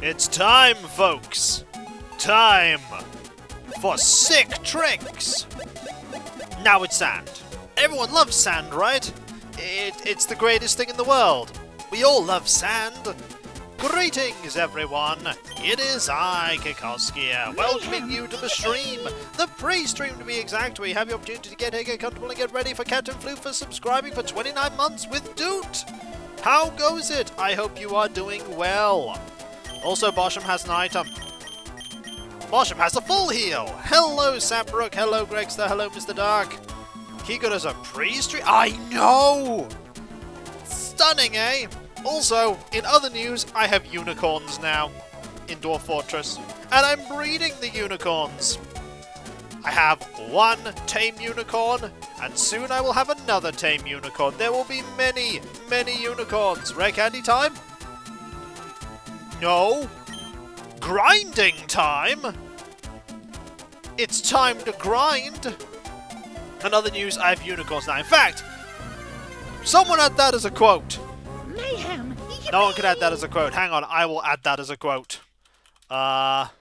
It's time, folks! Time for sick tricks! Now it's sand. Everyone loves sand, right? It's the greatest thing in the world. We all love sand. Greetings, everyone! It is I, Kikoskia, welcoming you to the stream! The pre-stream, to be exact, where you have the opportunity to get comfortable and get ready for Captain Floo for subscribing for 29 months with Doot! How goes it? I hope you are doing well. Also, Bosham has an item. Bosham has a full heal! Hello, Sapbrook. Hello, Gregster. Hello, Mr. Dark. Kiko does a pre-stream? I know! Stunning, eh? Also, in other news, I have unicorns now in Dwarf Fortress, and I'm breeding the unicorns. I have one tame unicorn, and soon I will have another tame unicorn. There will be many, many unicorns. Rare candy time? No. Grinding time? It's time to grind. In other news, I have unicorns now. In fact, someone add that as a quote. Mayhem. No one can add that as a quote. Hang on, I will add that as a quote. Unicorns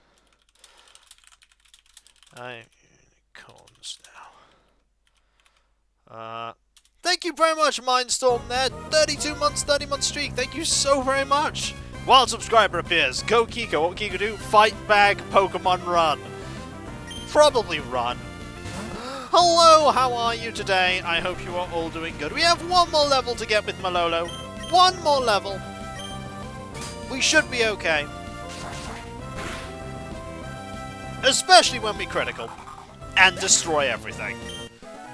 now. Thank you very much, Mindstorm there. 32 months, 30 month streak. Thank you so very much. Wild subscriber appears. Go Kiko. What will Kiko do? Fight back, Pokemon run. Probably run. Hello, how are you today? I hope you are all doing good. We have one more level to get with Malolo. One more level. We should be okay. Especially when we critical. And destroy everything.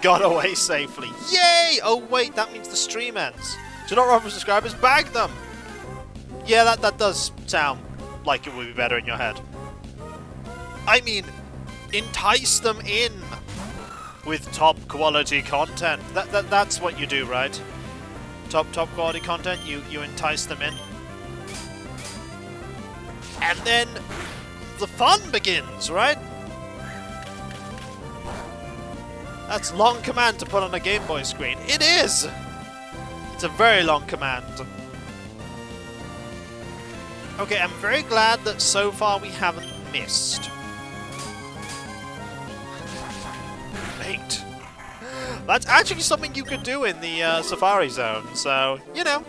Got away safely. Yay! Oh wait, that means the stream ends. Do not run for subscribers, bag them! Yeah, that does sound like it would be better in your head. I mean, entice them in with top quality content. That's what you do, right? Top quality content, you entice them in. And then the fun begins, right? That's a long command to put on a Game Boy screen. It is! It's a very long command. Okay, I'm very glad that so far we haven't missed. Mate. That's actually something you could do in the Safari Zone, so, you know.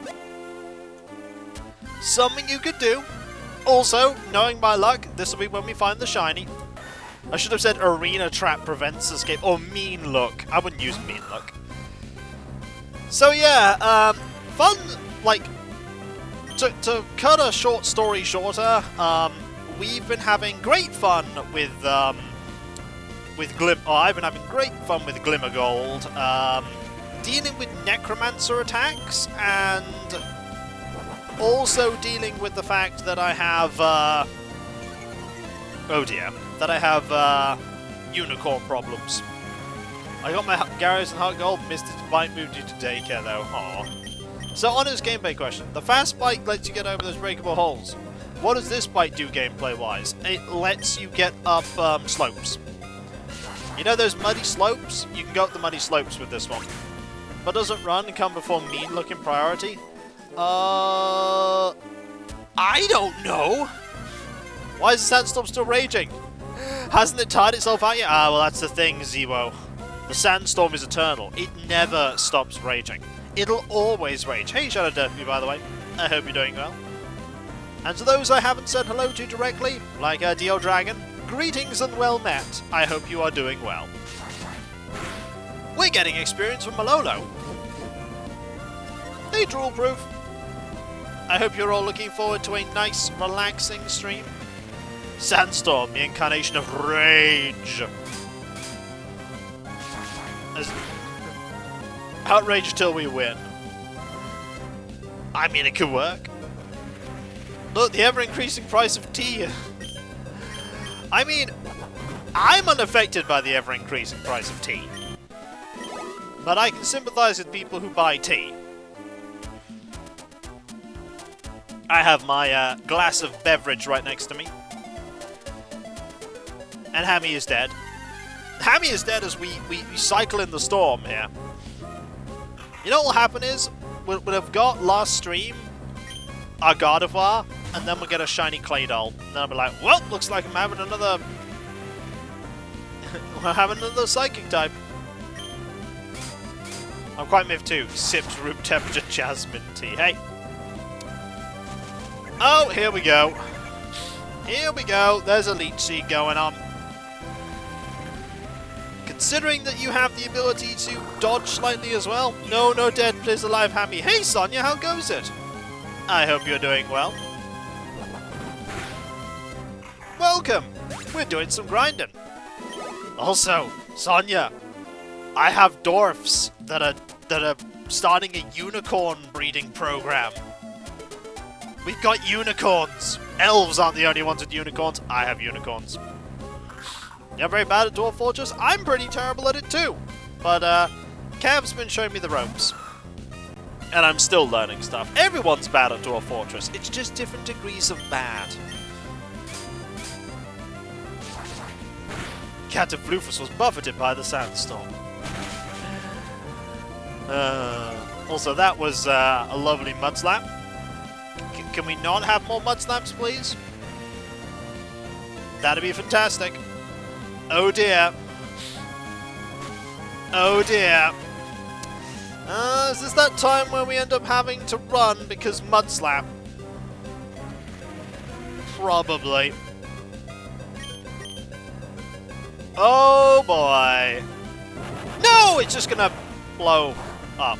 Something you could do. Also, knowing my luck, this will be when we find the shiny. I should have said Arena Trap prevents escape, or Mean Look. I wouldn't use Mean Look. So yeah, fun, like, to cut a short story shorter, we've been having great fun with I've been having great fun with Glimmer Gold, dealing with Necromancer attacks, and also dealing with the fact that I have, oh dear, that I have, unicorn problems. I got my Garrus and Heart Gold, missed its bite moved due to daycare though, aww. So on his gameplay question, the fast bite lets you get over those breakable holes. What does this bite do gameplay-wise? It lets you get up, slopes. You know those muddy slopes? You can go up the muddy slopes with this one. But doesn't run and come before Mean Look in priority? I don't know! Why is the sandstorm still raging? Hasn't it tired itself out yet? Ah, well that's the thing, Zebo. The sandstorm is eternal. It never stops raging. It'll always rage. Hey Shadow Derpy, by the way. I hope you're doing well. And to those I haven't said hello to directly, like Dio Dragon, greetings and well met. I hope you are doing well. We're getting experience from Malolo. Hey Drool Proof. I hope you're all looking forward to a nice, relaxing stream. Sandstorm, the incarnation of rage. Outrage till we win. I mean, it could work. Look, the ever-increasing price of tea. I mean, I'm unaffected by the ever-increasing price of tea. But I can sympathize with people who buy tea. I have my glass of beverage right next to me. And Hammy is dead. Hammy is dead as we cycle in the storm here. You know what will happen is, we'll have got last stream, our Gardevoir, and then we'll get a shiny clay doll. And then I'll be like, well, looks like I'm having another... we're having another psychic type. I'm quite miffed too. Sips room temperature jasmine tea. Hey. Oh, here we go. Here we go. There's a leech seed going on. Considering that you have the ability to dodge slightly as well. No, no dead, please alive, Hammy. Hey, Sonia, how goes it? I hope you're doing well. Welcome. We're doing some grinding. Also, Sonia, I have dwarfs that are starting a unicorn breeding program. We've got unicorns. Elves aren't the only ones with unicorns. I have unicorns. You're very bad at Dwarf Fortress? I'm pretty terrible at it too. But, Kev's been showing me the ropes. And I'm still learning stuff. Everyone's bad at Dwarf Fortress. It's just different degrees of bad. Cataflufus was buffeted by the sandstorm. Also, that was a lovely mud slap. Can we not have more mud slaps, please? That'd be fantastic. Oh dear. Oh dear. Is this that time where we end up having to run because mud slap? Probably. Oh boy. No, it's just gonna blow up.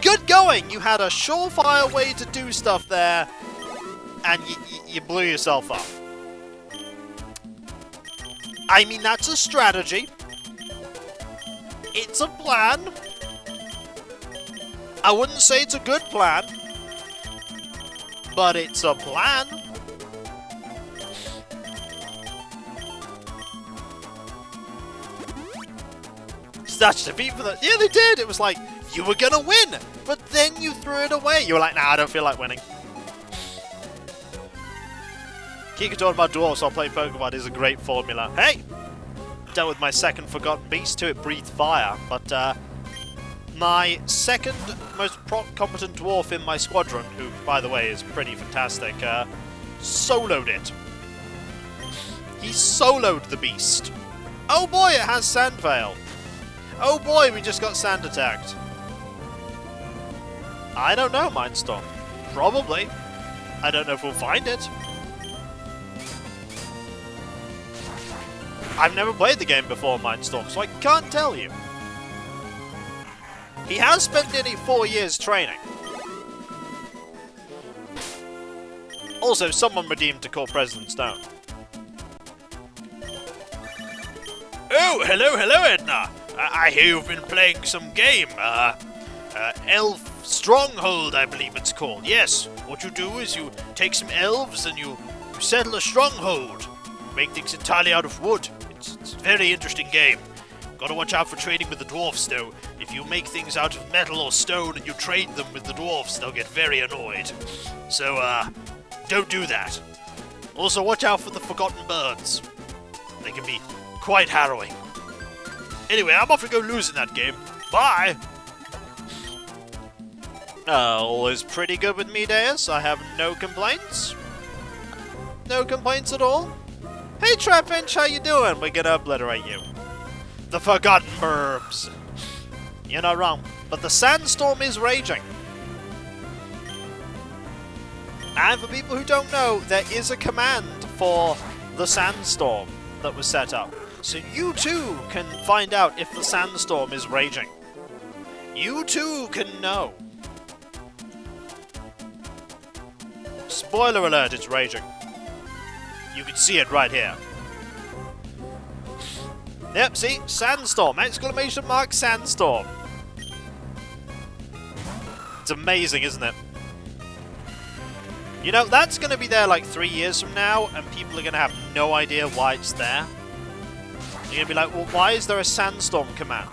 Good going! You had a surefire way to do stuff there, and you blew yourself up. I mean, that's a strategy. It's a plan. I wouldn't say it's a good plan, but it's a plan. Such defeat for the... Yeah, they did! It was like, you were gonna win, but then you threw it away. You were like, nah, I don't feel like winning. Kikoskia about dwarves while playing Pokemon is a great formula. Hey! Dealt with my second forgotten beast, to it breathed fire, but my second most competent dwarf in my squadron, who, by the way, is pretty fantastic, soloed it. He soloed the beast. Oh boy, it has Sand Veil. Oh boy, we just got sand attacked. I don't know, Mindstorm. Probably. I don't know if we'll find it. I've never played the game before, Mindstorm, so I can't tell you. He has spent nearly 4 years training. Also, someone redeemed to call President Stone. Oh, hello, Edna. I hear you've been playing some game. Elf Stronghold, I believe it's called. Yes, what you do is you take some elves and you settle a stronghold. Make things entirely out of wood. It's a very interesting game. Gotta watch out for trading with the dwarfs, though. If you make things out of metal or stone and you trade them with the dwarfs, they'll get very annoyed. So, don't do that. Also, watch out for the forgotten birds. They can be quite harrowing. Anyway, I'm off to go lose in that game. Bye! All is pretty good with me, Deus. I have no complaints. No complaints at all. Hey, Trapinch, how you doing? We're gonna obliterate you. The Forgotten Burbs. You're not wrong, but the sandstorm is raging. And for people who don't know, there is a command for the sandstorm that was set up. So you too can find out if the sandstorm is raging. You too can know. Spoiler alert, it's raging. You can see it right here. Yep, see? Sandstorm! Exclamation mark sandstorm! It's amazing, isn't it? You know, that's going to be there like 3 years from now, and people are going to have no idea why it's there. You're going to be like, well, why is there a sandstorm command?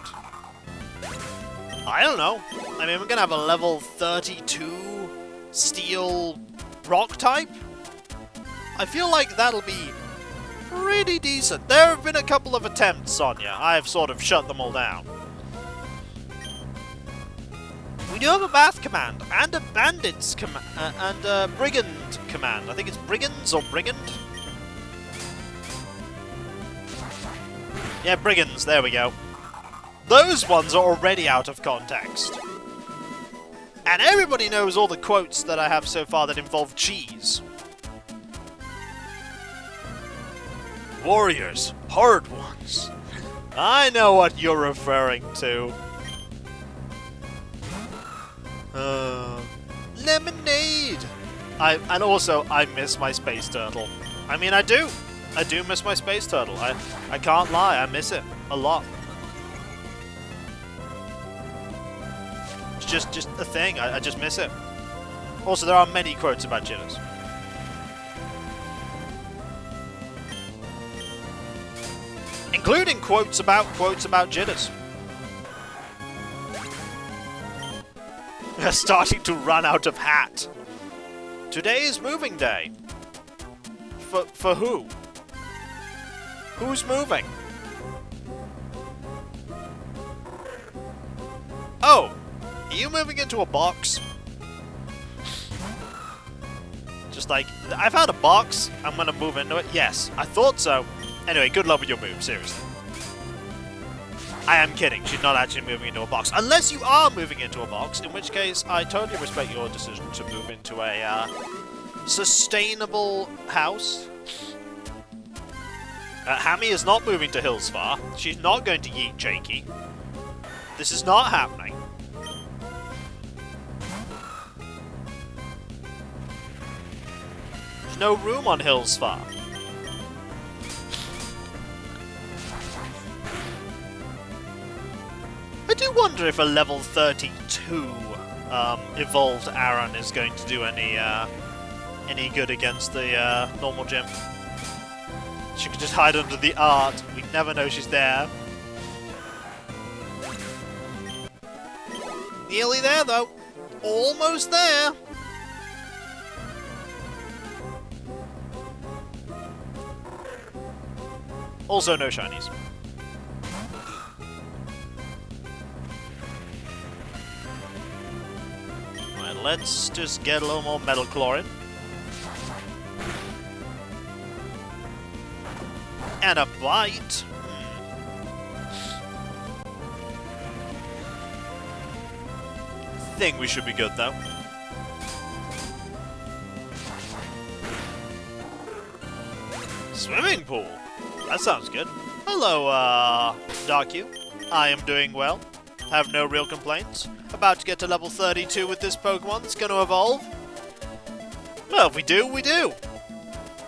I don't know. I mean, we're going to have a level 32 steel rock type. I feel like that'll be pretty decent. There have been a couple of attempts, Sonia. I've sort of shut them all down. We do have a Bath command, and a Bandits command, and a Brigand command. I think it's Brigands or Brigand? Yeah, Brigands, there we go. Those ones are already out of context. And everybody knows all the quotes that I have so far that involve cheese. Warriors, hard ones. I know what you're referring to. Lemonade! And also, I miss my space turtle. I mean, I do. I do miss my space turtle. I can't lie, I miss it a lot. It's just a thing, I just miss it. Also, there are many quotes about jitters. Including quotes about jitters. We're starting to run out of hat. Today is moving day. For who? Who's moving? Oh, are you moving into a box? Just like, I found a box, I'm gonna move into it. Yes, I thought so. Anyway, good luck with your move, seriously. I am kidding, she's not actually moving into a box. Unless you are moving into a box, in which case I totally respect your decision to move into a sustainable house. Hammy is not moving to Hillsfar. She's not going to yeet Jakey. This is not happening. There's no room on Hillsfar. I do wonder if a level 32 evolved Aron is going to do any good against the normal gym. She could just hide under the art. We'd never know she's there. Nearly there, though. Almost there. Also, no shinies. Right, let's just get a little more metal chlorine. And a bite. Think we should be good though. Swimming pool. That sounds good. Hello, Darku. I am doing well. Have no real complaints. About to get to level 32 with this Pokemon that's going to evolve. Well, if we do, we do.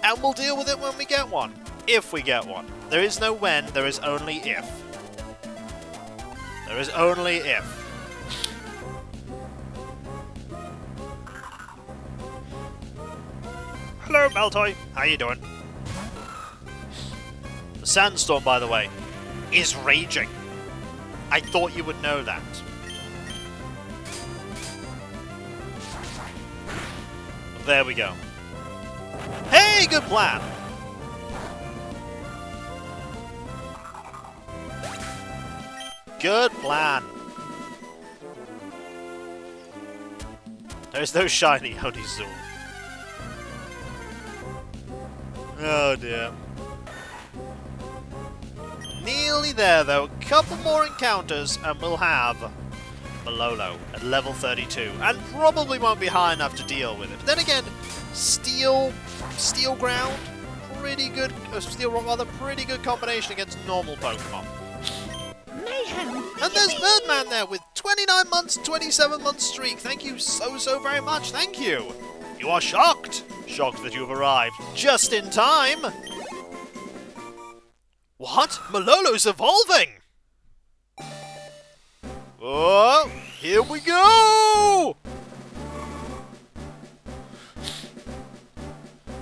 And we'll deal with it when we get one. If we get one. There is no when, there is only if. There is only if. Hello, Baltoy. How you doing? The sandstorm, by the way, is raging. I thought you would know that. There we go. Hey, good plan! Good plan. There's no shiny Onizuo. Oh dear. Nearly there though. A couple more encounters and we'll have Malolo at level 32. And probably won't be high enough to deal with it. But then again, Steel Ground, pretty good. Steel Rock, rather, pretty good combination against normal Pokemon. And there's Birdman there with 29 months, 27 month streak. Thank you so very much. Thank you. You are shocked. Shocked that you've arrived just in time. What? Malolo's evolving. Oh, here we go.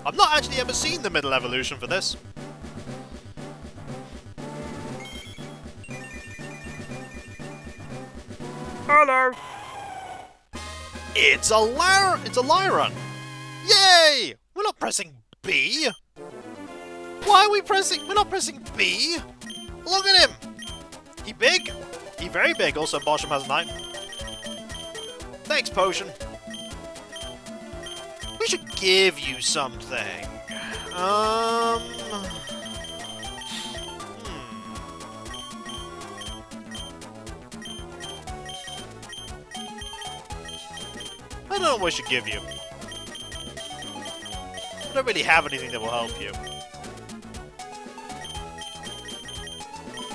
I've not actually ever seen the middle evolution for this. Hello. It's a Lyron. Yay! We're not pressing B. Why are we pressing? We're not pressing B. Look at him. He big. He very big. Also, Bosham has 9. Thanks, potion. We should give you something. I don't know what we should give you. I don't really have anything that will help you.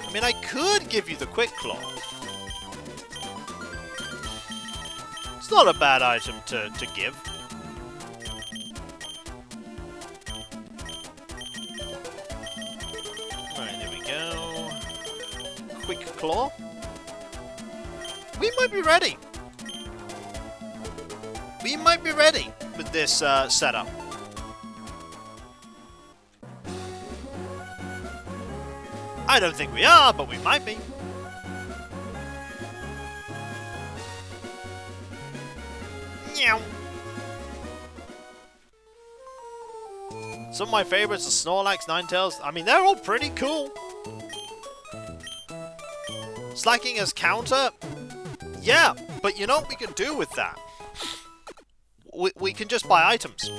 I mean, I could give you the Quick Claw. It's not a bad item to give. Alright, there we go. Quick Claw. We might be ready. We might be ready with this setup. I don't think we are, but we might be. Meow. Some of my favorites are Snorlax, Ninetales. I mean, they're all pretty cool. Slacking as counter? Yeah, but you know what we can do with that? We can just buy items.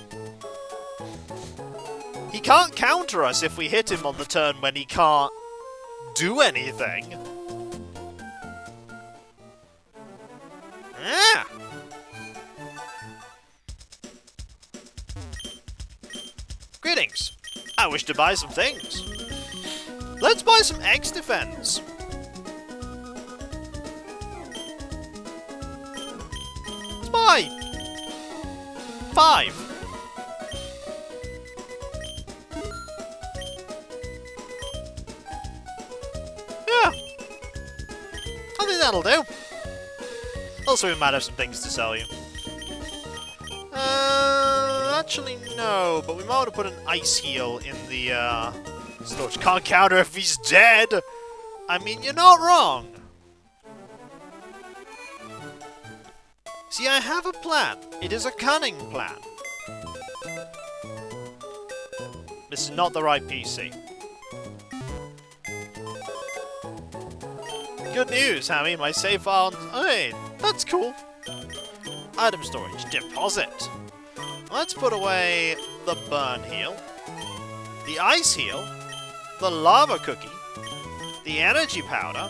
He can't counter us if we hit him on the turn when he can't do anything. Ah! Greetings. I wish to buy some things. Let's buy some X defense. Let's buy 5. Yeah. I think that'll do. Also, we might have some things to sell you. Actually, no, but we might want to put an ice heal in the, storage. Can't counter if he's dead! I mean, you're not wrong. See, I have a plan. It is a cunning plan. This is not the right PC. Good news, Hammy. My save file... Hey, that's cool. Item storage. Deposit. Let's put away the burn heal, the ice heal, the lava cookie, the energy powder,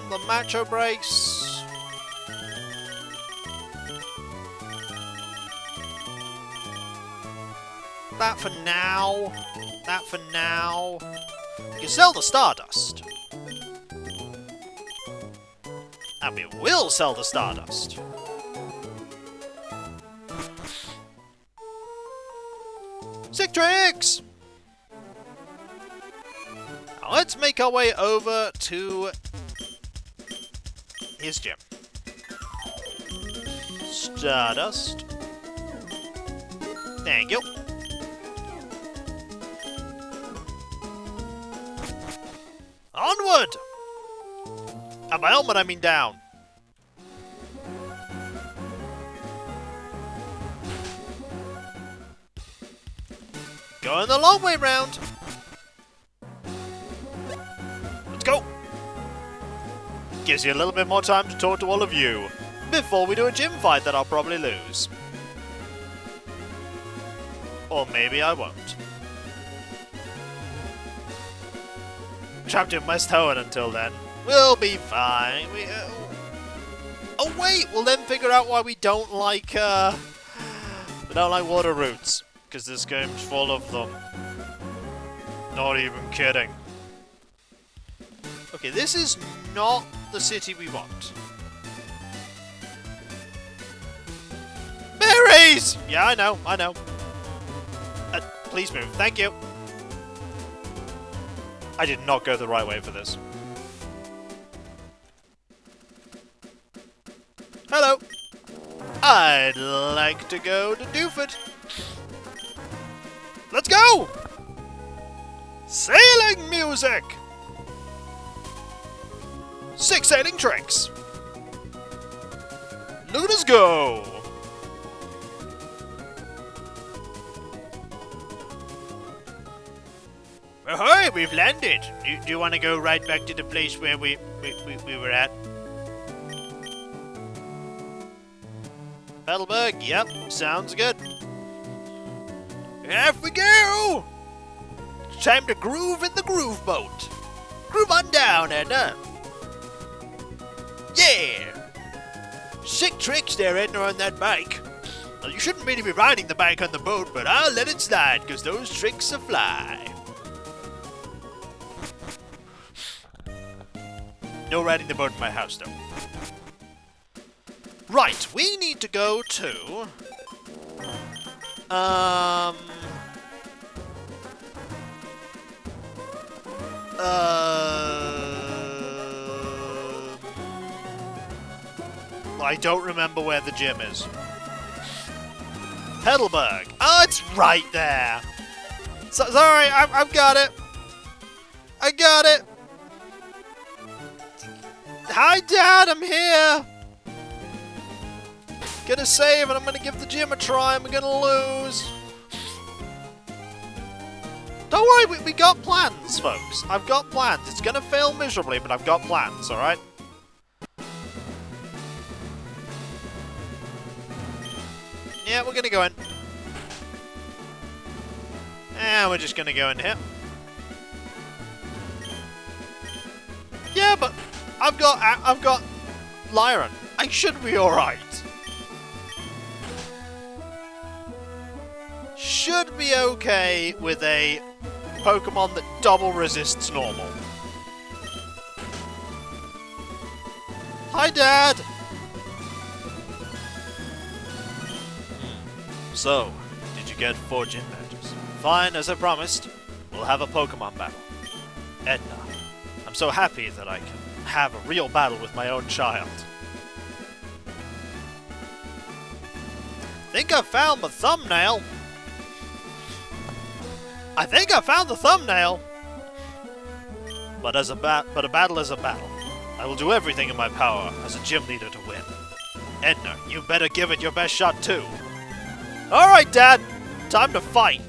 the macho brace, that for now, that for now. You can sell the Stardust. And we will sell the Stardust. Sick tricks! Now let's make our way over to his gym. Stardust. Thank you. Onward! And by helmet, I mean down. Going the long way round. Let's go. Gives you a little bit more time to talk to all of you before we do a gym fight that I'll probably lose. Or maybe I won't. Trapped in West Hoenn until then. We'll be fine. Oh wait, we'll then figure out why we don't like water roots. Because this game's full of them. Not even kidding. Okay, this is not the city we want. Berries! Yeah, I know. Please move. Thank you. I did not go the right way for this. Hello. I'd like to go to Dooford. Let's go! Sailing music! 6 sailing tricks. Look at us go! Ahoy, we've landed! Do you want to go right back to the place where we were at? Petalburg, yep, sounds good. Off we go! It's time to groove in the groove boat. Groove on down, Edna. Yeah! Sick tricks there, Edna, on that bike. Well, you shouldn't really be riding the bike on the boat, but I'll let it slide, because those tricks are fly. No riding the boat in my house, though. Right, we need to go to... I don't remember where the gym is. Petalburg. Oh, it's right there. Sorry, I've got it. I got it. Hi, Dad, I'm here. Gonna save and I'm gonna give the gym a try and we're gonna lose. Don't worry, we got plans, folks. I've got plans. It's gonna fail miserably, but I've got plans, alright? Yeah, we're gonna go in. And we're just gonna go in here. Yeah, but I've got Lyran. I should be alright. Should be okay with a Pokemon that double resists normal. Hi, Dad! So, did you get 4 gym badges? Fine, as I promised. We'll have a Pokemon battle. Edna, I'm so happy that I can have a real battle with my own child. Think I found the thumbnail. I think I found the thumbnail! But a battle is a battle. I will do everything in my power as a gym leader to win. Edna, you better give it your best shot too. Alright, Dad! Time to fight!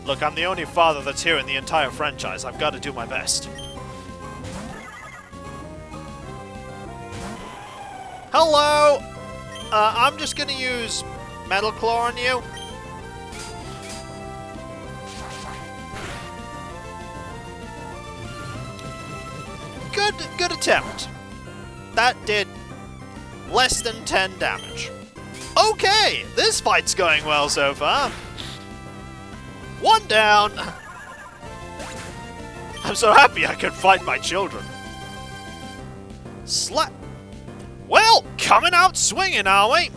Look, I'm the only father that's here in the entire franchise. I've got to do my best. Hello! I'm just gonna use Metal Claw on you. Good attempt. That did less than 10 damage. Okay, this fight's going well so far. 1 down. I'm so happy I can fight my children. Well, coming out swinging, are we?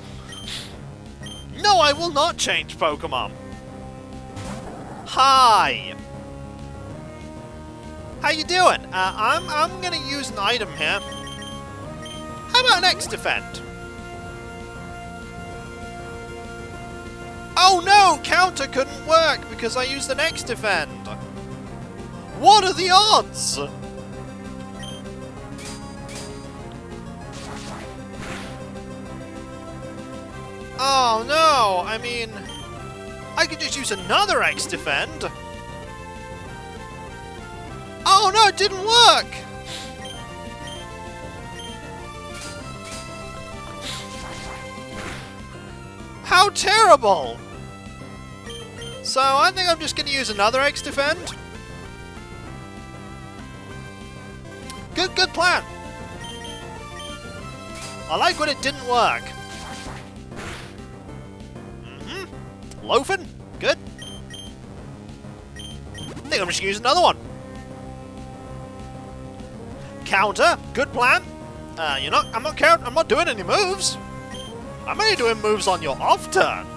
No, I will not change Pokemon. Hi. How you doing? I'm gonna use an item here. How about an X-Defend? Oh no! Counter couldn't work because I used an X-Defend. What are the odds? Oh no! I mean, I could just use another X-Defend. Oh no, it didn't work! How terrible! So I think I'm just going to use another X-Defend. Good plan. I like when it didn't work. Loafing, good. I think I'm just going to use another one. Counter, good plan. I'm not doing any moves. I'm only doing moves on your off turn.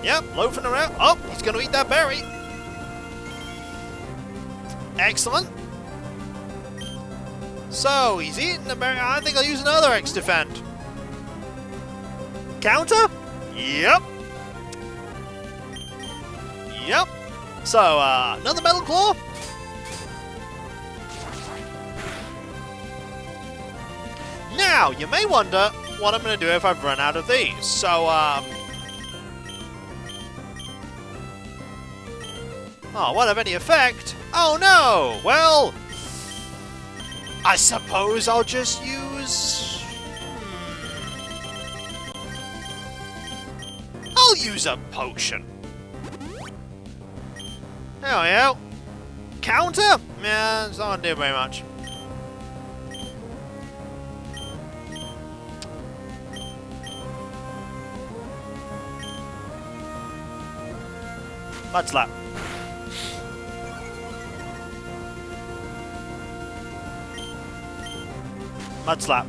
Yep, loafing around. Oh, he's going to eat that berry. Excellent. So, he's eating the berry. I think I'll use another X-Defend. Counter? Yep. Yep. So, another Metal Claw. Now, you may wonder what I'm going to do if I've run out of these. So, Oh, won't have any effect? Oh no! Well, I suppose I'll just use... I'll use a potion. There we go. Counter? Yeah, it's not gonna do very much. Mud slap. Mud slap.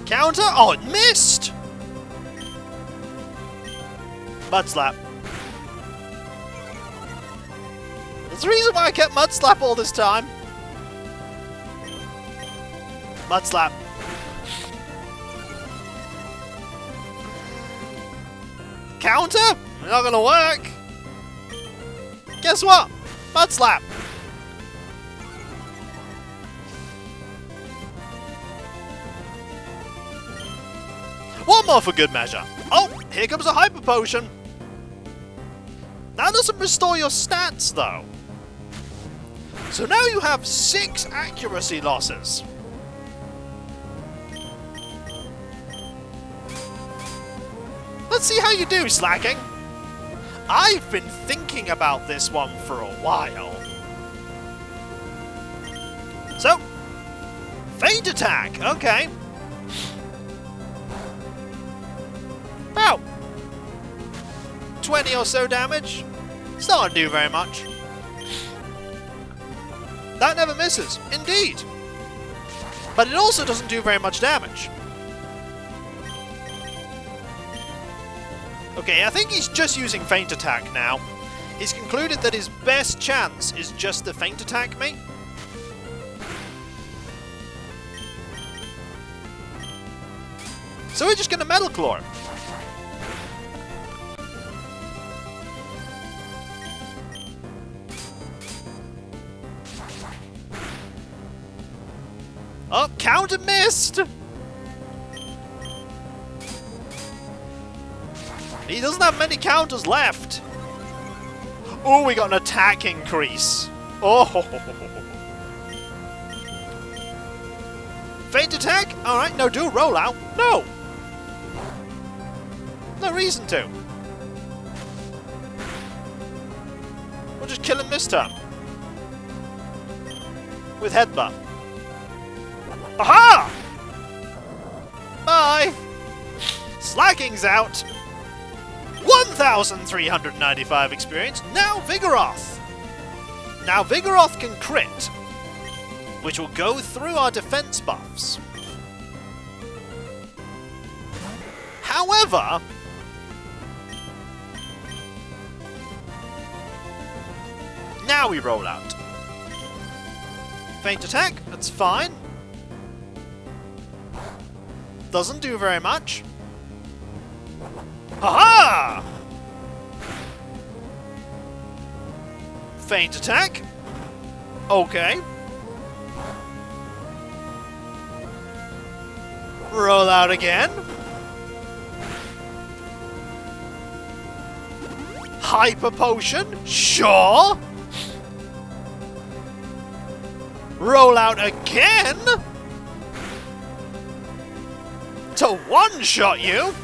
Counter? Oh, it missed! Mud slap. There's a reason why I kept mud slap all this time. Mud slap. Counter? Not gonna work. Guess what? Mud slap. One more for good measure. Oh, here comes a hyper potion. That doesn't restore your stats though. So now you have 6 accuracy losses. Let's see how you do, Slacking. I've been thinking about this one for a while. So, feint attack, okay. About 20 or so damage. It's not gonna do very much. That never misses, indeed. But it also doesn't do very much damage. Okay, I think he's just using feint attack now. He's concluded that his best chance is just to feint attack me. So we're just gonna Metal Claw him. Oh, counter missed! He doesn't have many counters left. Oh, we got an attack increase. Oh. Feint attack? Alright, no, do a rollout. No! No reason to. We'll just kill him this turn. With headbutt. Aha! Bye! Slacking's out. 1,395 experience. Now Vigoroth. Now Vigoroth can crit, which will go through our defense buffs. However, now we roll out. Feint attack, that's fine. Doesn't do very much. Aha! Feint attack. Okay. Roll out again. Hyper potion. Sure. Roll out again. To one-shot you.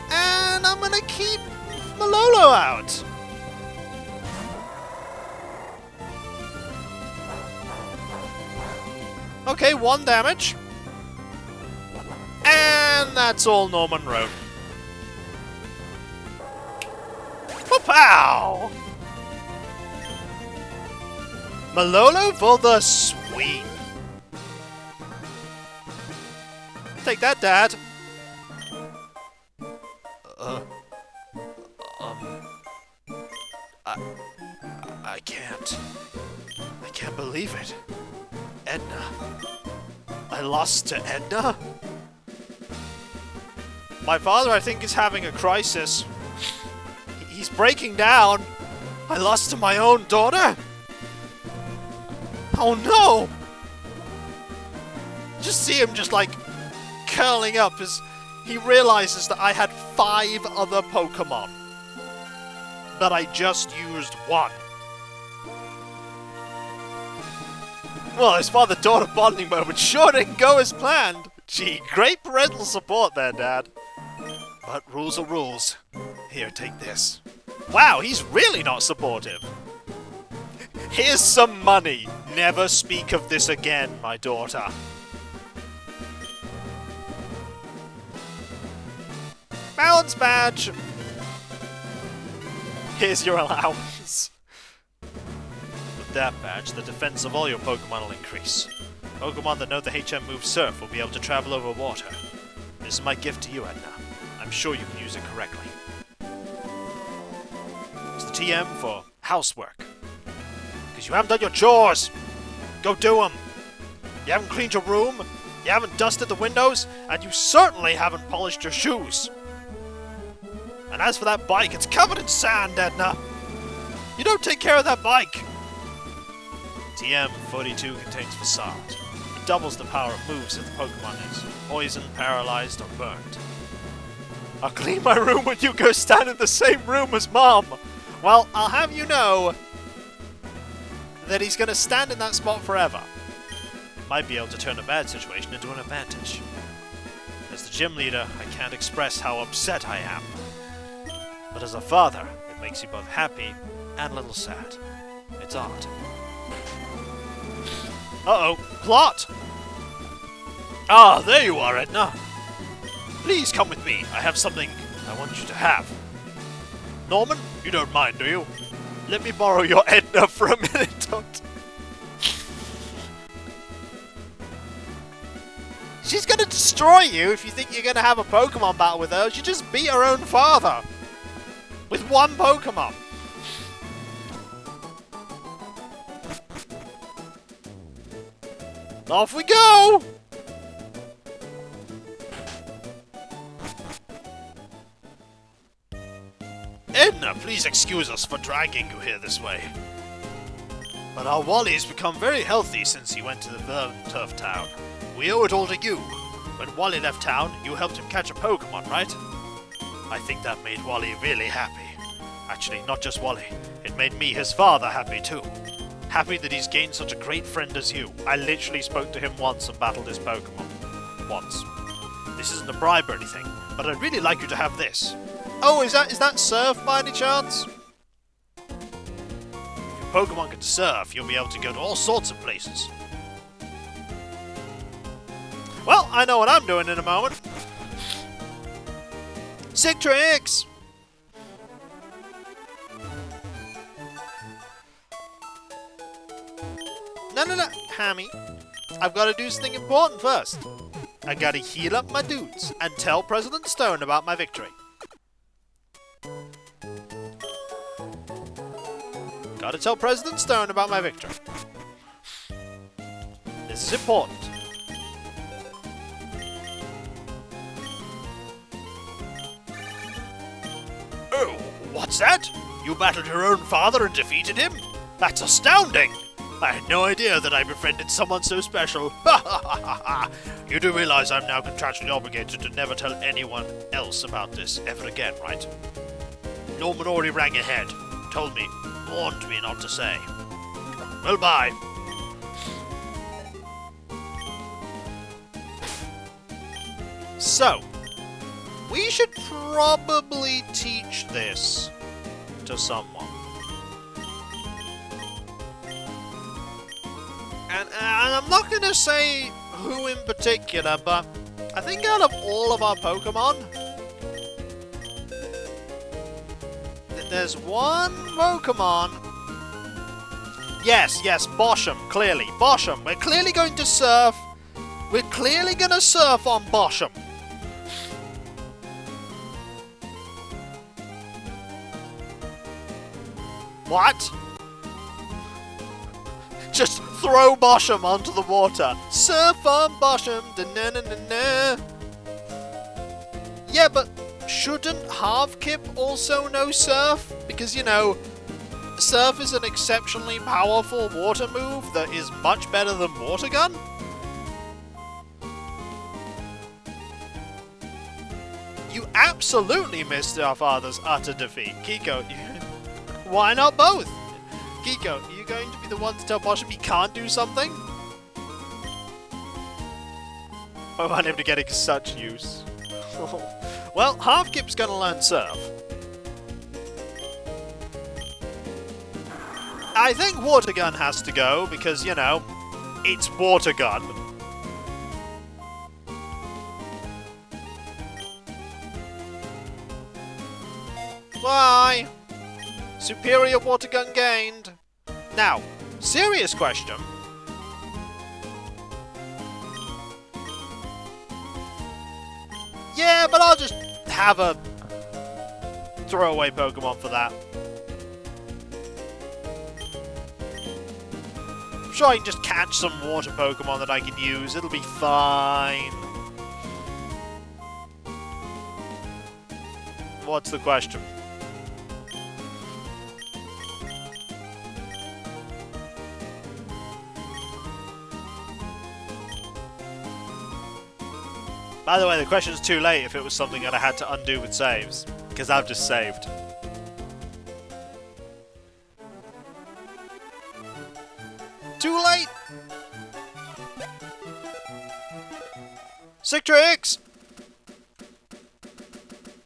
And I'm gonna keep Malolo out. Okay, 1 damage. And that's all Norman wrote. Pow! Malolo for the sweep. Take that, Dad. I can't. I can't believe it. Edna. I lost to Edna? My father, I think, is having a crisis. He's breaking down. I lost to my own daughter? Oh no! Just see him just like curling up as he realizes that I had 5 other Pokemon. But I just used 1. Well, his father-daughter bonding moment sure didn't go as planned. Gee, great parental support there, Dad. But rules are rules. Here, take this. Wow, he's really not supportive. Here's some money. Never speak of this again, my daughter. Balance badge. Here's your allowance. With that badge, the defense of all your Pokemon will increase. Pokemon that know the HM move Surf will be able to travel over water. This is my gift to you, Edna. I'm sure you can use it correctly. It's the TM for housework. Because you haven't done your chores! Go do them! You haven't cleaned your room, you haven't dusted the windows, and you certainly haven't polished your shoes! And as for that bike, it's covered in sand, Edna! You don't take care of that bike! TM42 contains Facade. It doubles the power of moves if the Pokemon is poisoned, paralyzed, or burned. I'll clean my room when you go stand in the same room as Mom! Well, I'll have you know that he's going to stand in that spot forever. It might be able to turn a bad situation into an advantage. As the gym leader, I can't express how upset I am. But as a father, it makes you both happy and a little sad. It's odd. Uh-oh, plot! Ah, there you are, Edna. Please come with me. I have something I want you to have. Norman, you don't mind, do you? Let me borrow your Edna for a minute, don't. She's gonna destroy you if you think you're gonna have a Pokemon battle with her. She just beat her own father. With 1 Pokemon. Off we go! Edna, please excuse us for dragging you here this way. But our Wally's become very healthy since he went to the Verturf town. We owe it all to you. When Wally left town, you helped him catch a Pokemon, right? I think that made Wally really happy. Actually, not just Wally. It made me, his father, happy too. Happy that he's gained such a great friend as you. I literally spoke to him once and battled his Pokemon. Once. This isn't a bribe or anything, but I'd really like you to have this. Oh, is that Surf by any chance? If your Pokemon can surf, you'll be able to go to all sorts of places. Well, I know what I'm doing in a moment. Sick tricks! No, Hammy. I've got to do something important first. I gotta heal up my dudes and tell President Stone about my victory. Gotta tell President Stone about my victory. This is important. Oh, what's that? You battled your own father and defeated him? That's astounding! I had no idea that I befriended someone so special. Ha ha ha ha ha! You do realize I'm now contractually obligated to never tell anyone else about this ever again, right? Norman already rang ahead, told me, warned me not to say. Well, bye. So, we should probably teach this to someone. And I'm not going to say who in particular, but I think out of all of our Pokemon, there's one Pokemon. Yes, Bosham, clearly. Bosham, we're clearly going to surf. We're clearly going to surf on Bosham. What? Just throw Bosham onto the water. Surf on Bosham. Da-na-na-na-na. Yeah, but shouldn't Half-Kip also know Surf? Because, you know, Surf is an exceptionally powerful water move that is much better than Water Gun. You absolutely missed our father's utter defeat. Kiko, why not both? Kiko, are you going to be the one to tell Bosham he can't do something? I want him to get such use. Well, Half-Kip's gonna learn Surf. I think Water Gun has to go, because, you know, it's Water Gun. Bye! Superior Water Gun gained. Now, serious question. Yeah, but I'll just have a throwaway Pokemon for that. I'm sure I can just catch some water Pokemon that I can use. It'll be fine. What's the question? By the way, the question's too late if it was something that I had to undo with saves, because I've just saved. Too late! Sick Tricks!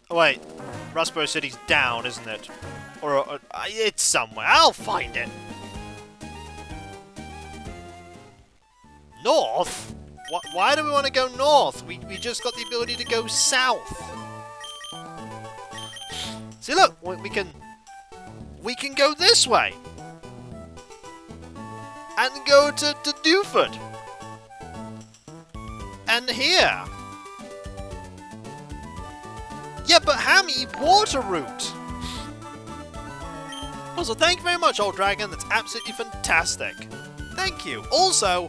Oh wait, Rustboro City's down, isn't it? Or it's somewhere. I'll find it. North? Why do we want to go north? We just got the ability to go south. See, look, we can go this way and go to Dewford and here. Yeah, but Hammy, water route. Also, thank you very much, Old Dragon. That's absolutely fantastic. Thank you. Also,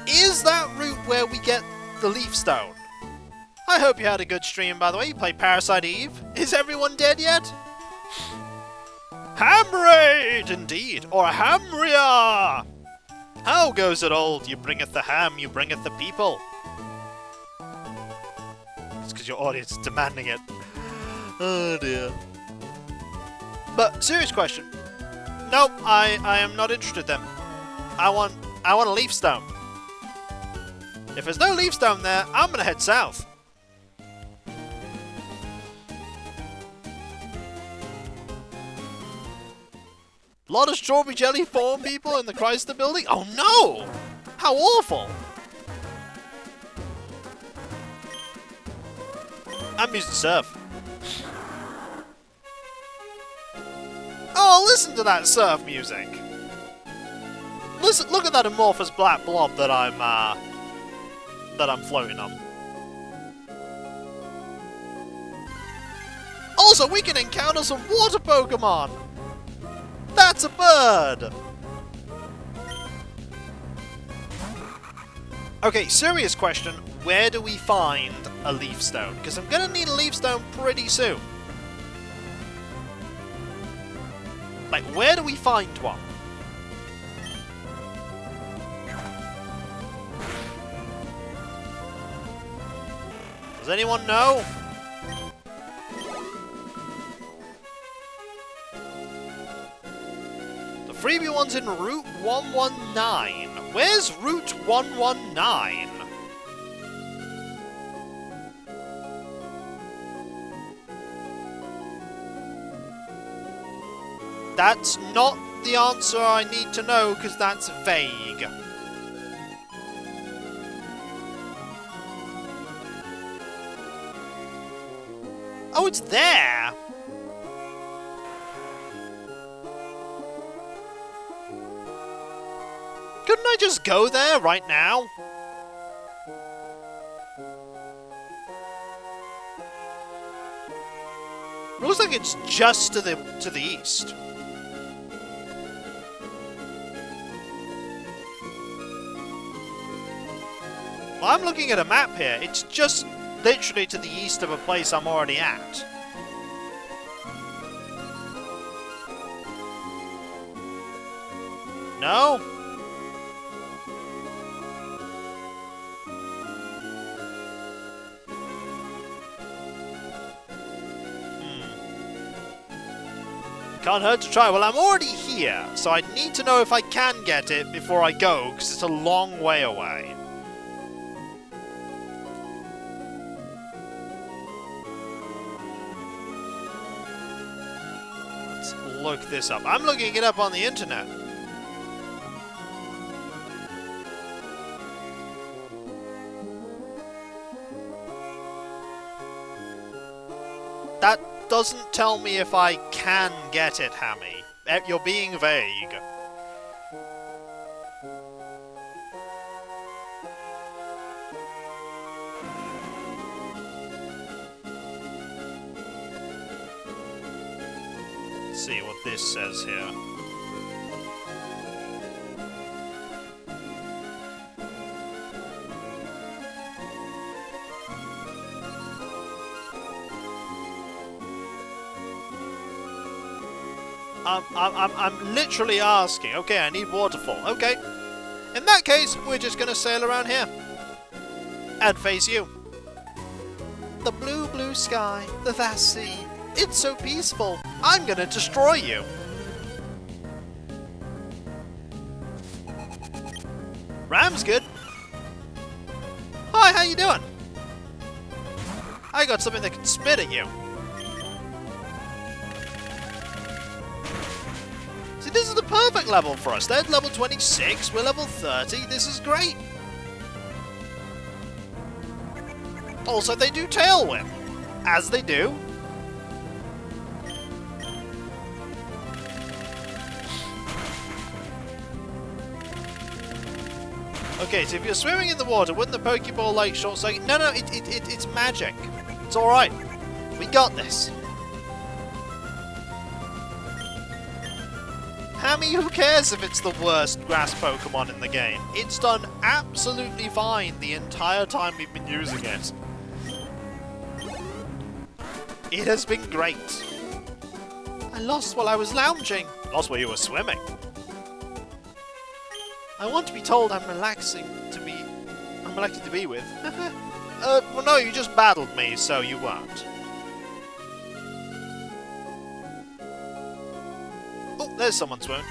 is that route where we get the Leaf Stone? I hope you had a good stream, by the way. You played Parasite Eve. Is everyone dead yet? Hamraid, indeed. Or Hamria. How goes it, old? You bringeth the ham, you bringeth the people. It's because your audience is demanding it. Oh, dear. But, serious question. Nope, I am not interested then. I want a Leaf Stone. If there's no Leaf Stone there, I'm gonna head south. Lot of strawberry jelly form people in the Chrysler building? Oh no! How awful! I'm using Surf. Oh, listen to that surf music! Listen, look at that amorphous black blob that I'm floating on. Also, we can encounter some water Pokemon! That's a bird! Okay, serious question. Where do we find a Leaf Stone? Because I'm gonna need a Leaf Stone pretty soon. Like, where do we find one? Does anyone know? The freebie one's in Route 119. Where's Route 119? That's not the answer I need to know, because that's vague. Oh, it's there! Couldn't I just go there right now? It looks like it's just to the east. Well, I'm looking at a map here. It's just literally to the east of a place I'm already at. No? Can't hurt to try. Well, I'm already here, so I need to know if I can get it before I go, because it's a long way away. Let's look this up. I'm looking it up on the internet. That doesn't tell me if I can get it, Hammy. You're being vague. Let's see what this says here. I'm literally asking. Okay, I need waterfall. Okay. In that case, we're just gonna sail around here. And face you. The blue, blue sky, the vast sea. It's so peaceful. I'm gonna destroy you. Ram's good. Hi, how you doing? I got something that can spit at you. This is the perfect level for us. They're level 26, we're level 30. This is great. Also, they do tail whip, as they do. Okay, so if you're swimming in the water, wouldn't the Pokeball like short circuit? No, it's magic. It's all right. We got this. Hammy, who cares if it's the worst grass Pokemon in the game? It's done absolutely fine the entire time we've been using it. It has been great. I lost while I was lounging. Lost while you were swimming. I want to be told I'm relaxing to be with. Well no, you just battled me, so you weren't. Oh, there's someone swimming.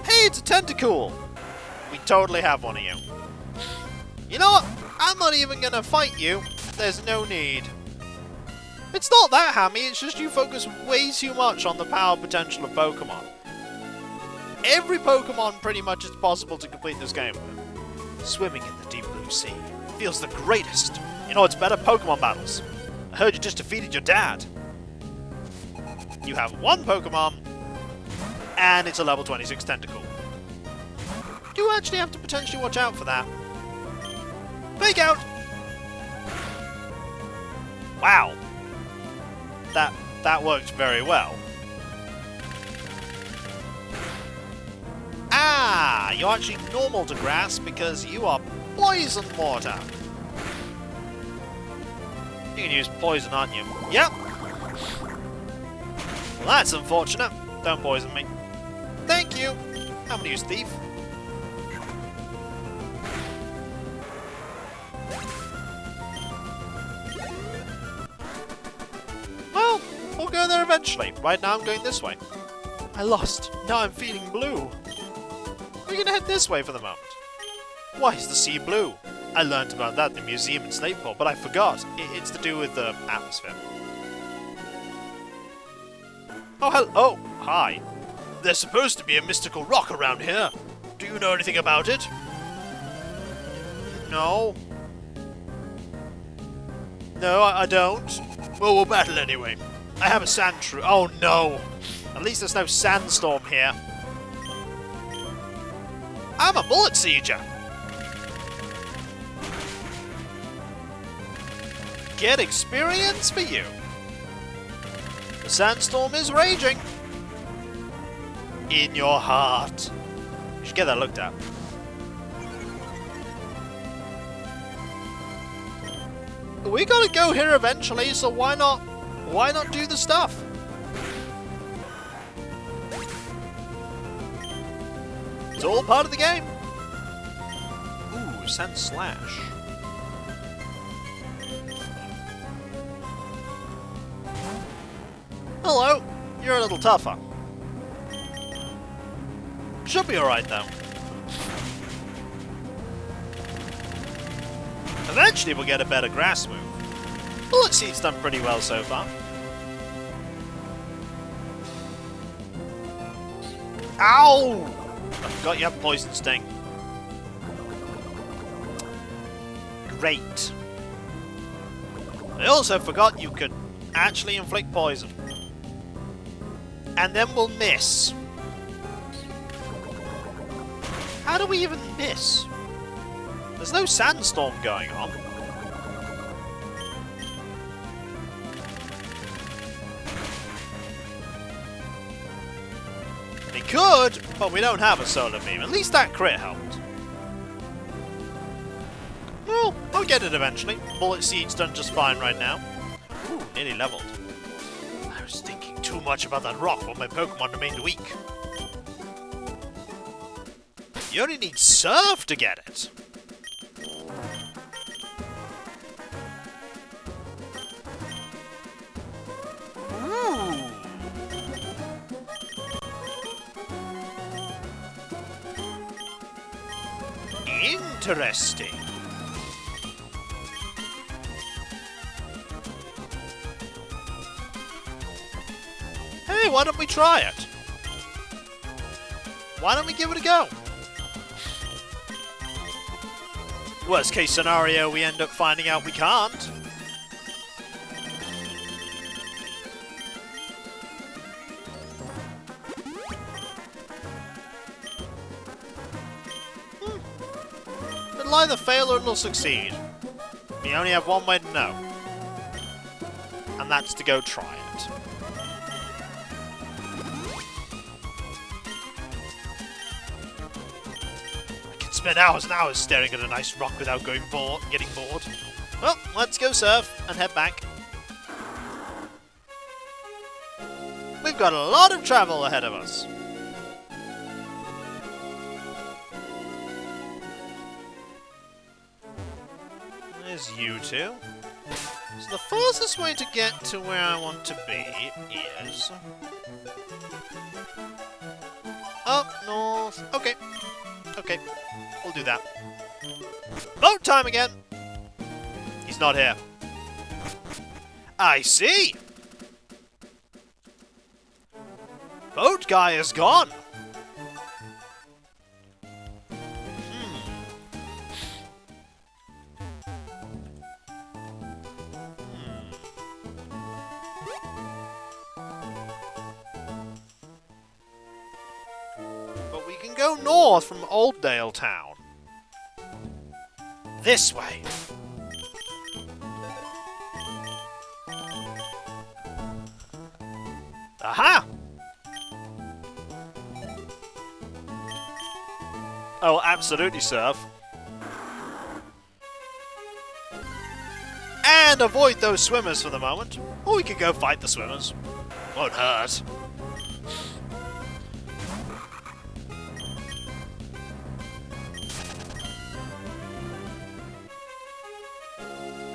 Hey, it's a Tentacool! We totally have one of you. You know what? I'm not even gonna fight you. There's no need. It's not that, Hammy, it's just you focus way too much on the power potential of Pokemon. Every Pokemon pretty much is possible to complete this game with. Swimming in the deep blue sea feels the greatest. You know what's better? Pokemon battles. I heard you just defeated your dad. You have one Pokemon, and it's a level 26 Tentacool. You actually have to potentially watch out for that. Fake out! Wow. That worked very well. Ah, you're actually normal to grass because you are poison water. You can use poison, aren't you? Yep. Well, that's unfortunate. Don't poison me. Thank you. I'm gonna use Thief. Well, we'll go there eventually. Right now I'm going this way. I lost. Now I'm feeling blue. We're gonna head this way for the moment. Why is the sea blue? I learned about that in the museum in Slateport, but I forgot. It's to do with the atmosphere. Oh, hello. Oh, hi. There's supposed to be a mystical rock around here. Do you know anything about it? No. No, I don't. Well, we'll battle anyway. I have a sand shrew. Oh, no. At least there's no sandstorm here. I'm a bullet sieger. Get experience for you. The sandstorm is raging. In your heart. You should get that looked at. We gotta go here eventually, so why not do the stuff? It's all part of the game. Ooh, Sand Slash. Hello. You're a little tougher. Should be alright though. Eventually we'll get a better grass move. Bullet Seed's done pretty well so far. Ow! I forgot you have Poison Sting. Great. I also forgot you could actually inflict poison. And then we'll miss. How do we even miss? There's no sandstorm going on. We could, but we don't have a solar beam. At least that crit helped. Well, I'll get it eventually. Bullet Seed's done just fine right now. Ooh, nearly leveled. I was thinking too much about that rock while my Pokemon remained weak. You only need Surf to get it. Ooh. Interesting. Hey, why don't we try it? Why don't we give it a go? Worst case scenario, we end up finding out we can't. It'll either fail or it'll succeed. We only have one way to know. And that's to go try it. Spend hours and hours staring at a nice rock without getting bored. Well, let's go surf and head back. We've got a lot of travel ahead of us. There's you two. So the fastest way to get to where I want to be is up north. Okay. Okay. We'll do that. Boat time again! He's not here. I see! Boat guy is gone! But we can go north from Oldale Town. This way. Aha! Oh, absolutely, Surf. And avoid those swimmers for the moment. Or we could go fight the swimmers. Won't hurt.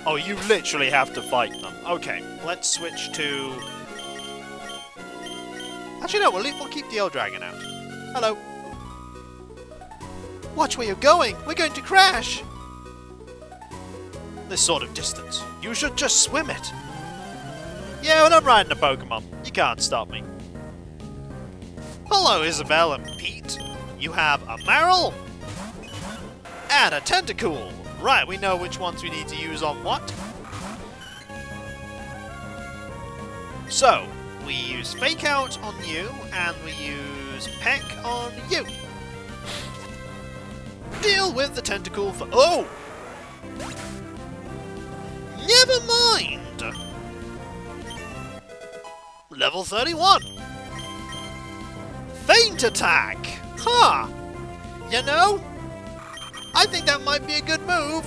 Oh, you literally have to fight them. Okay, let's switch to... Actually, no, we'll keep the Eldragon out. Hello. Watch where you're going. We're going to crash. This sort of distance. You should just swim it. Yeah, when I'm riding a Pokemon, you can't stop me. Hello, Isabelle and Pete. You have a Marill and a Tentacool. Right, we know which ones we need to use on what. So, we use Fake Out on you, and we use Peck on you. Deal with the Tentacool for... Oh! Never mind! Level 31. Feint Attack! Huh! You know, I think that might be a good move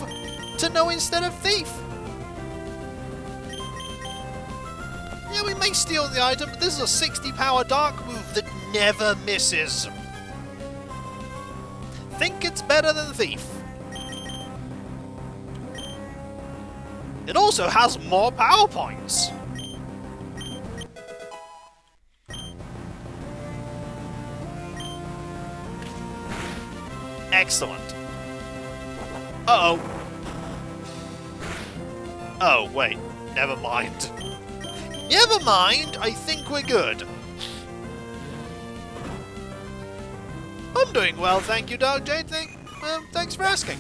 to know instead of Thief. Yeah, we may steal the item, but this is a 60 power dark move that never misses. Think it's better than Thief. It also has more power points. Excellent. Uh-oh. Oh, wait. Never mind. Never mind, I think we're good. I'm doing well, thank you, Dog Jade. Thanks for asking.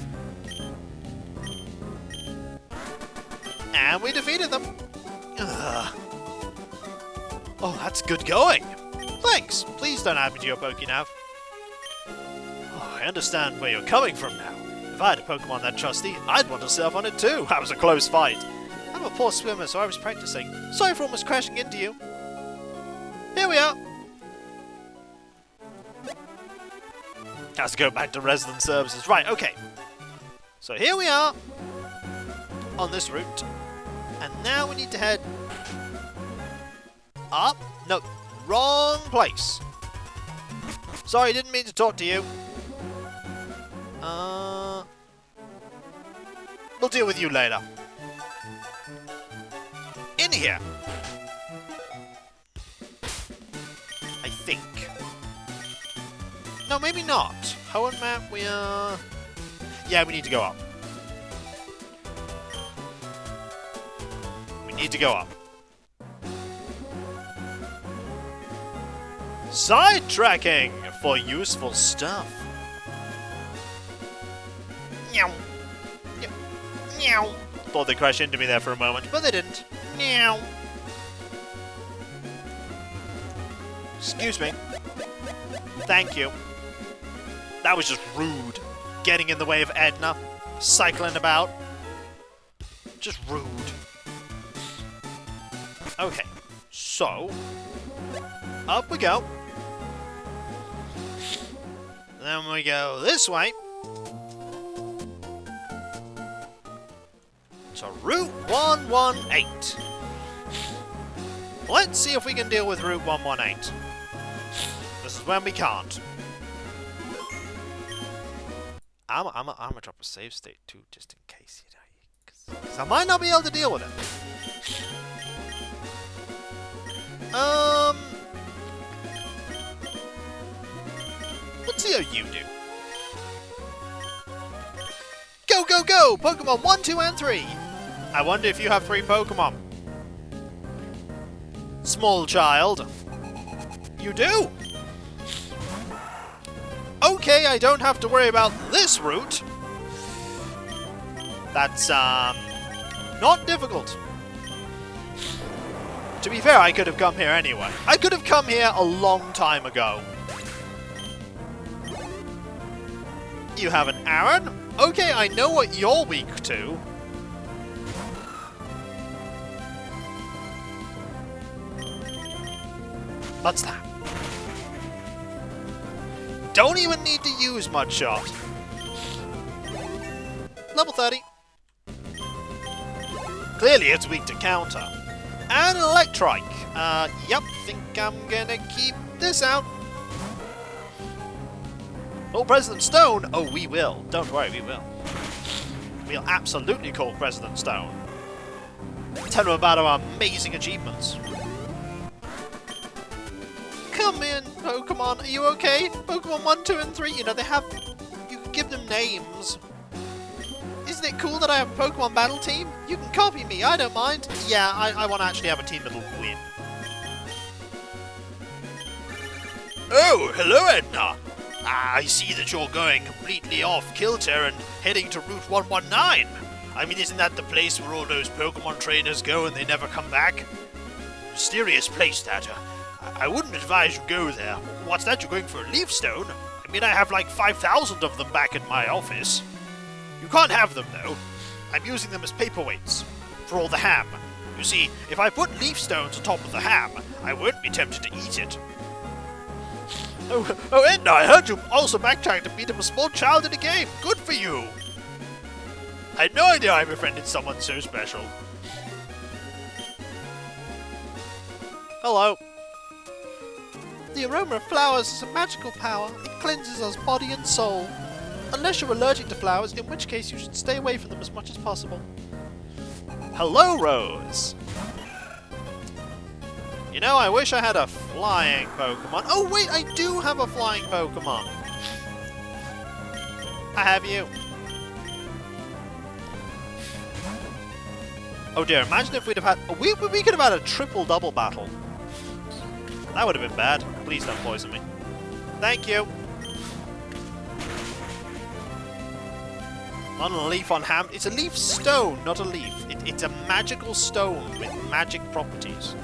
And we defeated them. Ugh. Oh, that's good going. Thanks. Please don't add me to your PokéNav. Oh, I understand where you're coming from now. If I had a Pokemon that trusty, I'd want to surf on it too. That was a close fight. I'm a poor swimmer, so I was practicing. Sorry for almost crashing into you. Here we are. Let's go back to resident services. Right, okay. So here we are on this route. And now we need to head up. No, wrong place. Sorry, didn't mean to talk to you. We'll deal with you later. In here. I think. No, maybe not. Hoenn map, we are... Yeah, we need to go up. We need to go up. Sidetracking for useful stuff. Meow. Meow. Thought they'd crash into me there for a moment, but they didn't. Meow. Excuse me. Thank you. That was just rude. Getting in the way of Edna. Cycling about. Just rude. Okay. So. Up we go. Then we go this way. To Route 118. Let's see if we can deal with Route 118. This is when we can't. I'm gonna drop a save state too, just in case, you know, because I might not be able to deal with it. Let's see how you do. Go, go, go! Pokemon 1, 2, and 3! I wonder if you have 3 Pokemon. Small child. You do? Okay, I don't have to worry about this route. That's, not difficult. To be fair, I could have come here anyway. I could have come here a long time ago. You have an Aron? Okay, I know what you're weak to. What's that? Don't even need to use Mudshot. Level 30. Clearly it's weak to counter. And an Electrike. Yep, think I'm gonna keep this out. Oh, President Stone? Oh, we will. Don't worry, we will. We'll absolutely call President Stone. Tell him about our amazing achievements. Come in, Pokemon. Are you okay? Pokemon 1, 2, and 3, you know, they have... You can give them names. Isn't it cool that I have a Pokemon battle team? You can copy me, I don't mind. Yeah, I want to actually have a team that'll win. Oh, hello, Edna. I see that you're going completely off kilter and heading to Route 119. I mean, isn't that the place where all those Pokemon trainers go and they never come back? Mysterious place, that. I wouldn't advise you go there. What's that, you're going for a Leaf Stone? I mean, I have like 5,000 of them back in my office. You can't have them, though. I'm using them as paperweights. For all the ham. You see, if I put Leaf Stones on top of the ham, I won't be tempted to eat it. Oh, Edna, I heard you also backtracked to beat up a small child in a game. Good for you. I had no idea I befriended someone so special. Hello. The aroma of flowers has a magical power. It cleanses us body and soul. Unless you're allergic to flowers, in which case you should stay away from them as much as possible. Hello, Rose. You know, I wish I had a flying Pokemon. Oh, wait, I do have a flying Pokemon. I have you. Oh dear, imagine if we'd have had... We could have had a triple-double battle. That would have been bad. Please don't poison me. Thank you. Not a leaf on ham. It's a leaf stone, not a leaf. It's a magical stone with magic properties.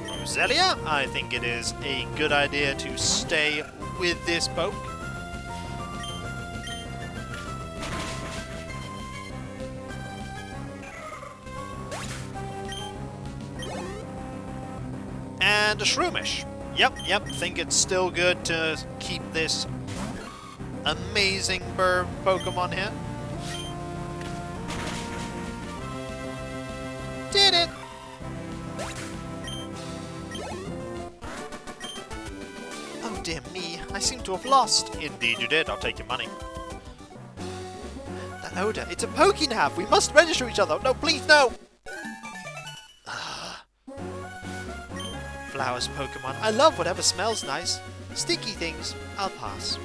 Roselia, I think it is a good idea to stay with this poke. And a Shroomish. Yep, think it's still good to keep this amazing bird Pokemon here. Did it! Oh dear me, I seem to have lost. Indeed you did, I'll take your money. That odor, it's a Pokénav! We must register each other! No, please, no! Flowers Pokemon. I love whatever smells nice. Sticky things, I'll pass.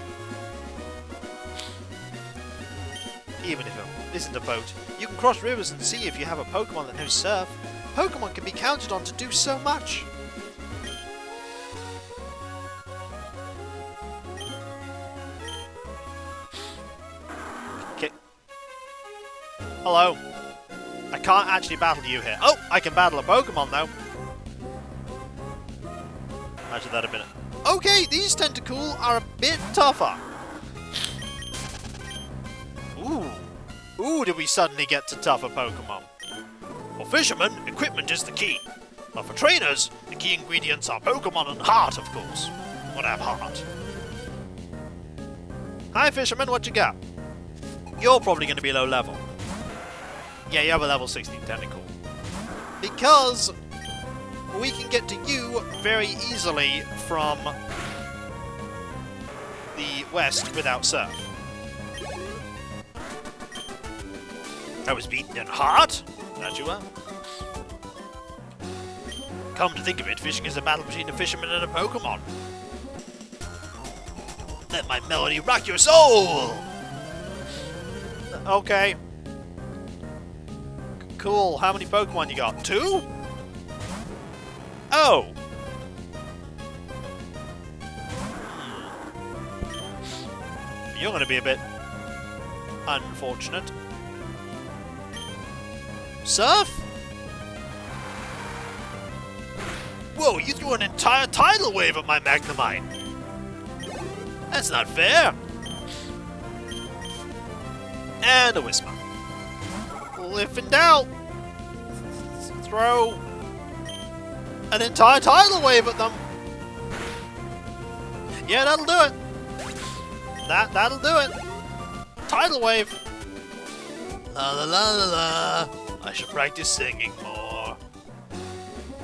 Even if it isn't a boat, you can cross rivers and see if you have a Pokemon that knows surf. Pokemon can be counted on to do so much. Okay. Hello. I can't actually battle you here. Oh, I can battle a Pokemon though. Imagine that a minute. Okay, these Tentacool are a bit tougher. Ooh, did we suddenly get to tougher Pokemon? For fishermen, equipment is the key. But for trainers, the key ingredients are Pokemon and heart, of course. What have heart? Hi fisherman, what you got? You're probably going to be low level. Yeah, you have a level 16 Tentacool. Because we can get to you very easily from the west without surf. I was beaten in heart? That you were. Come to think of it, fishing is a battle between a fisherman and a Pokemon. Let my melody rock your soul! Okay. Cool, how many Pokemon you got? 2? Oh! You're gonna be a bit unfortunate. Surf? Whoa, you threw an entire tidal wave at my Magnemite! That's not fair! And a Whisper. Well, if in doubt, throw an entire tidal wave at them. Yeah, that'll do it. That'll do it. Tidal wave. La la la la la. I should practice singing more.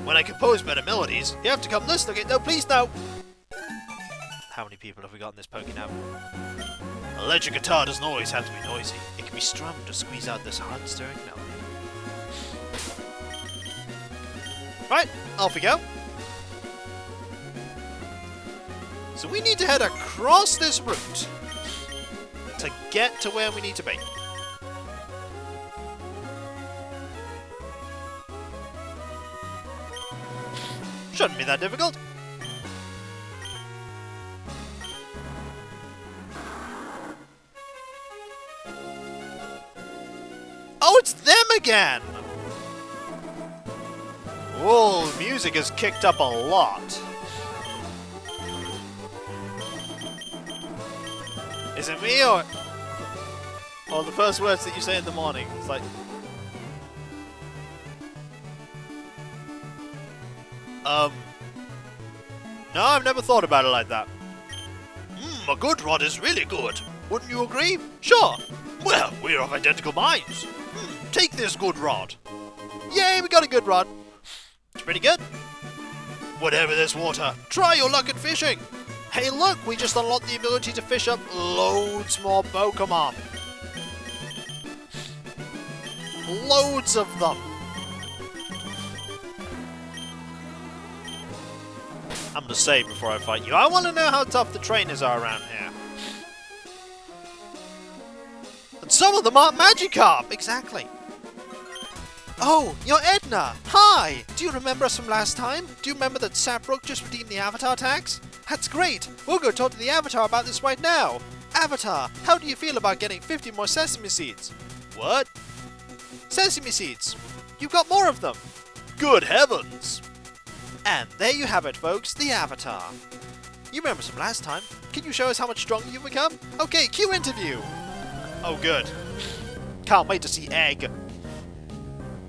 When I compose better melodies, you have to come listen. Okay, no, please no. How many people have we got in this Pokénav? A electric guitar doesn't always have to be noisy. It can be strummed to squeeze out this heart-stirring melody. Right, off we go. So we need to head across this route to get to where we need to be. Shouldn't be that difficult. Oh, it's them again! Whoa, the music has kicked up a lot. Is it me or the first words that you say in the morning? It's like... No, I've never thought about it like that. A good rod is really good. Wouldn't you agree? Sure. Well, we're of identical minds. Take this good rod. Yay, we got a good rod. It's pretty good. Whatever this water, try your luck at fishing. Hey look, we just unlocked the ability to fish up loads more Pokemon. Loads of them. I'm gonna say before I fight you, I want to know how tough the trainers are around here. Some of them aren't Magikarp! Exactly. Oh, you're Edna! Hi! Do you remember us from last time? Do you remember that Sapbrook just redeemed the Avatar tags? That's great! We'll go talk to the Avatar about this right now! Avatar, how do you feel about getting 50 more sesame seeds? What? Sesame seeds! You've got more of them! Good heavens! And there you have it, folks, the Avatar. You remember us from last time. Can you show us how much stronger you've become? Okay, cue interview! Oh, good. Can't wait to see Egg.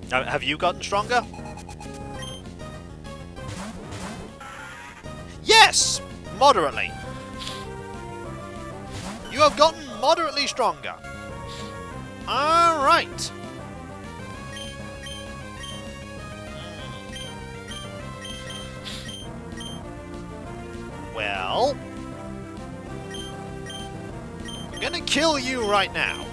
Have you gotten stronger? Yes! Moderately. You have gotten moderately stronger. Alright. Well... I'm gonna kill you right now.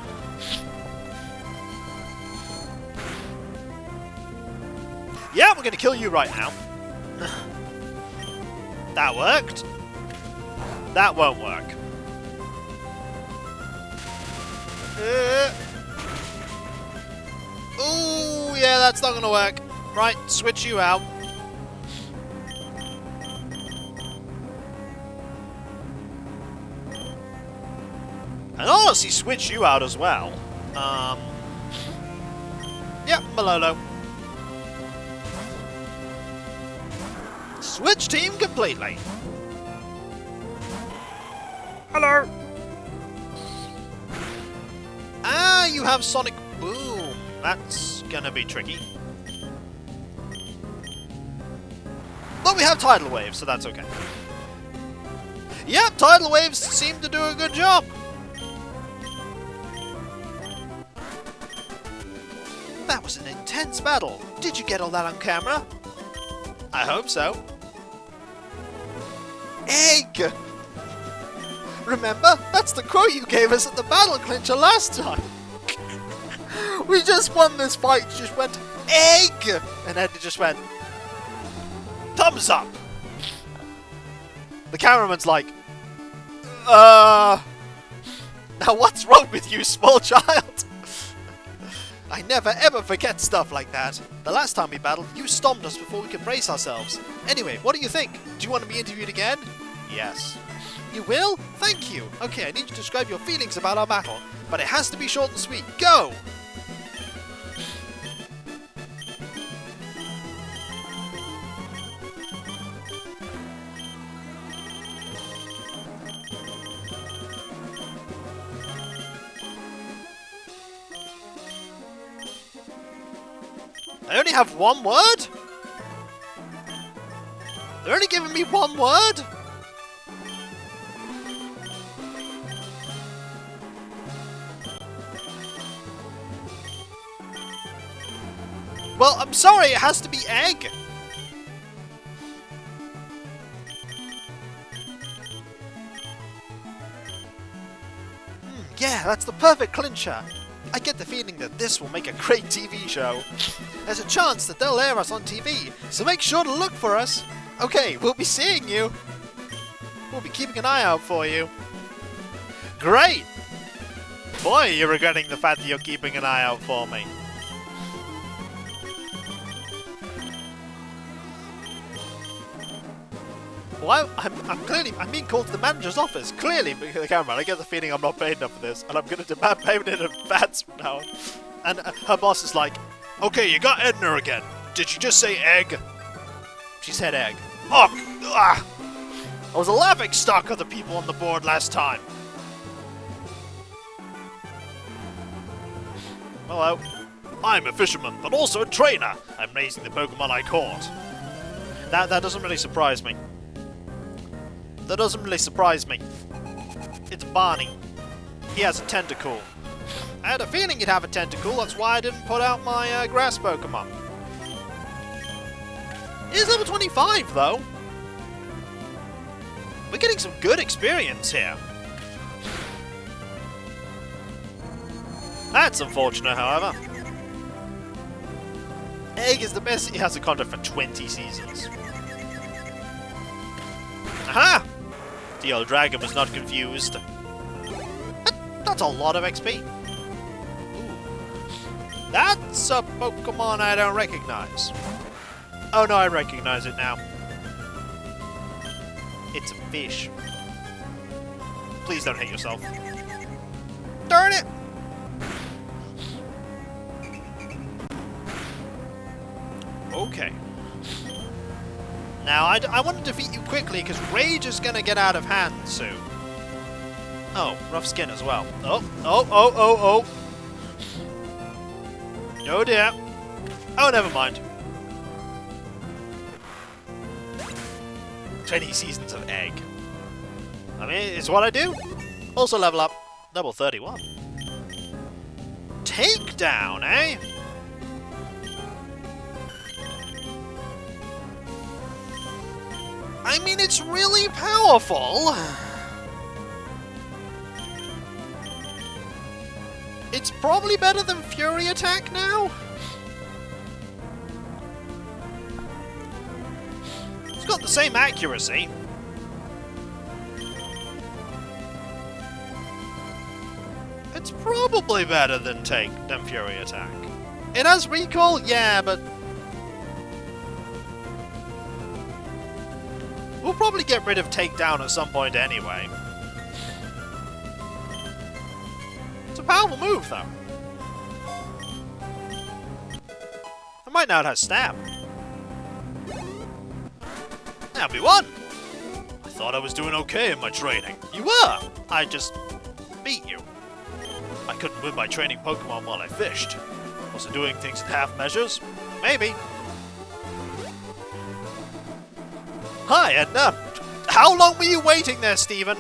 Yeah, we're gonna kill you right now. That worked. That won't work. Ooh, yeah, that's not gonna work. Right, switch you out. And honestly, switch you out as well. Yep, Malolo. Switch team completely. Hello. Ah, you have Sonic Boom. That's gonna be tricky. But we have Tidal Wave, so that's okay. Yep, Tidal Waves seem to do a good job. That was an intense battle. Did you get all that on camera? I hope so. Egg! Remember? That's the quote you gave us at the battle clincher last time. We just won this fight. You just went, egg! And Eddie just went, thumbs up! The cameraman's like, now what's wrong with you, small child? I never ever forget stuff like that. The last time we battled, you stomped us before we could brace ourselves. Anyway, what do you think? Do you want to be interviewed again? Yes. You will? Thank you. Okay, I need you to describe your feelings about our battle, but it has to be short and sweet. Go! I only have one word? They're only giving me one word? Well, I'm sorry, it has to be egg. Yeah, that's the perfect clincher. I get the feeling that this will make a great TV show. There's a chance that they'll air us on TV, so make sure to look for us. Okay, we'll be seeing you. We'll be keeping an eye out for you. Great! Boy, you're regretting the fact that you're keeping an eye out for me. Well, I'm being called to the manager's office. Clearly, because of the camera, I get the feeling I'm not paid enough for this, and I'm going to demand payment in advance from now on. And her boss is like, okay, you got Edna again. Did you just say egg? She said egg. Oh, I was a laughing stock of the people on the board last time. Hello. I'm a fisherman, but also a trainer. I'm raising the Pokemon I caught. That doesn't really surprise me. That doesn't really surprise me. It's Barney. He has a Tentacool. I had a feeling he'd have a Tentacool, that's why I didn't put out my grass Pokemon. He's level 25 though. We're getting some good experience here. That's unfortunate, however. Egg is the best. He has a contract for 20 seasons. Aha! The old dragon was not confused. That's a lot of XP. That's a Pokemon I don't recognize. Oh no, I recognize it now. It's a fish. Please don't hit yourself. Darn it! Okay. Now, I want to defeat you quickly, because Rage is going to get out of hand soon. Oh, rough skin as well. Oh. Oh dear. Oh, never mind. 20 seasons of egg. I mean, it's what I do. Also level up. Level 31. Takedown, eh? I mean, it's really powerful. It's probably better than Fury Attack now. It's got the same accuracy. It's probably better than Fury Attack. It has recall, yeah, but we'll probably get rid of Takedown at some point anyway. It's a powerful move, though. I might now have Stab. That'll be one! I thought I was doing okay in my training. You were! I just beat you. I couldn't win by training Pokemon while I fished. Was it doing things in half measures? Maybe. Hi, Edna. How long were you waiting there, Stephen?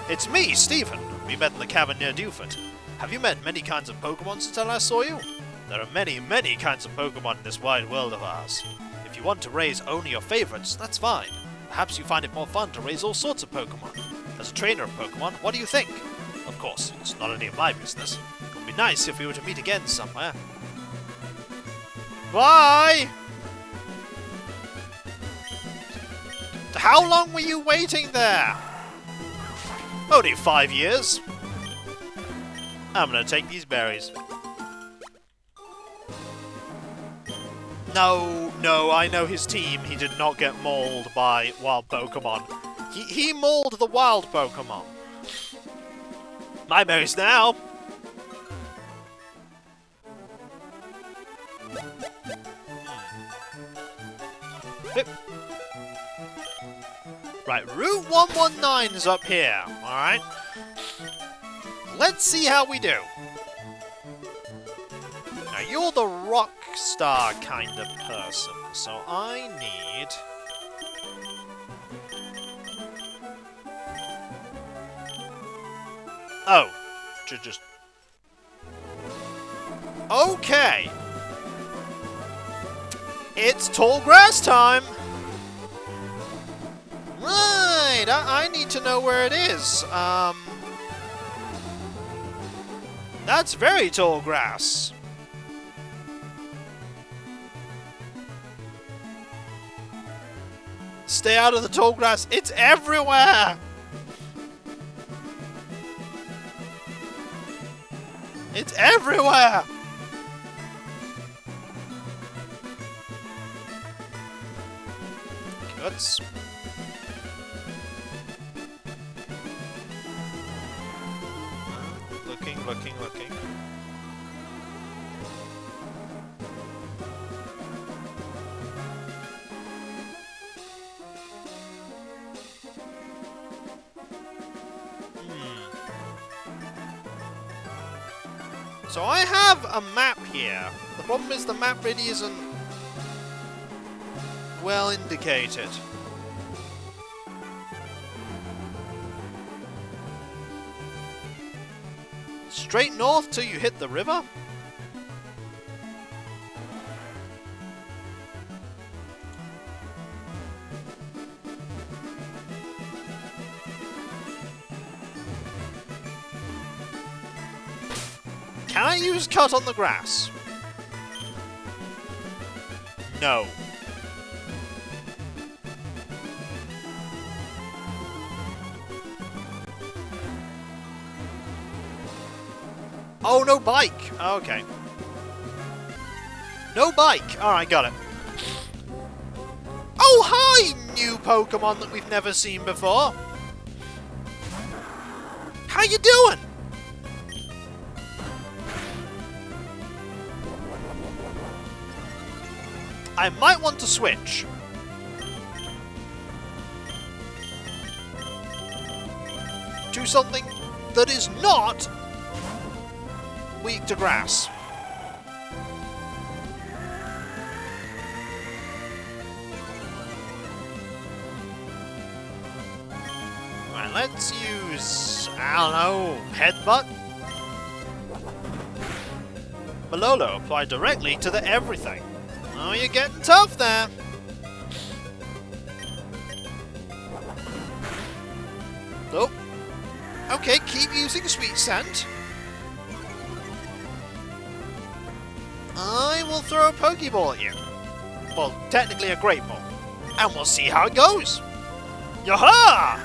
It's me, Stephen. We met in the cavern near Dewford. Have you met many kinds of Pokemon since I last saw you? There are many, many kinds of Pokemon in this wide world of ours. If you want to raise only your favorites, that's fine. Perhaps you find it more fun to raise all sorts of Pokemon. As a trainer of Pokemon, what do you think? Of course, it's not any of my business. It would be nice if we were to meet again somewhere. Bye! How long were you waiting there? Only 5 years. I'm gonna take these berries. No, I know his team. He did not get mauled by wild Pokemon. He mauled the wild Pokemon. My berries now. Right, Route 119's up here, alright? Let's see how we do. Now, you're the rock star kind of person, so I need... Oh, to just... Okay! It's tall grass time! Right, I need to know where it is. That's very tall grass. Stay out of the tall grass. It's everywhere. It's everywhere. Let's... Looking. So I have a map here. The problem is the map really isn't well indicated. Straight north till you hit the river? Can I use cut on the grass? No. Oh, no bike! Okay. No bike. Alright, got it. Oh, hi, new Pokemon that we've never seen before. How you doing? I might want to switch. To something that is not weak to grass. Right, let's use, I don't know, Headbutt. Malolo applied directly to the everything. Oh, you're getting tough there. Oh. Okay, keep using Sweet Scent. I will throw a Pokeball at you. Well, technically a Great Ball. And we'll see how it goes. Yaha!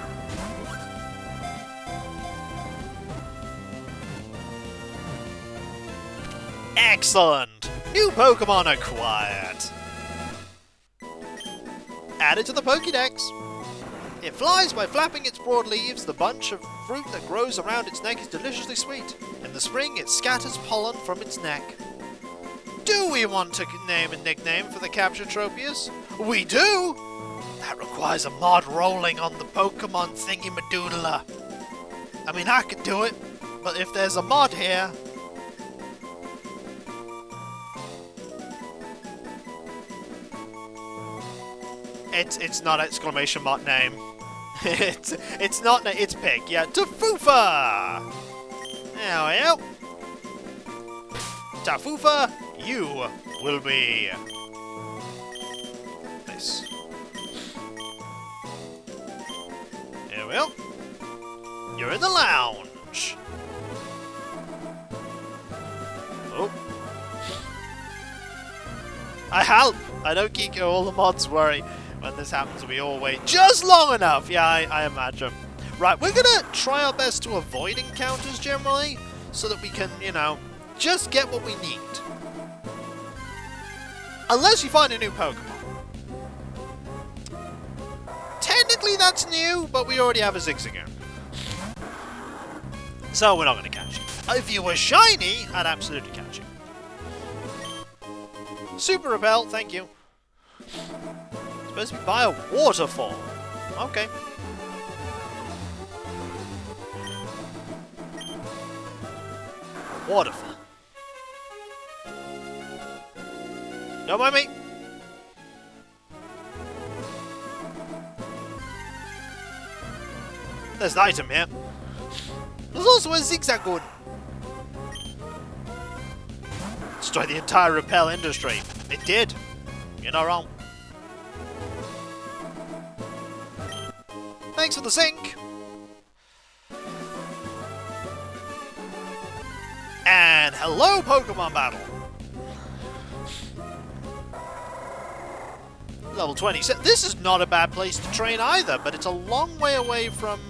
Excellent! New Pokemon acquired. Added to the Pokédex. It flies by flapping its broad leaves. The bunch of fruit that grows around its neck is deliciously sweet. In the spring, it scatters pollen from its neck. Do we want to name a nickname for the captured Tropius? We do! That requires a mod rolling on the Pokemon thingy-madoodler. I mean, I could do it, but if there's a mod here... It's not exclamation mark name. it's not. It's pig. Yeah, Tafufa. There we go. Tafufa, you will be this. Here we go. You're in the lounge. Oh. I help. I know, Kiko. All the mods worry. When this happens, we all wait just long enough. Yeah, I imagine. Right, we're gonna try our best to avoid encounters generally, so that we can, you know, just get what we need. Unless you find a new Pokemon. Technically that's new, but we already have a Zigzagoon. So we're not gonna catch you. If you were shiny, I'd absolutely catch you. Super Repel, thank you. Supposed to be by a waterfall. Okay. Waterfall. Don't mind me. There's an item here. There's also a Zigzagoon. Destroy the entire repel industry. It did. You're not wrong. Thanks for the sync! And hello, Pokemon Battle! Level 20. So this is not a bad place to train either, but it's a long way away from...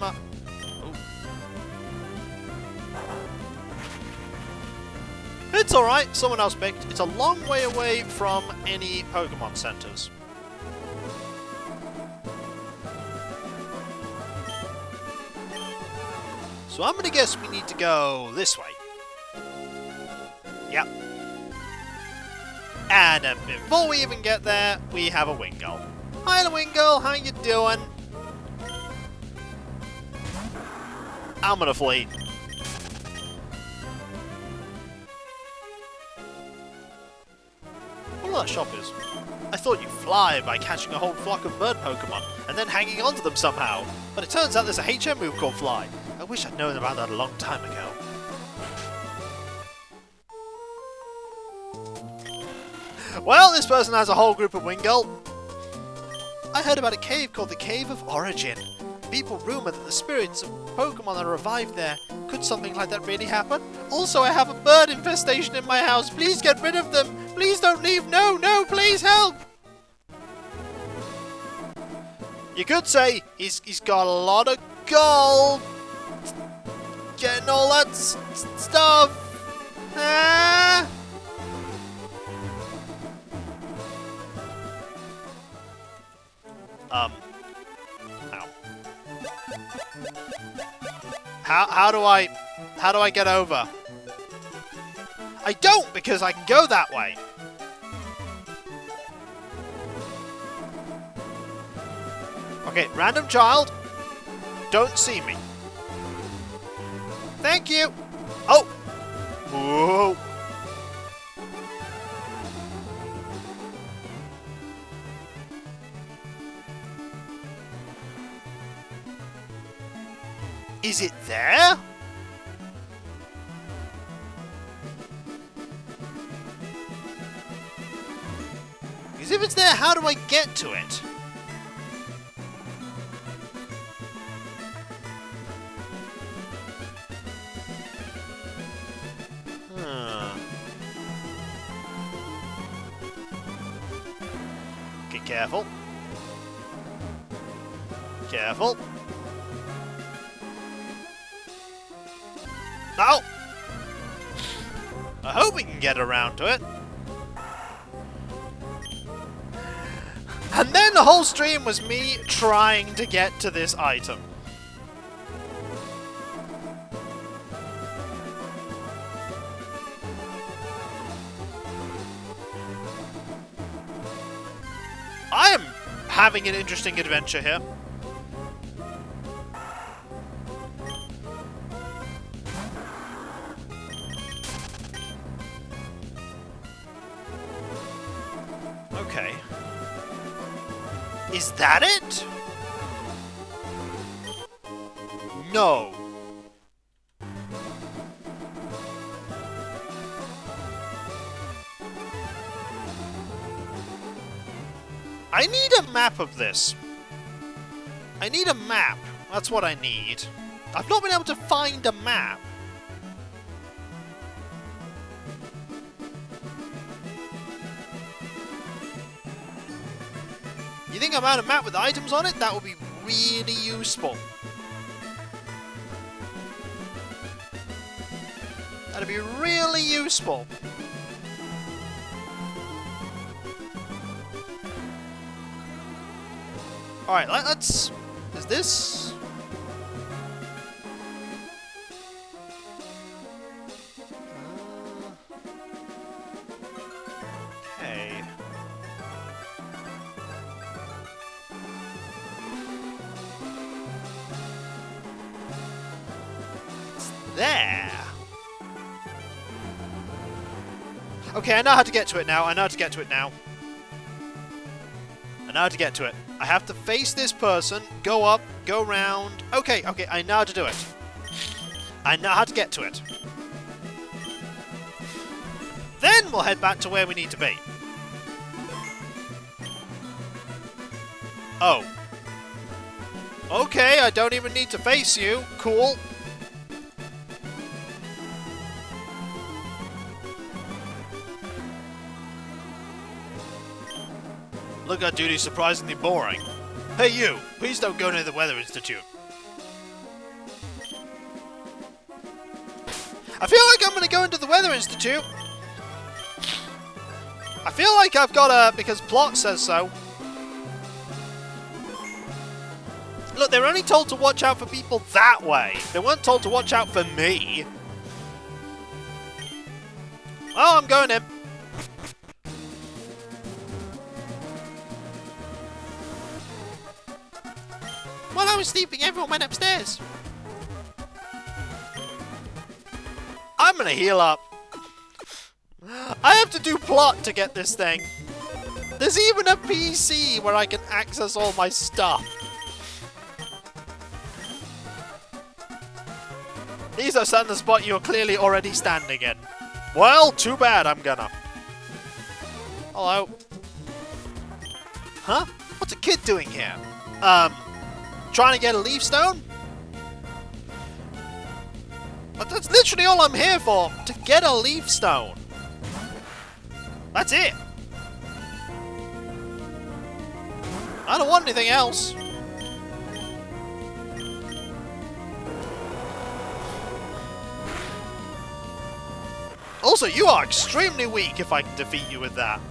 It's alright, someone else picked. It's a long way away from any Pokemon centers. So I'm gonna guess we need to go this way. Yep. And before we even get there, we have a Wingull. Hi, Wingull, how you doing? I'm gonna flee. I wonder what that shop is. I thought you fly by catching a whole flock of bird Pokemon and then hanging onto them somehow. But it turns out there's a HM move called Fly. I wish I'd known about that a long time ago. Well, this person has a whole group of Wingull. I heard about a cave called the Cave of Origin. People rumour that the spirits of Pokemon are revived there. Could something like that really happen? Also, I have a bird infestation in my house. Please get rid of them. Please don't leave. No, no, please help. You could say he's got a lot of gold. Getting all that stuff. Ah. Ow. How do I get over? I don't, because I can go that way. Okay, random child. Don't see me. Thank you. Oh. Whoa. Is it there? Because if it's there, how do I get to it? Okay, careful. Careful. No! I hope we can get around to it. And then the whole stream was me trying to get to this item. I am having an interesting adventure here. Okay. Is that it? No. I need a map of this. I need a map. That's what I need. I've not been able to find a map. You think I found a map with items on it? That would be really useful. That'd be really useful. Alright, let's... Is this... Okay. It's there. Okay, I know how to get to it now. I know how to get to it now. I know how to get to it. I have to face this person, go up, go round. Okay, okay, I know how to do it. I know how to get to it. Then we'll head back to where we need to be. Oh. Okay, I don't even need to face you. Cool. Look, that duty's surprisingly boring. Hey you, please don't go near the Weather Institute. I feel like I'm gonna go into the Weather Institute. I feel like I've gotta, because plot says so. Look, they were only told to watch out for people that way. They weren't told to watch out for me. Oh, I'm going in. While I was sleeping, everyone went upstairs. I'm gonna heal up. I have to do plot to get this thing. There's even a PC where I can access all my stuff. These are sat in the spot you're clearly already standing in. Well, too bad, I'm gonna. Hello. Huh? What's a kid doing here? Trying to get a leaf stone? But that's literally all I'm here for, to get a leaf stone. That's it. I don't want anything else. Also, you are extremely weak if I can defeat you with that.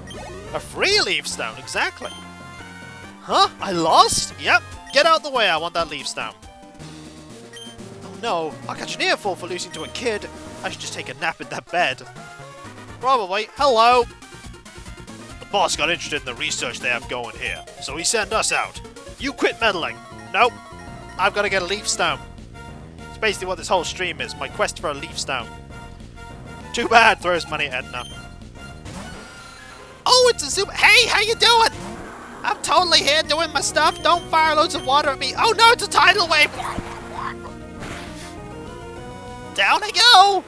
A free leaf stone, exactly. Huh? I lost? Yep. Get out the way, I want that leaf stamp. Oh no, I'll catch an earful for losing to a kid. I should just take a nap in that bed. Probably. Hello! The boss got interested in the research they have going here, so he sent us out. You quit meddling. Nope. I've got to get a leaf stone. It's basically what this whole stream is, my quest for a leaf stone. Too bad, throws money at Edna. Oh, it's a zoom. Hey, how you doing? I'm totally here doing my stuff. Don't fire loads of water at me. Oh no, it's a tidal wave. Down I go.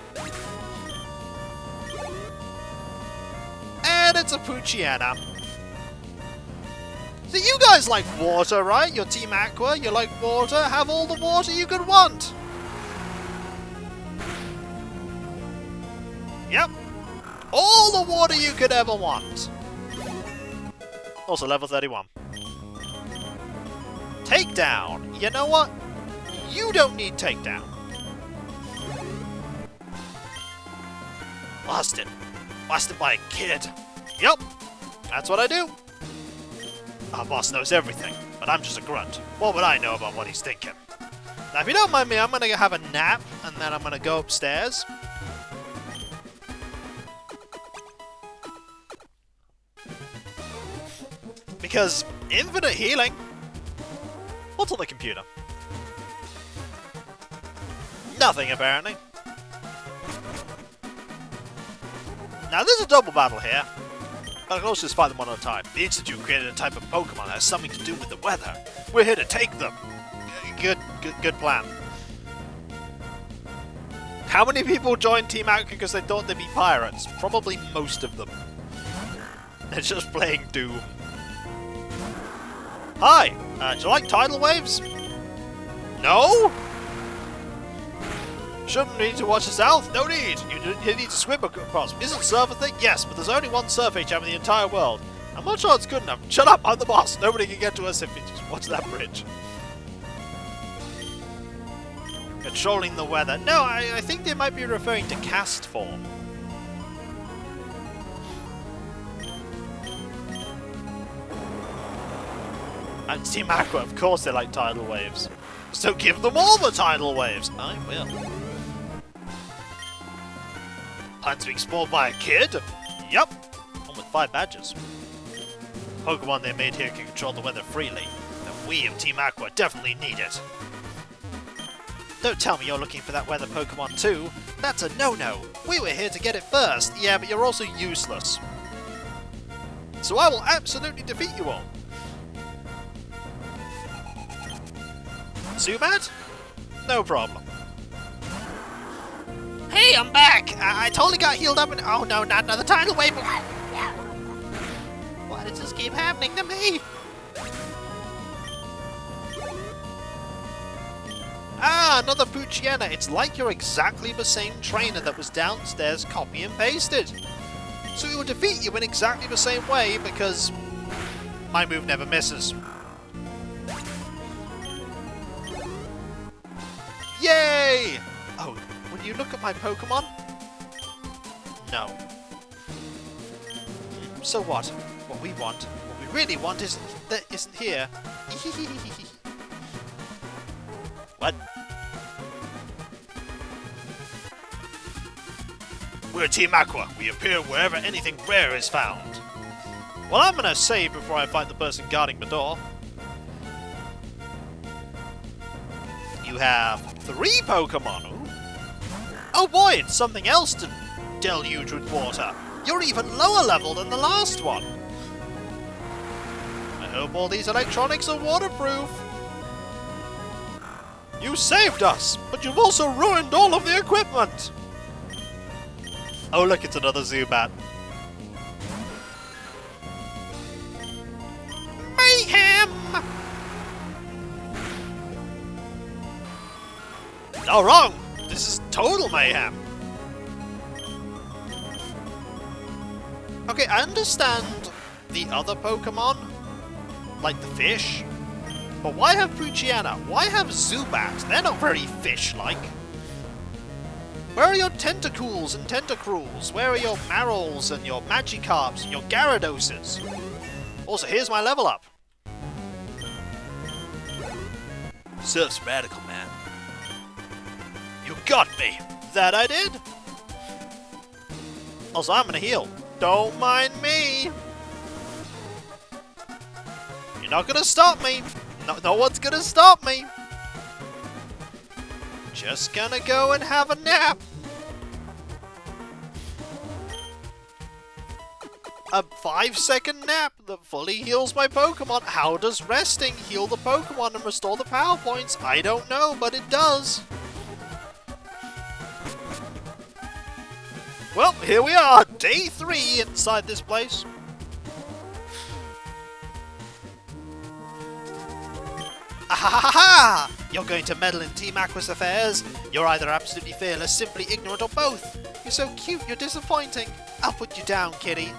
And it's a Poochyena. So you guys like water, right? You're Team Aqua, you like water. Have all the water you could want. Yep. All the water you could ever want. Also level 31. Takedown. You know what? You don't need takedown. Blasted. Blasted by a kid. Yep. That's what I do. Our boss knows everything, but I'm just a grunt. What would I know about what he's thinking? Now if you don't mind me, I'm gonna have a nap, and then I'm gonna go upstairs. Because infinite healing. What's on the computer? Nothing, apparently. Now, there's a double battle here, but I can also just fight them one at a time. The Institute created a type of Pokemon that has something to do with the weather. We're here to take them. Good plan. How many people joined Team Aqua because they thought they'd be pirates? Probably most of them. They're just playing Doom. Hi! Do you like tidal waves? No? Shouldn't need to watch the south? No need! You need to swim across. Isn't surf a thing? Yes, but there's only one surf HM in the entire world. I'm not sure it's good enough. Shut up, I'm the boss. Nobody can get to us if you just watch that bridge. Controlling the weather. No, I think they might be referring to cast form. And Team Aqua, of course they like tidal waves. So give them all the tidal waves. I will. Plans being spawned by a kid? Yup. And with 5 badges. Pokemon they made here can control the weather freely. And we of Team Aqua definitely need it. Don't tell me you're looking for that weather Pokemon too. That's a no-no. We were here to get it first. Yeah, but you're also useless. So I will absolutely defeat you all. Zubat? No problem. Hey, I'm back! I totally got healed up and— oh no, not another tidal wave! Why does this keep happening to me? Ah, another Poochyena. It's like you're exactly the same trainer that was downstairs copy and pasted. So we will defeat you in exactly the same way because my move never misses. Yay! Oh, will you look at my Pokemon? No. So what? What we want, what we really want isn't here. What? We're Team Aqua. We appear wherever anything rare is found. Well, I'm gonna save before I fight the person guarding the door. You have 3 Pokemon. Ooh. Oh boy, it's something else to deluge with water. You're even lower level than the last one. I hope all these electronics are waterproof. You saved us, but you've also ruined all of the equipment. Oh look, it's another Zubat. Mayhem! No, wrong! This is total mayhem! Okay, I understand the other Pokemon, like the fish, but why have Poochyena? Why have Zubat? They're not very fish-like. Where are your Tentacools and Tentacruels? Where are your Marils and your Magikarps and your Gyarados? Also, here's my level up. Surf's radical, man. You got me! That I did! Also, I'm gonna heal. Don't mind me! You're not gonna stop me! No one's gonna stop me! Just gonna go and have a nap! A 5-second nap that fully heals my Pokemon. How does resting heal the Pokemon and restore the power points? I don't know, but it does. Well, here we are, day 3 inside this place. Ahahaha! You're going to meddle in Team Aqua's affairs. You're either absolutely fearless, simply ignorant, or both. You're so cute, you're disappointing. I'll put you down, kitty.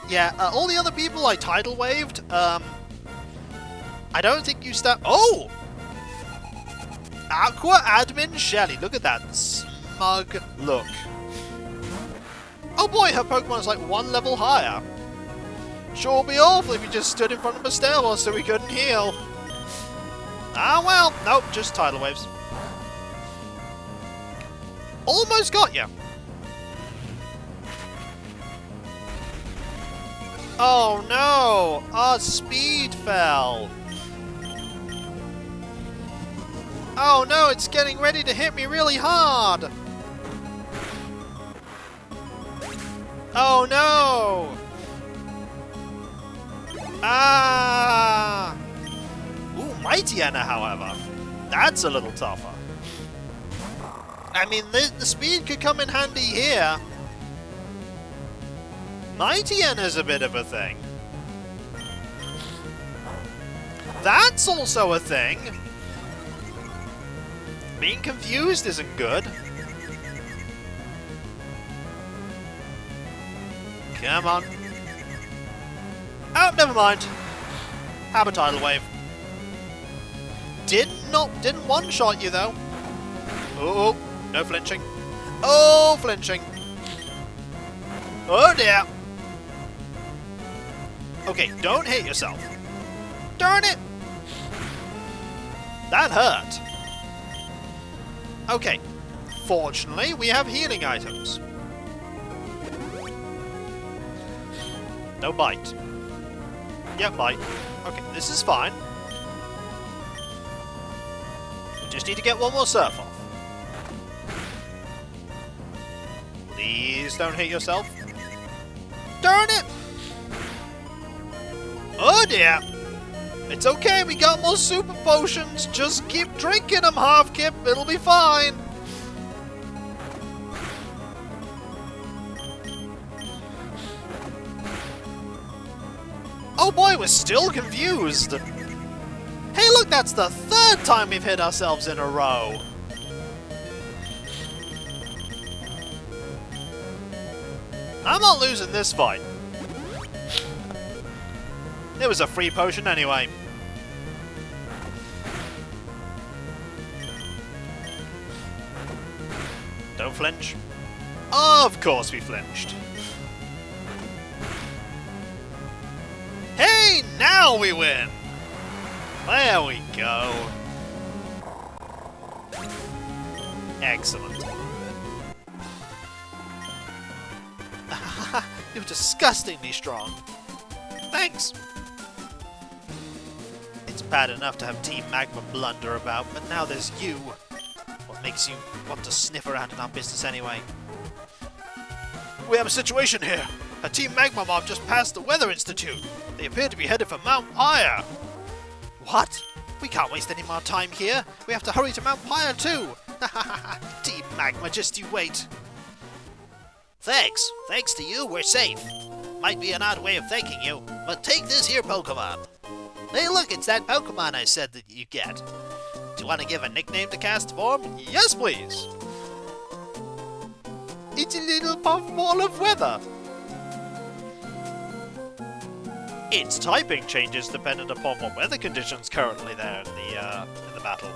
Yeah, all the other people I tidal waved, I don't think you Oh! Aqua Admin Shelly, look at that smug look. Oh boy, her Pokemon is like 1 level higher. Sure would be awful if you just stood in front of a stairwell so we couldn't heal. Ah well, nope, just tidal waves. Almost got you. Oh no! Our speed fell! Oh no, it's getting ready to hit me really hard! Oh no! Ah! Ooh, Mighty Anna, however. That's a little tougher. I mean, the speed could come in handy here. Mighty Anna's a bit of a thing. That's also a thing. Being confused isn't good. Come on. Oh, never mind. Have a tidal wave. Didn't one-shot you though. Oh, no flinching. Oh, flinching. Oh dear. Okay, don't hit yourself. Darn it! That hurt. Okay, fortunately, we have healing items. No bite. Yep, bite. Okay, this is fine. We just need to get one more surf off. Please don't hit yourself. Darn it! Oh dear! It's okay, we got more super potions. Just keep drinking them, Half-Kip. It'll be fine. Oh boy, we're still confused. Hey look, that's the 3rd time we've hit ourselves in a row. I'm not losing this fight. It was a free potion anyway. Don't flinch. Of course we flinched. Hey, now we win! There we go. Excellent. You're disgustingly strong. Thanks. It's bad enough to have Team Magma blunder about, but now there's you. What makes you want to sniff around in our business anyway? We have a situation here. A Team Magma mob just passed the Weather Institute. They appear to be headed for Mount Pyre. What? We can't waste any more time here. We have to hurry to Mount Pyre too. Team Magma, just you wait. Thanks. Thanks to you, we're safe. Might be an odd way of thanking you, but take this here Pokemon. Hey look, it's that Pokemon I said that you get. Do you want to give a nickname to Cast Form? Yes, please. It's a little puffball of weather. Its typing changes dependent upon what weather conditions currently there in the battle.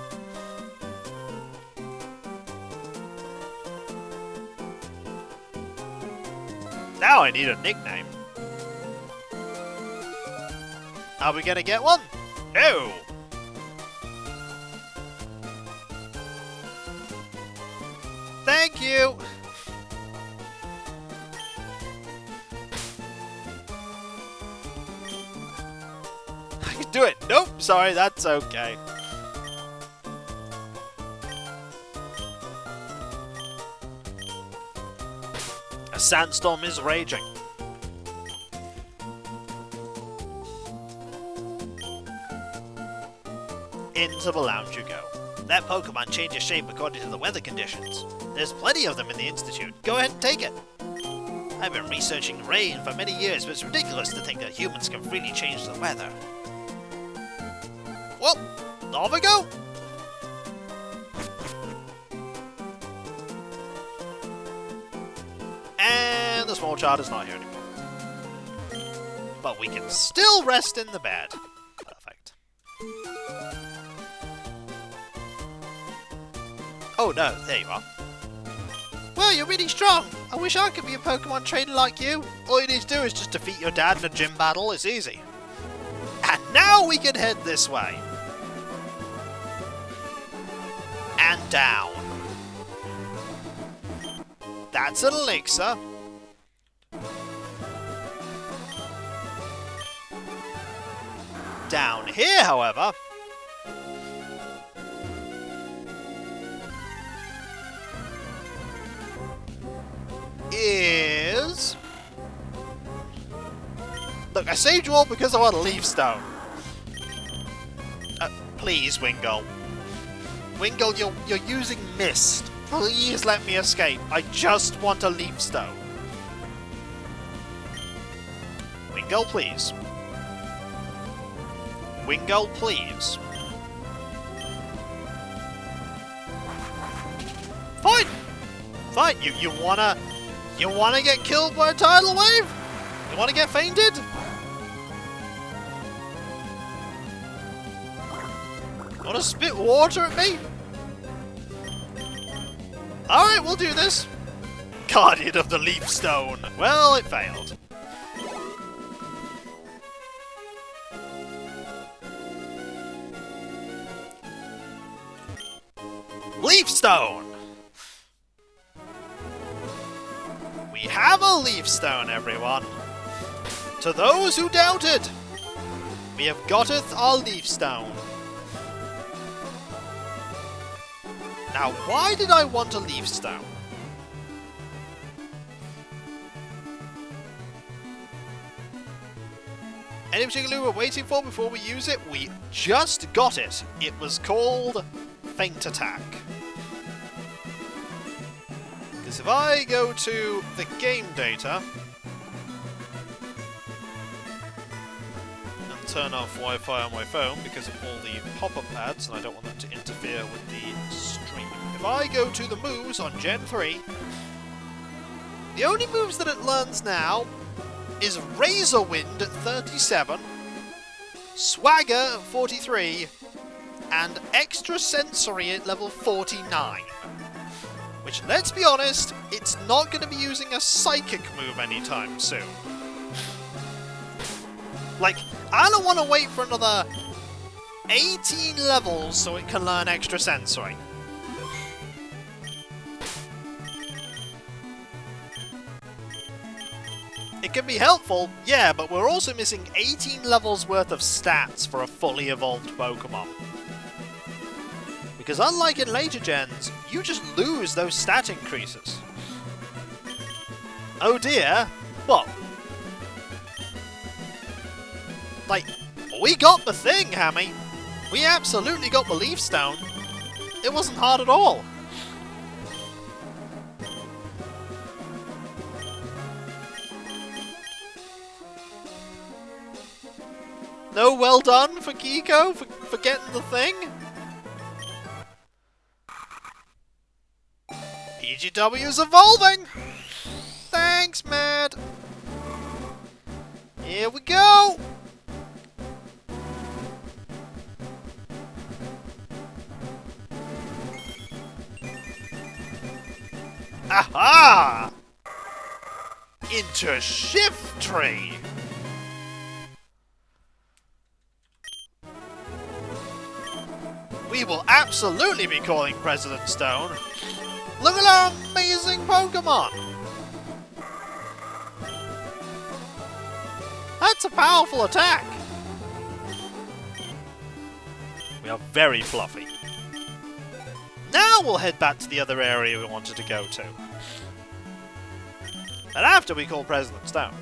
Now I need a nickname. Are we gonna get one? No! Thank you! I can do it! Nope, sorry, that's okay. A sandstorm is raging. Into the lounge you go. That Pokemon changes shape according to the weather conditions. There's plenty of them in the Institute. Go ahead and take it. I've been researching rain for many years, but it's ridiculous to think that humans can freely change the weather. Well, off we go! And the small child is not here anymore. But we can still rest in the bed. Perfect. Oh no, there you are. Well, you're really strong. I wish I could be a Pokemon trainer like you. All you need to do is just defeat your dad in a gym battle. It's easy. And now we can head this way. And down. That's an elixir. Down here, however, is... Look, I saved you all because I want a leaf stone. Please, Wingull. Wingull, you're using mist. Please let me escape. I just want a leaf stone. Wingull, please. Wingull, please. Fine! Fine, you wanna get killed by a tidal wave? You wanna get fainted? You wanna spit water at me? Alright, we'll do this. Guardian of the Leaf Stone. Well, it failed. Leaf Stone! We have a Leaf Stone, everyone. To those who doubted, we have gotteth our Leaf Stone. Now, why did I want a Leaf Stone? Any particular clue we're waiting for before we use it? We just got it. It was called Faint Attack. Because if I go to the game data and turn off Wi-Fi on my phone because of all the pop-up ads and I don't want them to interfere with the stream. If I go to the moves on Gen 3, the only moves that it learns now is Razor Wind at 37, Swagger at 43, and Extra Sensory at level 49. Which, let's be honest, it's not going to be using a Psychic move anytime soon. Like, I don't want to wait for another 18 levels so it can learn Extra Sensory. It can be helpful, yeah, but we're also missing 18 levels worth of stats for a fully evolved Pokemon. Because unlike in later gens, you just lose those stat increases. Oh dear, what? Like, we got the thing, Hammy. We absolutely got the Leaf Stone. It wasn't hard at all. No well done for Kiko for getting the thing? PGW's evolving! Thanks, Mad! Here we go! Aha! Into Shift Tree! We will absolutely be calling President Stone. Look at our amazing Pokemon! That's a powerful attack! We are very fluffy. Now we'll head back to the other area we wanted to go to. And after we call President Stone.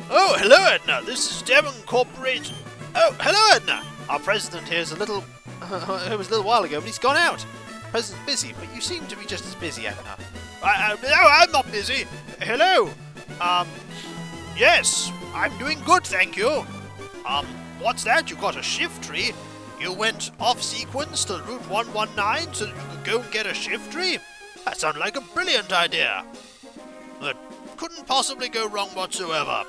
Oh, hello Edna! This is Devon Corporation. Oh, hello Edna! Our president here is it was a little while ago, but he's gone out. President's busy, but you seem to be just as busy, Edna. No, I'm not busy. Hello. Yes, I'm doing good, thank you. What's that? You got a shift tree? You went off sequence to Route 119 so that you could go and get a shift tree? That sounds like a brilliant idea. That couldn't possibly go wrong whatsoever.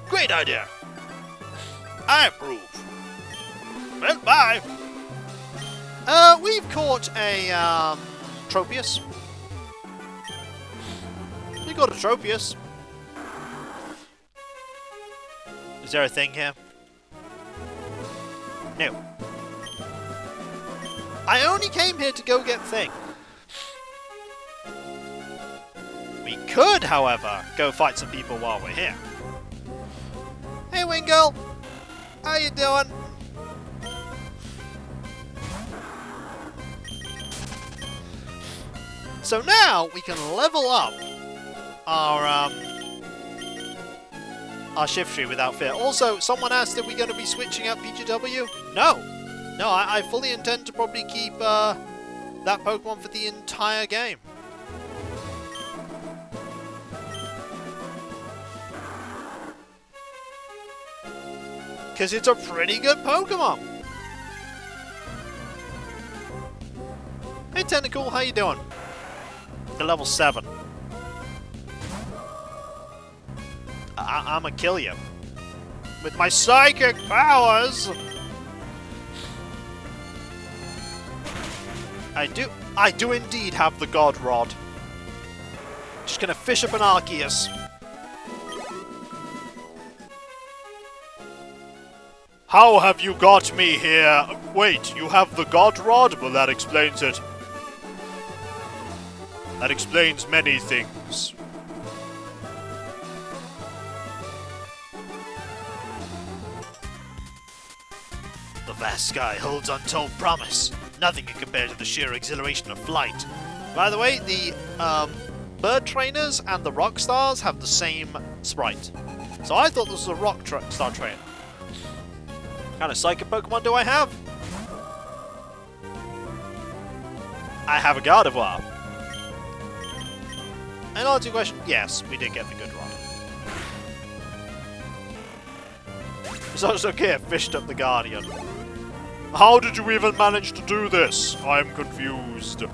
Great idea. I approve. Well, bye. We've caught a, Tropius. We got a Tropius. Is there a thing here? No. I only came here to go get thing. We could, however, go fight some people while we're here. Hey, Wingull! How you doing? So now we can level up our shift tree without fear. Also, someone asked if we're going to be switching up PGW. No, I fully intend to probably keep that Pokemon for the entire game. Because it's a pretty good Pokemon. Hey Tentacool, how you doing? You're level 7. I'ma kill you. With my psychic powers! I do indeed have the God Rod. Just gonna fish up an Arceus. How have you got me here? Wait, you have the God Rod? Well, that explains it. That explains many things. The vast sky holds untold promise. Nothing can compare to the sheer exhilaration of flight. By the way, the bird trainers and the rock stars have the same sprite. So I thought this was a rock star trainer. What kind of psychic Pokemon do I have? I have a Gardevoir. And answer your question, yes, we did get the good rod. So it's okay, I fished up the Guardian. How did you even manage to do this? I'm confused.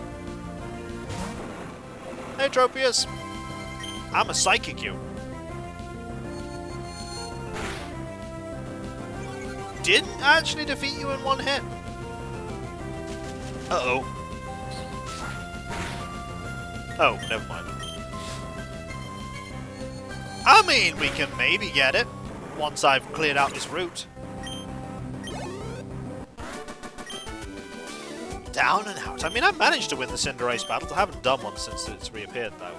Hey Tropius. I'm a psychic you. Didn't actually defeat you in one hit. Uh-oh. Oh, never mind. I mean, we can maybe get it once I've cleared out this route. Down and out. I mean, I've managed to win the Cinderace battles. I haven't done one since it's reappeared, though.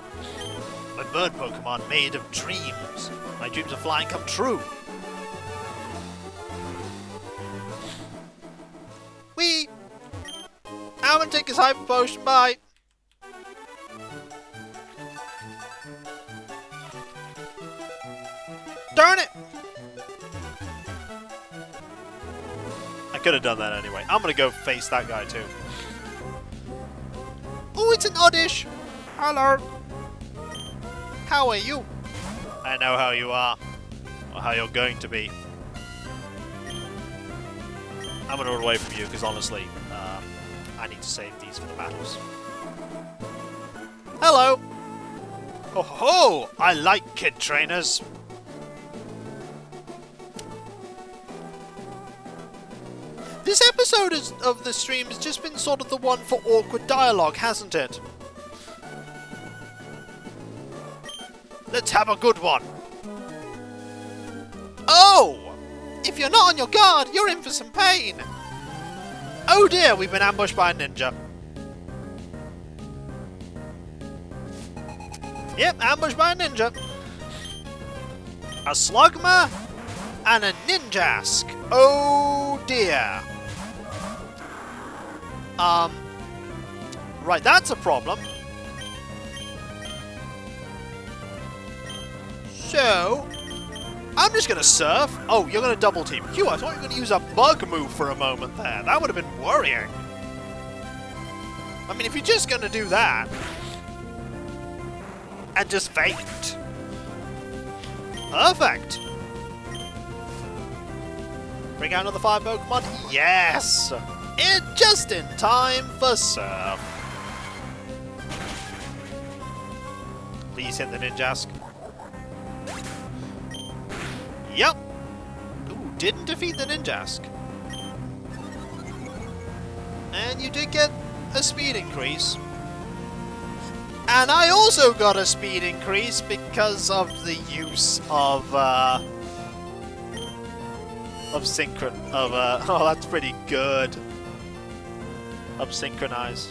My bird Pokemon made of dreams. My dreams of flying come true. Whee! I'm gonna take his Hyper Potion, bye! Darn it! I could have done that anyway. I'm gonna go face that guy too. Oh, it's an Oddish! Hello! How are you? I know how you are. Or how you're going to be. I'm gonna run away from you because honestly, I need to save these for the battles. Hello! Oh ho! I like kid trainers! This episode of the stream has just been sort of the one for awkward dialogue, hasn't it? Let's have a good one. Oh! If you're not on your guard, you're in for some pain. Oh dear, we've been ambushed by a ninja. Yep, ambushed by a ninja. A Slugma and a Ninjask. Oh dear. Right, that's a problem. So, I'm just gonna surf. Oh, you're gonna double team. Phew, I thought you were gonna use a bug move for a moment there. That would have been worrying. I mean, if you're just gonna do that and just faint. Perfect. Bring out another fire Pokemon. Yes. Just in time for surf. Please hit the Ninjask. Yep. Ooh, didn't defeat the Ninjask. And you did get a speed increase. And I also got a speed increase because of the use of oh, that's pretty good. Of synchronize.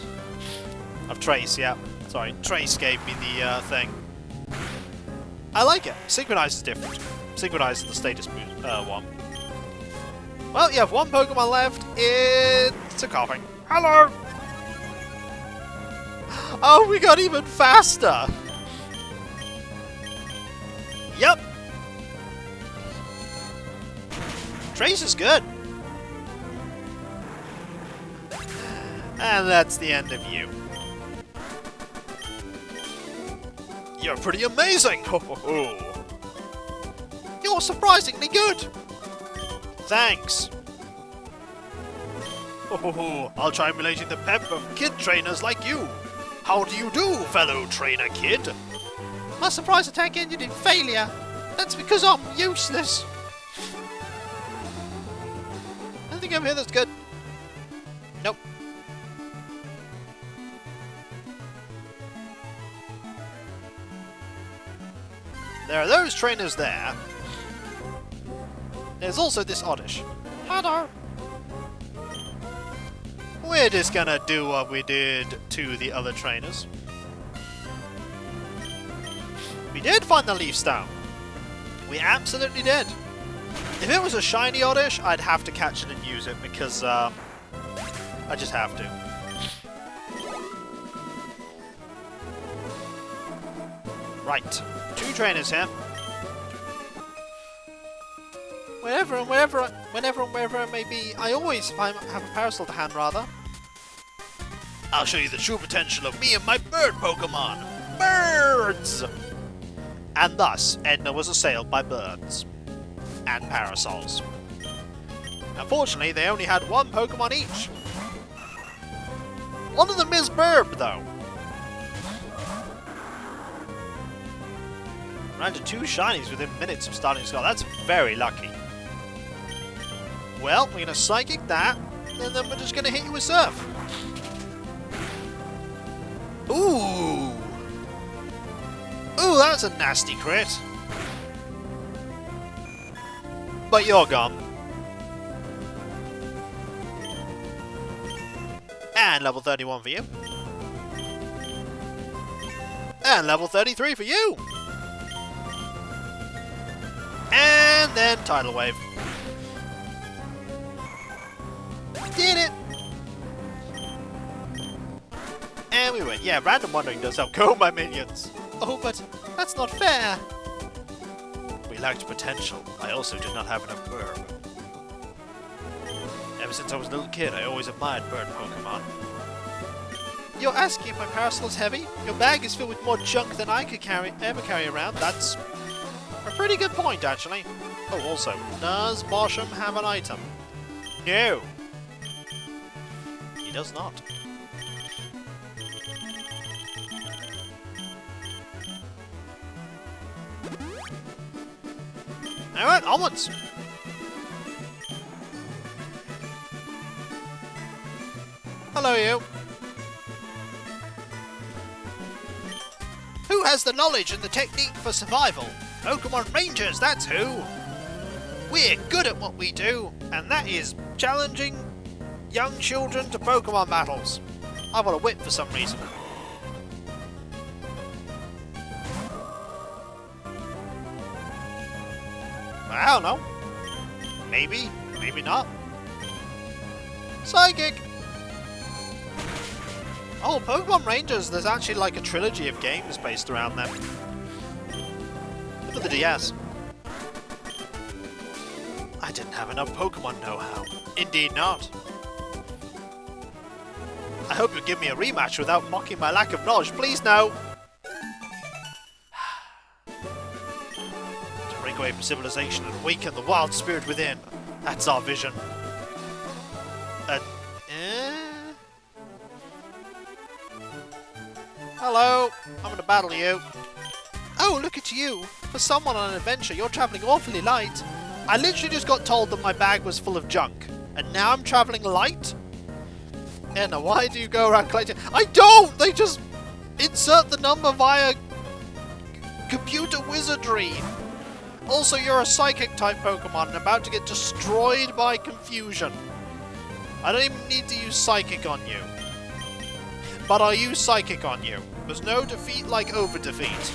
Of trace, yeah. Sorry, trace gave me the thing. I like it. Synchronize is different. Synchronize is the status boost one. Well, you have one Pokemon left. It's a coughing. Hello! Oh, we got even faster! Yep! Trace is good. And that's the end of you. You're pretty amazing! Ho ho ho! You're surprisingly good! Thanks! Ho ho ho! I'll try emulating the pep of kid trainers like you! How do you do, fellow trainer kid? My surprise attack ended in failure! That's because I'm useless! Anything over here that's good? Nope. There are those trainers there. There's also this Oddish. Hello! We're just gonna do what we did to the other trainers. We did find the Leaf Stone. We absolutely did. If it was a shiny Oddish, I'd have to catch it and use it because I just have to. Right. 2 trainers here. Whenever and wherever it may be, I always have a parasol to hand, rather. I'll show you the true potential of me and my bird Pokemon! Birds! And thus, Edna was assailed by birds. And parasols. Unfortunately, they only had 1 Pokemon each. One of them is Burb, though. Ran to 2 shinies within minutes of starting Skull. That's very lucky. Well, we're going to Psychic that, and then we're just going to hit you with Surf. Ooh! Ooh, that's a nasty crit. But you're gone. And level 31 for you. And level 33 for you. And then Tidal Wave. Did it! And we went. Yeah, Random Wandering does help go, my minions. Oh, but that's not fair. We lacked potential. I also did not have enough Burb. Ever since I was a little kid, I always admired bird Pokemon. You're asking if my parasol is heavy? Your bag is filled with more junk than I could ever carry around. That's a pretty good point, actually. Oh, also, does Bosham have an item? No. He does not. Alright, onwards! Hello, you. Who has the knowledge and the technique for survival? Pokemon Rangers, that's who! We're good at what we do, and that is challenging young children to Pokemon battles. I've got a whip for some reason. I don't know. Maybe, maybe not. Psychic! Oh, Pokemon Rangers, there's actually like a trilogy of games based around them. For the DS. I didn't have enough Pokemon know-how. Indeed not. I hope you'll give me a rematch without mocking my lack of knowledge. Please no! To break away from civilization and awaken the wild spirit within. That's our vision. Hello, I'm gonna battle you. Oh, look at you. For someone on an adventure, you're travelling awfully light. I literally just got told that my bag was full of junk. And now I'm travelling light? Anna, why do you go around collecting? I don't! They just insert the number via computer wizardry. Also, you're a psychic type Pokemon and about to get destroyed by confusion. I don't even need to use psychic on you. But I'll use psychic on you. There's no defeat like over defeat.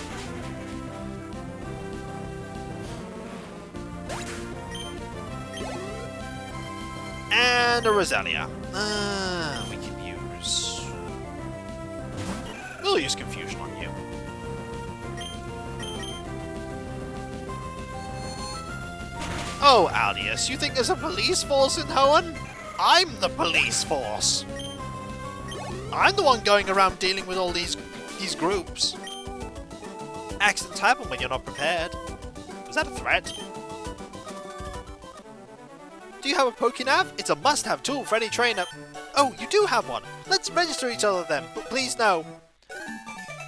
And a Roselia. We can use... We'll use Confusion on you. Oh, Aldius, you think there's a police force in Hoenn? I'm the police force! I'm the one going around dealing with all these groups. Accidents happen when you're not prepared. Was that a threat? Do you have a Pokénav? It's a must-have tool for any trainer. Oh, you do have one. Let's register each other then, but please no.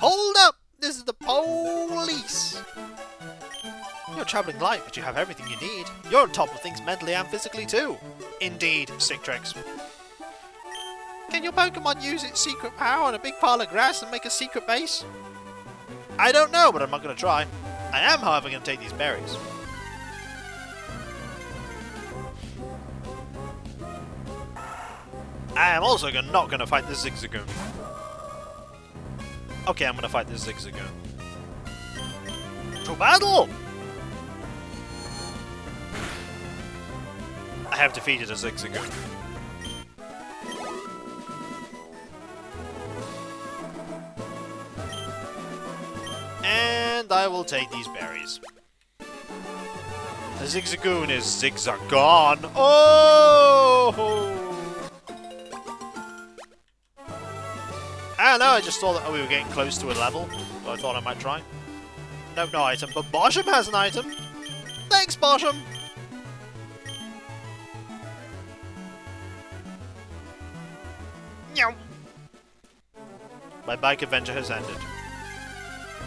Hold up! This is the police! You're travelling light, but you have everything you need. You're on top of things mentally and physically too. Indeed, Sick Tricks. Can your Pokemon use its secret power on a big pile of grass and make a secret base? I don't know, but I'm not going to try. I am, however, going to take these berries. I am also not going to fight this Zigzagoon. Okay, I'm going to fight this Zigzagoon. To battle! I have defeated a Zigzagoon. And I will take these berries. The Zigzagoon is Zigzagon. Oh! I don't know, I just thought that we were getting close to a level, so I thought I might try. Nope, no item, but Bosham has an item! Thanks, Bosham! Meow. My bike adventure has ended.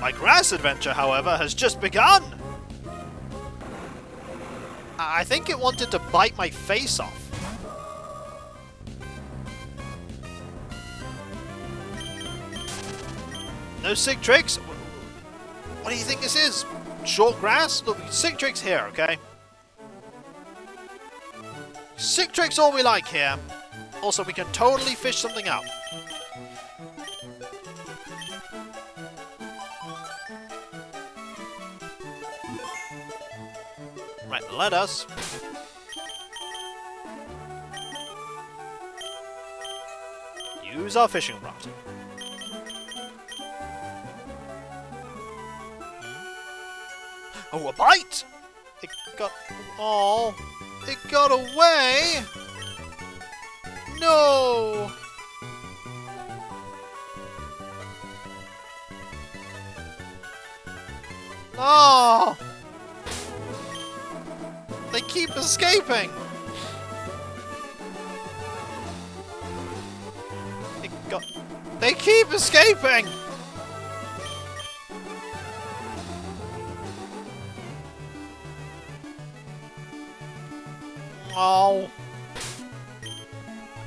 My grass adventure, however, has just begun! I think it wanted to bite my face off. No Sick Tricks? What do you think this is? Short grass? Look, Sick Tricks here, okay? Sick Tricks all we like here. Also, we can totally fish something up. Right, let us use our fishing rod. Oh, a bite! It got... Oh! It got away! No! Oh! They keep escaping! It got... They keep escaping! Oh.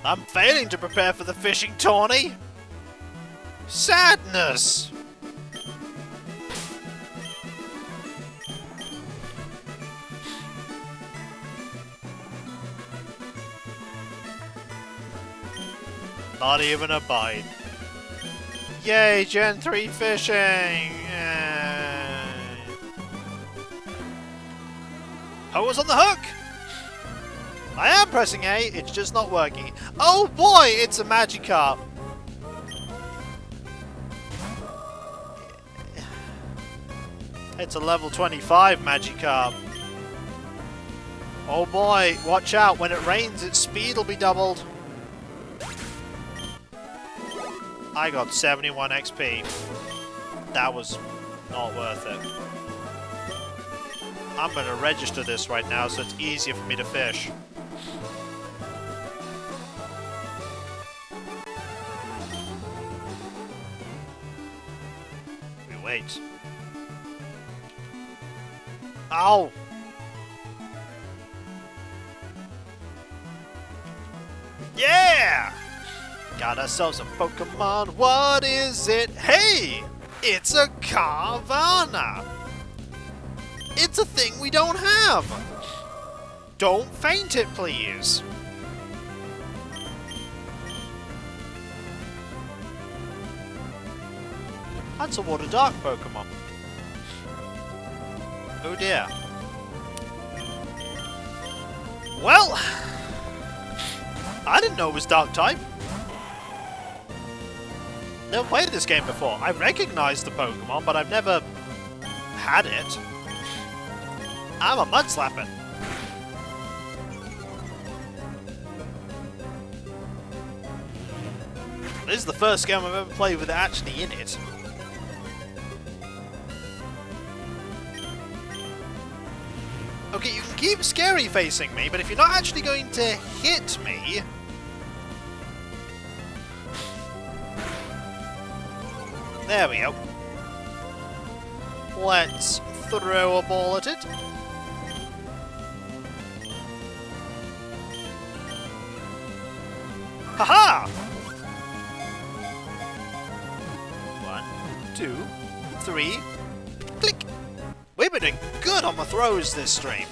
I'm failing to prepare for the fishing tourney. Sadness. Not even a bite. Yay, Gen 3 fishing! Yay. Pogo's on the hook! I am pressing A, it's just not working. Oh boy, it's a Magikarp! It's a level 25 Magikarp. Oh boy, watch out, when it rains its speed will be doubled. I got 71 XP. That was not worth it. I'm gonna register this right now so it's easier for me to fish. We wait. Ow! Yeah! Got ourselves a Pokemon. What is it? Hey! It's a Carvana! It's a thing we don't have! Don't faint it, please! That's a Water Dark Pokemon. Oh dear. Well, I didn't know it was Dark type. Never played this game before. I recognized the Pokemon, but I've never had it. I'm a Mudslapping. This is the first game I've ever played with it actually in it. Okay, you can keep scary facing me, but if you're not actually going to hit me... There we go. Let's throw a ball at it. Haha! 1, 2, 3, click! We've been doing good on the throws this stream.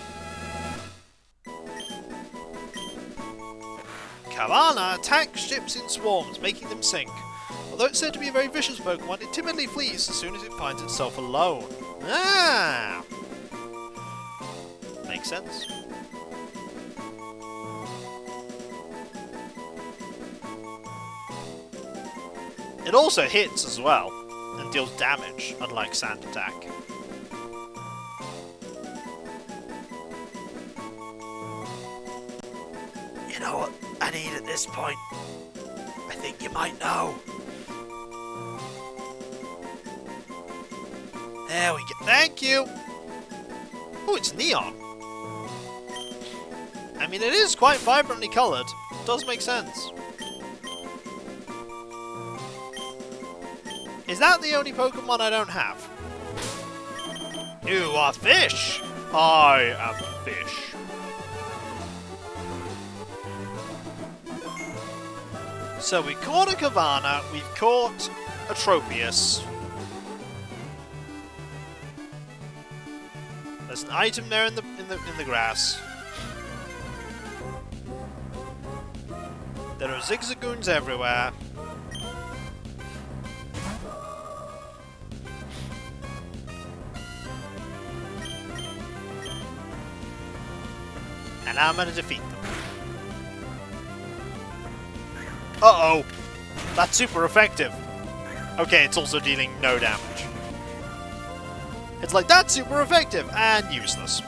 Carvana attacks ships in swarms, making them sink. Although it's said to be a very vicious Pokemon, it timidly flees as soon as it finds itself alone. Ah! Makes sense. It also hits as well, and deals damage, unlike Sand Attack. You know what I need at this point? I think you might know. There we go. Thank you! Oh, it's neon. I mean, it is quite vibrantly coloured. It does make sense. Is that the only Pokemon I don't have? You are fish! I am fish. So we caught a Carvana, we've caught a Tropius. There's an item there in the grass. There are Zigzagoons everywhere. And I'm gonna defeat them. Uh-oh! That's super effective! Okay, it's also dealing no damage. It's like, that's super effective! And useless.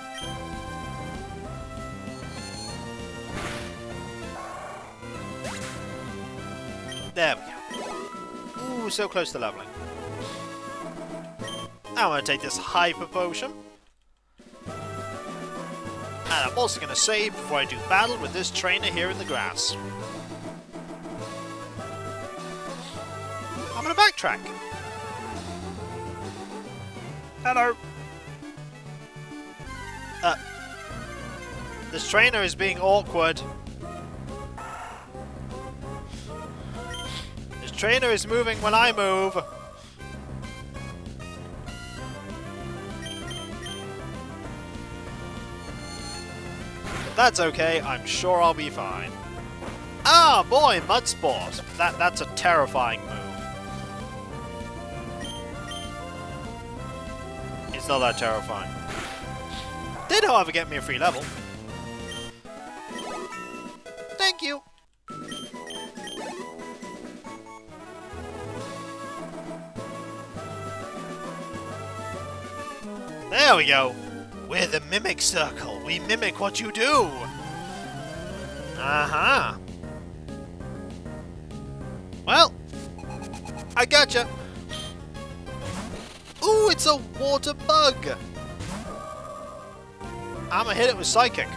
There we go. Ooh, so close to leveling. Now I'm gonna take this Hyper Potion. And I'm also going to save before I do battle with this trainer here in the grass. I'm going to backtrack. Hello. This trainer is being awkward. This trainer is moving when I move. That's okay, I'm sure I'll be fine. Ah, boy, Mud Sport. That's a terrifying move. It's not that terrifying. Did, however, get me a free level. Thank you. There we go. We're the Mimic Circle. We mimic what you do. Uh-huh. Well, I gotcha. Ooh, it's a water bug. I'ma hit it with Psychic.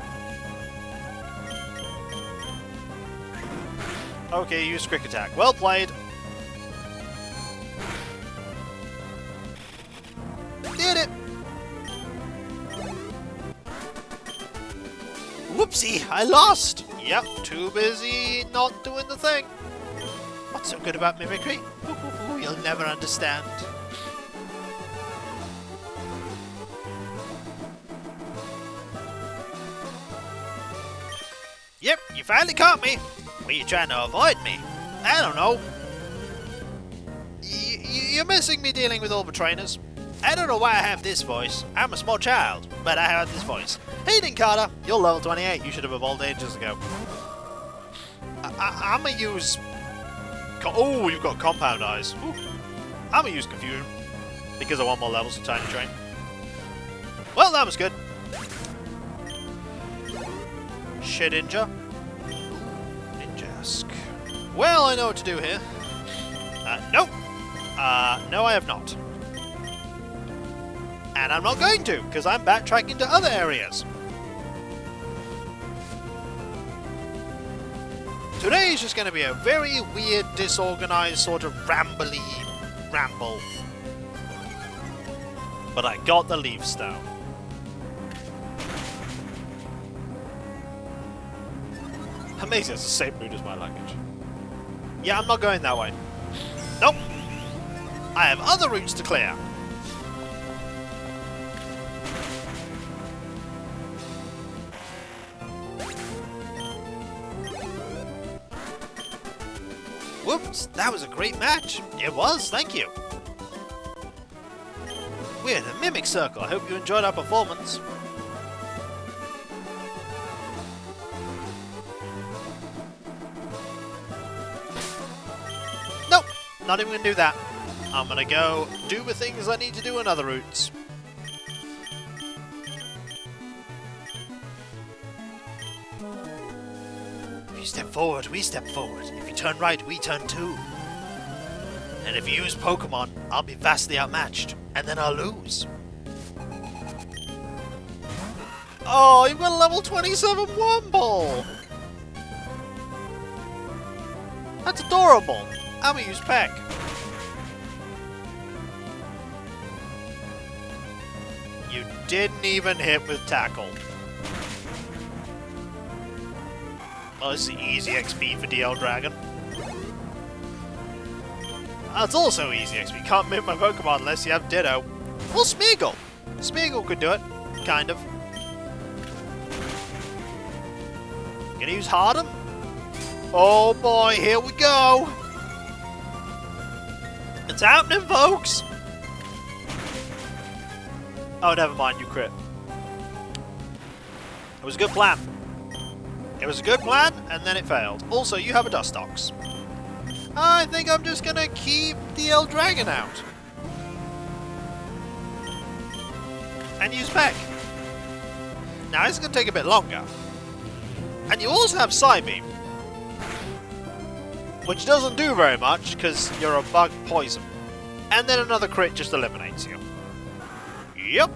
Okay, use Quick Attack. Well played. Did it. Whoopsie, I lost. Yep, too busy not doing the thing. What's so good about mimicry? Ooh, you'll never understand. Yep, you finally caught me. Were you trying to avoid me? I don't know. You're missing me dealing with all the trainers. I don't know why I have this voice. I'm a small child, but I have this voice. Hey, Carter, you're level 28. You should have evolved ages ago. I'm gonna use... Oh, you've got Compound Eyes. Ooh. I'm gonna use Confusion because I want more levels of Tiny Train. Well, that was good. Shedinja. Ninjask. Well, I know what to do here. Nope. No, I have not. And I'm not going to, because I'm backtracking to other areas. Today is just going to be a very weird, disorganized, sort of rambly ramble. But I got the Leaf Stone. Amazing, it's the same mood as my luggage. Yeah, I'm not going that way. Nope. I have other routes to clear. Whoops, that was a great match. It was, thank you. We're the Mimic Circle. I hope you enjoyed our performance. Nope, not even gonna do that. I'm gonna go do the things I need to do in other routes. If you step forward, we step forward. If you turn right, we turn too. And if you use Pokemon, I'll be vastly outmatched, and then I'll lose. Oh, you've got a level 27 Womble! That's adorable. I'm gonna use Peck. You didn't even hit with Tackle. Oh, this is easy XP for DL Dragon. That's also easy XP. Can't move my Pokemon unless you have Ditto. Or Smeargle. Smeargle could do it. Kind of. Gonna use Harden? Oh boy, here we go! It's happening, folks! Oh, never mind, you crit. It was a good plan. It was a good plan, and then it failed. Also, you have a Dustox. I think I'm just gonna keep the El Dragon out. And use Peck. Now, it's gonna take a bit longer. And you also have Psybeam. Which doesn't do very much, because you're a bug poison. And then another crit just eliminates you. Yep.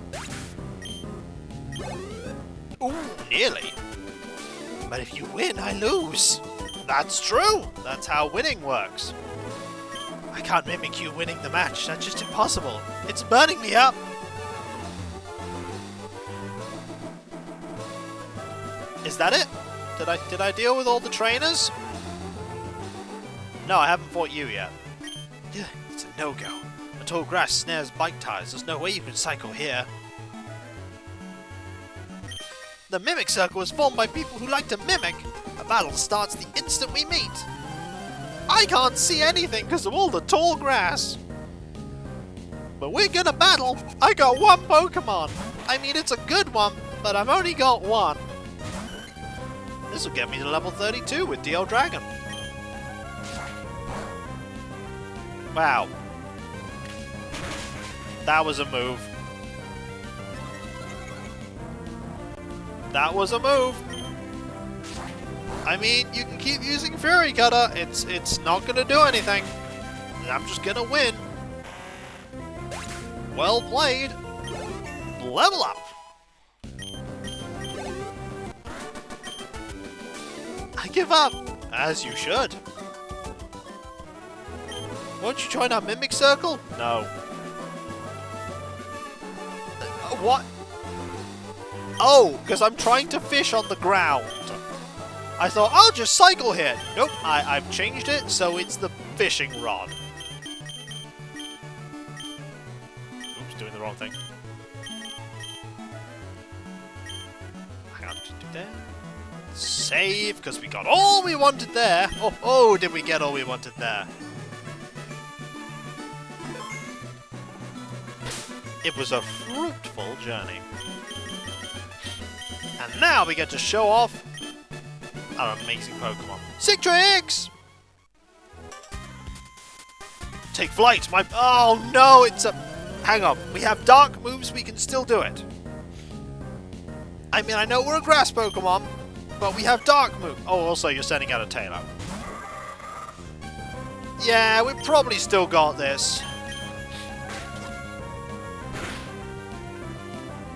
Ooh, nearly. But if you win, I lose. That's true. That's how winning works. I can't mimic you winning the match. That's just impossible. It's burning me up. Is that it? Did I deal with all the trainers? No, I haven't fought you yet. Yeah, it's a no-go. The tall grass snares bike tires. There's no way you can cycle here. The Mimic Circle was formed by people who like to mimic. battle starts the instant we meet. I can't see anything because of all the tall grass. But we're gonna battle. I got one Pokemon. I mean, it's a good one, but I've only got one. This will get me to level 32 with DL Dragon. Wow. That was a move. That was a move. I mean, you can keep using Fury Cutter. It's not gonna do anything. I'm just gonna win. Well played. Level up. I give up, as you should. Won't you join our Mimic Circle? No. What? Oh, because I'm trying to fish on the ground. I thought, I'll just cycle here. Nope, I've changed it, so it's the fishing rod. Oops, doing the wrong thing. Hang on, just do that. Save, because we got all we wanted there. Oh, did we get all we wanted there. It was a fruitful journey. And now we get to show off our amazing Pokemon. Citrix! Take flight! Oh no, it's a... Hang on, we have dark moves, we can still do it. I mean, I know we're a grass Pokemon, but we have dark moves. Oh, also you're sending out a Tailor. Yeah, we've probably still got this.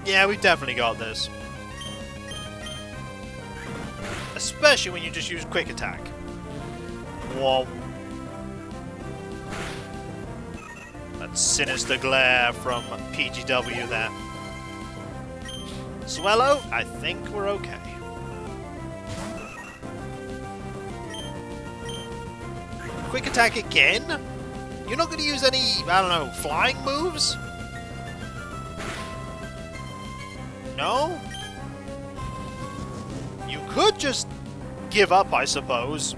Yeah, we've definitely got this. Especially when you just use Quick Attack. Whoa. That sinister glare from PGW there. Swellow, I think we're okay. Quick Attack again? You're not going to use any, I don't know, flying moves? No? You could just give up, I suppose.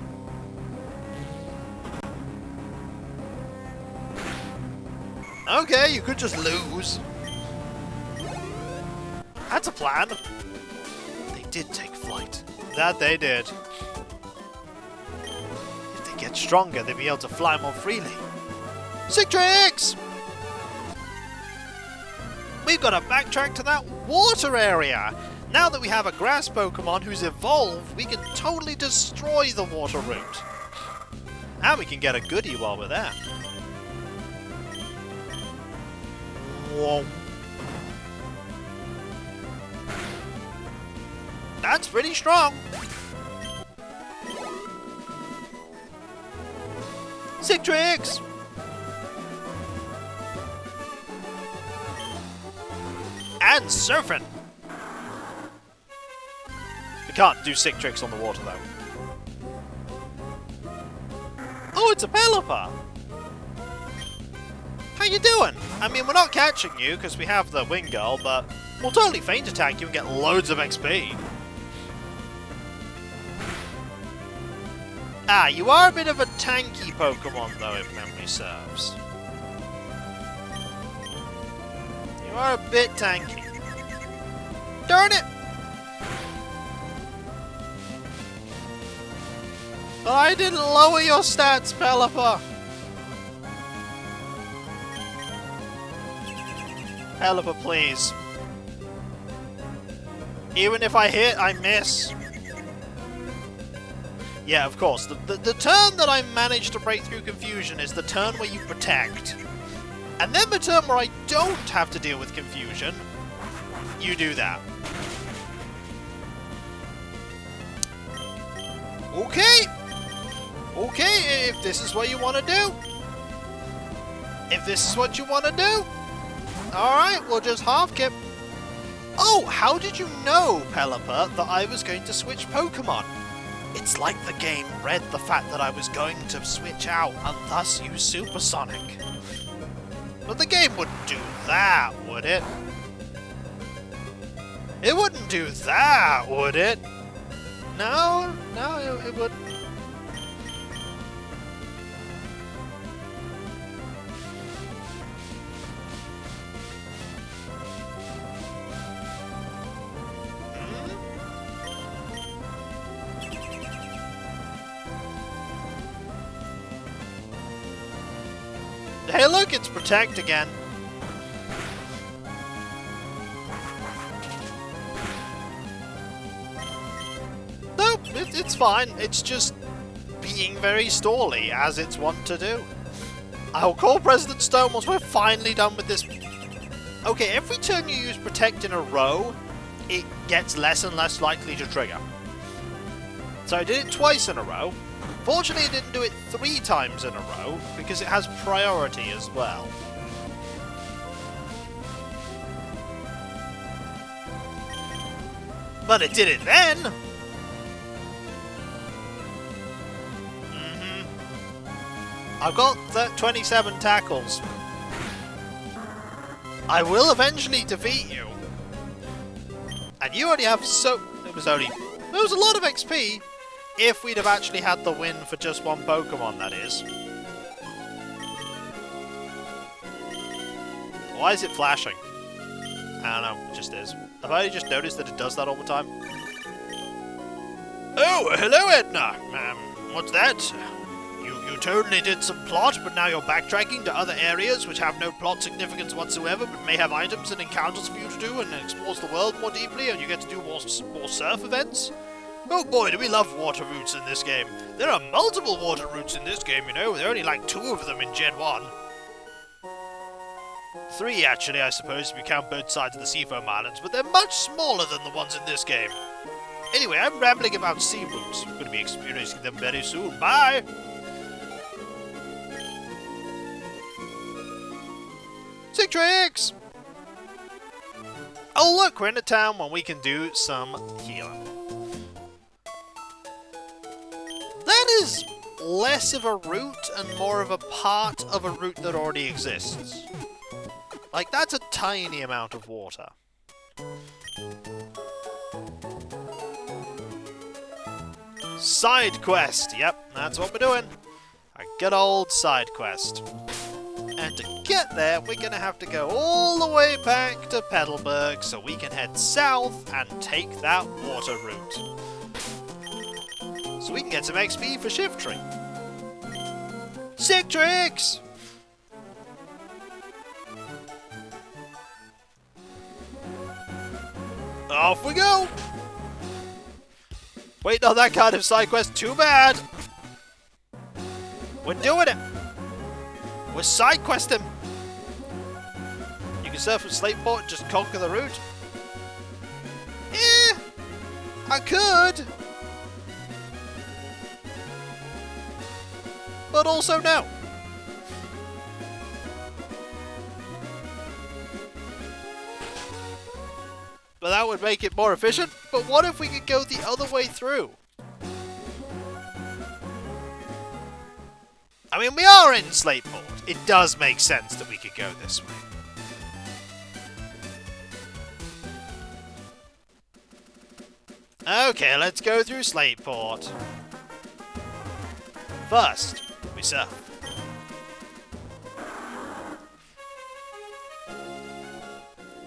Okay, you could just lose. That's a plan. They did take flight. That they did. If they get stronger, they'll be able to fly more freely. Citrix! We've got to backtrack to that water area. Now that we have a grass Pokemon who's evolved, we can totally destroy the water route. And we can get a goodie while we're there. Whoa. That's pretty strong. Citrix! And Surfing! We can't do sick tricks on the water though. Oh, it's a Pelipper! How you doing? I mean, we're not catching you because we have the Wing Girl, but we'll totally Feint Attack you and get loads of XP. Ah, you are a bit of a tanky Pokemon though, if memory serves. You are a bit tanky. Darn it! But I didn't lower your stats, Pelipper! Pelipper, please. Even if I hit, I miss. Yeah, of course. The turn that I managed to break through confusion is the turn where you protect. And then the turn where I don't have to deal with confusion, you do that. Okay! Okay, if this is what you want to do. If this is what you want to do. Alright, we'll just half kip. Oh, how did you know, Pelipper, that I was going to switch Pokemon? It's like the game read the fact that I was going to switch out and thus use Supersonic. But the game wouldn't do that, would it? It wouldn't do that, would it? No, it wouldn't. Hey look, it's Protect again. Nope, it's fine. It's just being very stally, as it's wont to do. I'll call President Stone once we're finally done with this. Okay, every turn you use Protect in a row, it gets less and less likely to trigger. So I did it twice in a row. Fortunately, it didn't do it 3 times in a row, because it has priority as well. But it did it then! I've got 27 tackles. I will eventually defeat you. And you only have so... It was a lot of XP. If we'd have actually had the win for just one Pokemon, that is. Why is it flashing? I don't know, it just is. Have I just noticed that it does that all the time? Oh, hello Edna! What's that? You totally did some plot, but now you're backtracking to other areas which have no plot significance whatsoever, but may have items and encounters for you to do, and it explores the world more deeply, and you get to do more surf events? Oh boy, do we love water routes in this game. There are multiple water routes in this game, you know. There are only like 2 of them in Gen 1. 3, actually, I suppose, if you count both sides of the Seafoam Islands, but they're much smaller than the ones in this game. Anyway, I'm rambling about sea routes. I'm going to be experiencing them very soon. Bye! Sick tricks! Oh look, we're in a town when we can do some healing. That is less of a route and more of a part of a route that already exists. Like, that's a tiny amount of water. Side quest! Yep, that's what we're doing. A good old side quest. And to get there, we're going to have to go all the way back to Petalburg so we can head south and take that water route. So we can get some XP for Shiftry. Sick tricks! Off we go! Wait, not that kind of side quest. Too bad! We're doing it! We're side questing! You can surf from Slateport and just conquer the route. I could! But also no. But that would make it more efficient. But what if we could go the other way through? I mean, we are in Slateport. It does make sense that we could go this way. Okay, let's go through Slateport. First, we surf.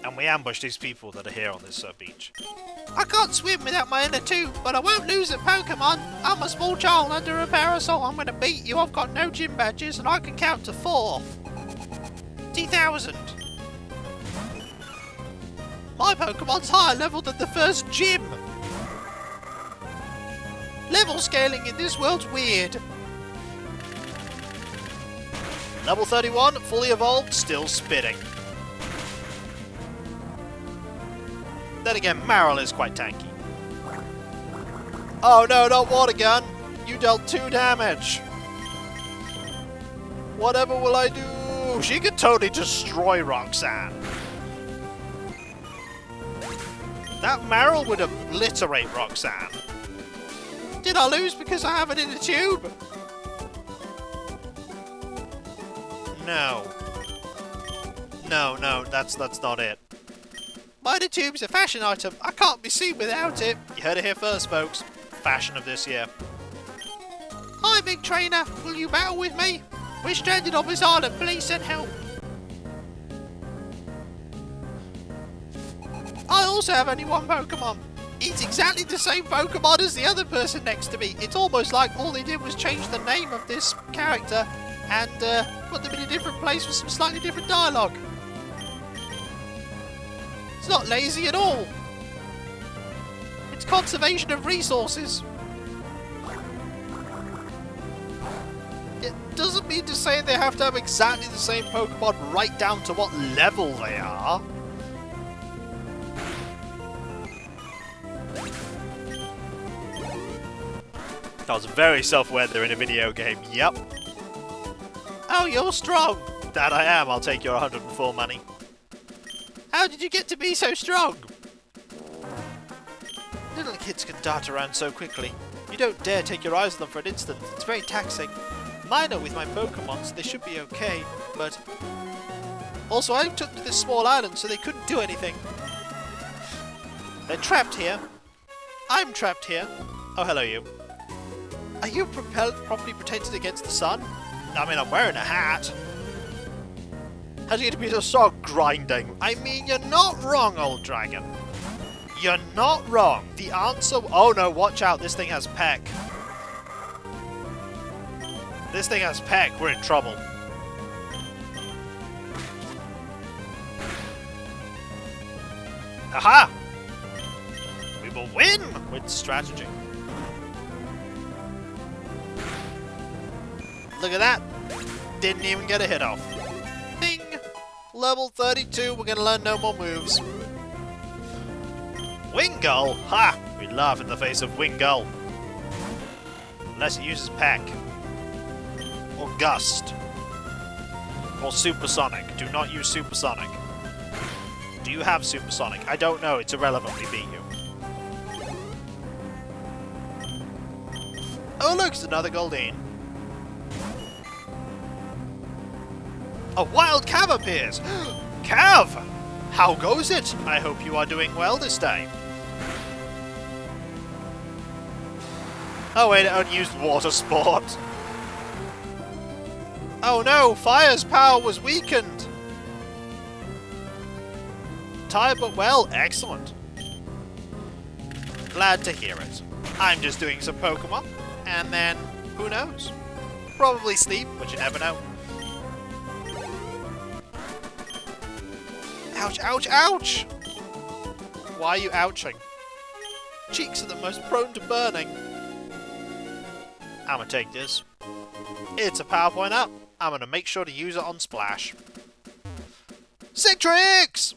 And we ambush these people that are here on this beach. I can't swim without my inner tube, but I won't lose at Pokemon. I'm a small child under a parasol. I'm gonna beat you. I've got no gym badges, and I can count to 4. 20,000. My Pokemon's higher level than the first gym. Level scaling in this world's weird. Level 31, fully evolved, still spitting. Then again, Marill is quite tanky. Oh no, not water gun! You dealt 2 damage! Whatever will I do? She could totally destroy Roxanne. That Marill would obliterate Roxanne. Did I lose because I have it in a tube? No. No, that's not it. My inner tube's a fashion item. I can't be seen without it. You heard it here first, folks. fashion of this year. Hi, big trainer. Will you battle with me? We're stranded on this island. Please send help. I also have only one Pokemon. It's exactly the same Pokemon as the other person next to me. It's almost like all they did was change the name of this character and put them in a different place with some slightly different dialogue. It's not lazy at all. It's conservation of resources. It doesn't mean to say they have to have exactly the same Pokemon right down to what level they are. I was very self-aware they're in a video game, yep. Oh, you're strong! That I am, I'll take your 104 money. How did you get to be so strong? Little kids can dart around so quickly. You don't dare take your eyes on them for an instant, it's very taxing. Mine are with my Pokemon, so they should be okay, but... Also, I took them to this small island, so they couldn't do anything. They're trapped here. I'm trapped here. Oh, hello you. Are you properly protected against the sun? I mean, I'm wearing a hat. How'd you get to be so strong, grinding? I mean, you're not wrong, old dragon. You're not wrong. The answer... Oh no, watch out, this thing has Peck. This thing has Peck, we're in trouble. Aha! We will win with strategy. Look at that! Didn't even get a hit off. Ding! Level 32, we're gonna learn no more moves. Wingull? Ha! We laugh in the face of Wingull. Unless it uses Peck. Or Gust. Or Supersonic. Do not use Supersonic. Do you have Supersonic? I don't know, it's irrelevant, we beat you. Oh look, it's another Goldeen. A wild Cav appears! Cav! How goes it? I hope you are doing well this day. Oh wait, it only used water sport. Oh no, Fire's power was weakened. Tired but well, excellent. Glad to hear it. I'm just doing some Pokemon, and then, who knows? Probably sleep, but you never know. Ouch, ouch, ouch! Why are you ouching? Cheeks are the most prone to burning. I'm gonna take this. It's a PowerPoint up. I'm gonna make sure to use it on Splash. Sick Tricks!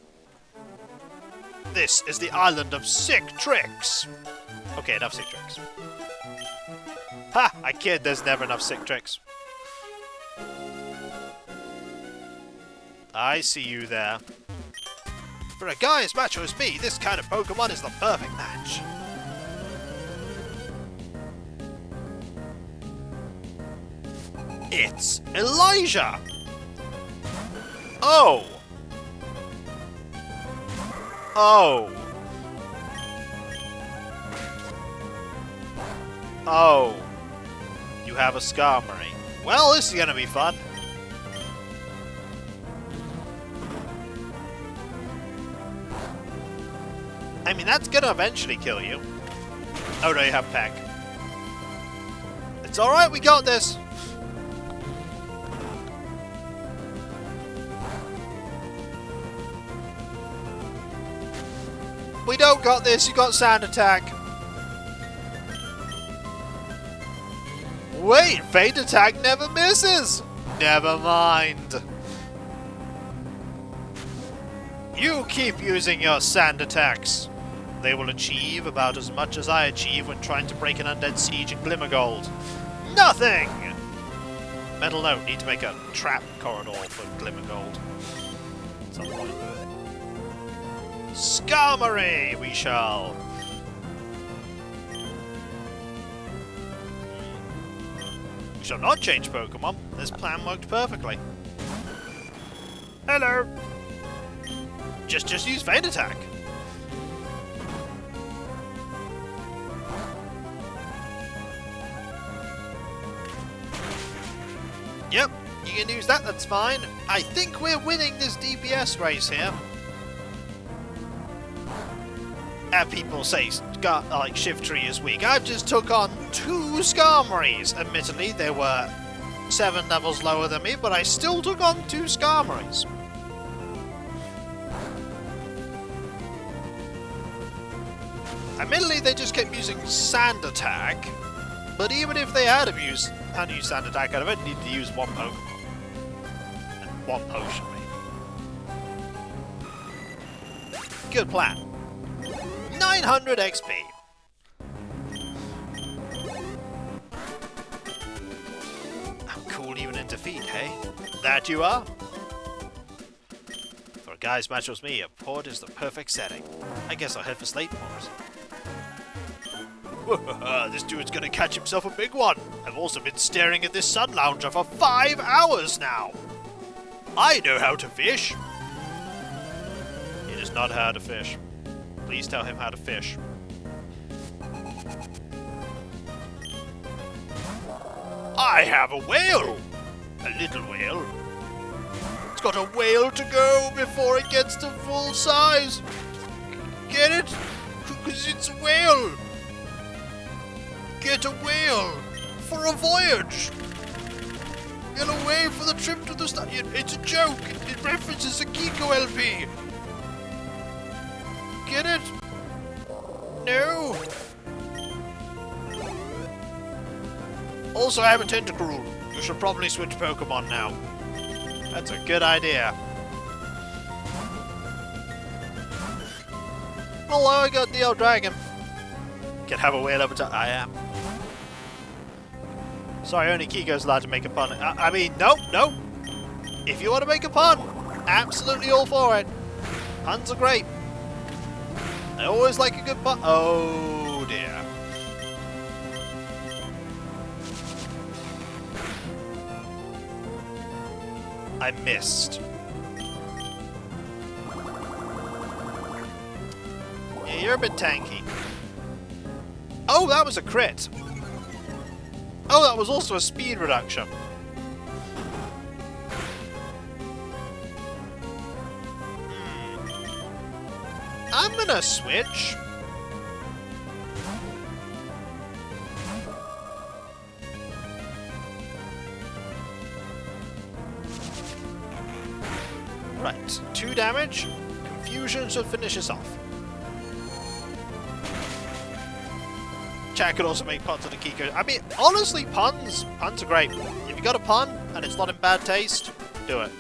This is the island of Sick Tricks. Okay, enough Sick Tricks. Ha! I kid, there's never enough Sick Tricks. I see you there. For a guy as macho as me, this kind of Pokemon is the perfect match. It's Elijah! Oh! Oh! Oh! You have a Skarmory. Well, this is gonna be fun. I mean, that's gonna eventually kill you. Oh no, you have Peck. It's alright, we got this! We don't got this, you got Sand Attack. Wait, Fade Attack never misses! Never mind. You keep using your Sand Attacks. They will achieve about as much as I achieve when trying to break an undead siege in Glimmergold. Nothing! Mental note, need to make a trap corridor for Glimmergold. At some point. Skarmory, we shall. We shall not change Pokemon. This plan worked perfectly. Hello! Just use Fade Attack. Yep, you can use that, that's fine. I think we're winning this DPS race here. People say like Shift Tree is weak. I've just took on 2 Skarmories. Admittedly, they were 7 levels lower than me, but I still took on 2 Skarmories. Admittedly, they just kept using Sand Attack, but even if they had used Sand Attack, I'd have needed to use 1 Pokemon. And 1 potion, maybe. Good plan. 900 XP. I'm cool even in defeat, hey? That you are? For a guy's match with me, a port is the perfect setting. I guess I'll head for Slate Port. This dude's gonna catch himself a big one. I've also been staring at this sun lounger for 5 hours now. I know how to fish. He does not know how to fish. Please tell him how to fish. I have a whale! A little whale. It's got a whale to go before it gets to full size. Get it? Because it's a whale. Get a whale for a voyage. Get away for the trip to the star. It's a joke. It references a Kiko LP. Get it? No. Also, I have a Tentacruel. You should probably switch Pokemon now. That's a good idea. Hello, I got the old dragon. Can have a whale every time. I am. Sorry, only Kiko's allowed to make a pun. I mean, nope. If you want to make a pun, absolutely all for it. Puns are great. I always like a good pun. Oh dear. I missed. Yeah, you're a bit tanky. Oh, that was a crit. Oh, that was also a speed reduction. I'm gonna switch. Right, 2 damage. Confusion should finish us off. Chat could also make puns on the Kiko. I mean, honestly, puns are great. If you got a pun and it's not in bad taste, do it.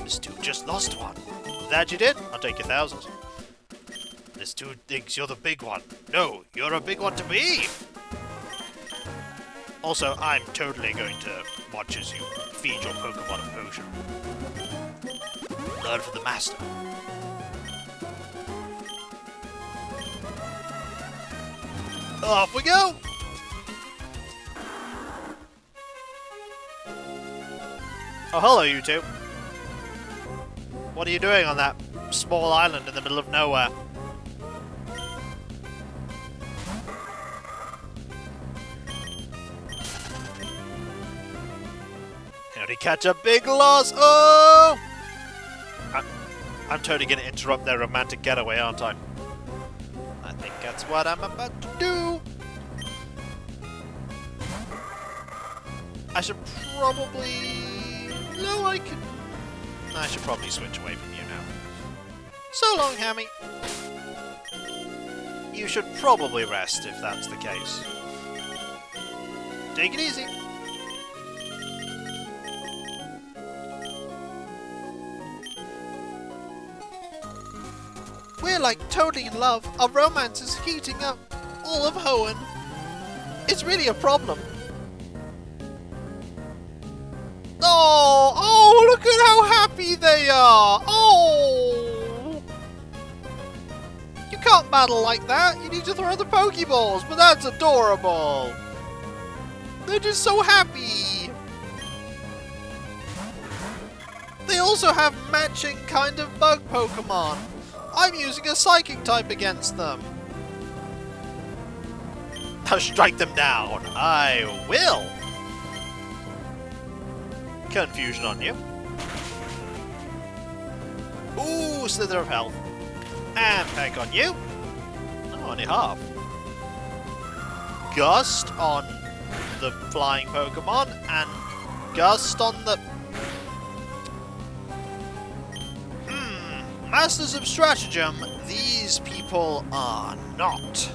This dude just lost one. That you did? I'll take 1,000. This dude thinks you're the big one. No, you're a big one to me! Also, I'm totally going to watch as you feed your Pokemon a potion. Learn from the master. Off we go! Oh, hello, you two. What are you doing on that small island in the middle of nowhere? How do you catch a big loss? Oh! I'm totally going to interrupt their romantic getaway, aren't I? I think that's what I'm about to do. I should probably... No, I should probably switch away from you now. So long, Hammy. You should probably rest if that's the case. Take it easy. We're like totally in love. Our romance is heating up all of Hoenn. It's really a problem. Oh, look at how happy they are. Oh. You can't battle like that. You need to throw the Pokeballs, but that's adorable. They're just so happy. They also have matching kind of bug Pokemon. I'm using a Psychic type against them. Now strike them down. I will. Confusion on you. Ooh, Slither of Health. And Peck on you. Oh, only half. Gust on the flying Pokemon, and Gust on the... Masters of Stratagem, these people are not.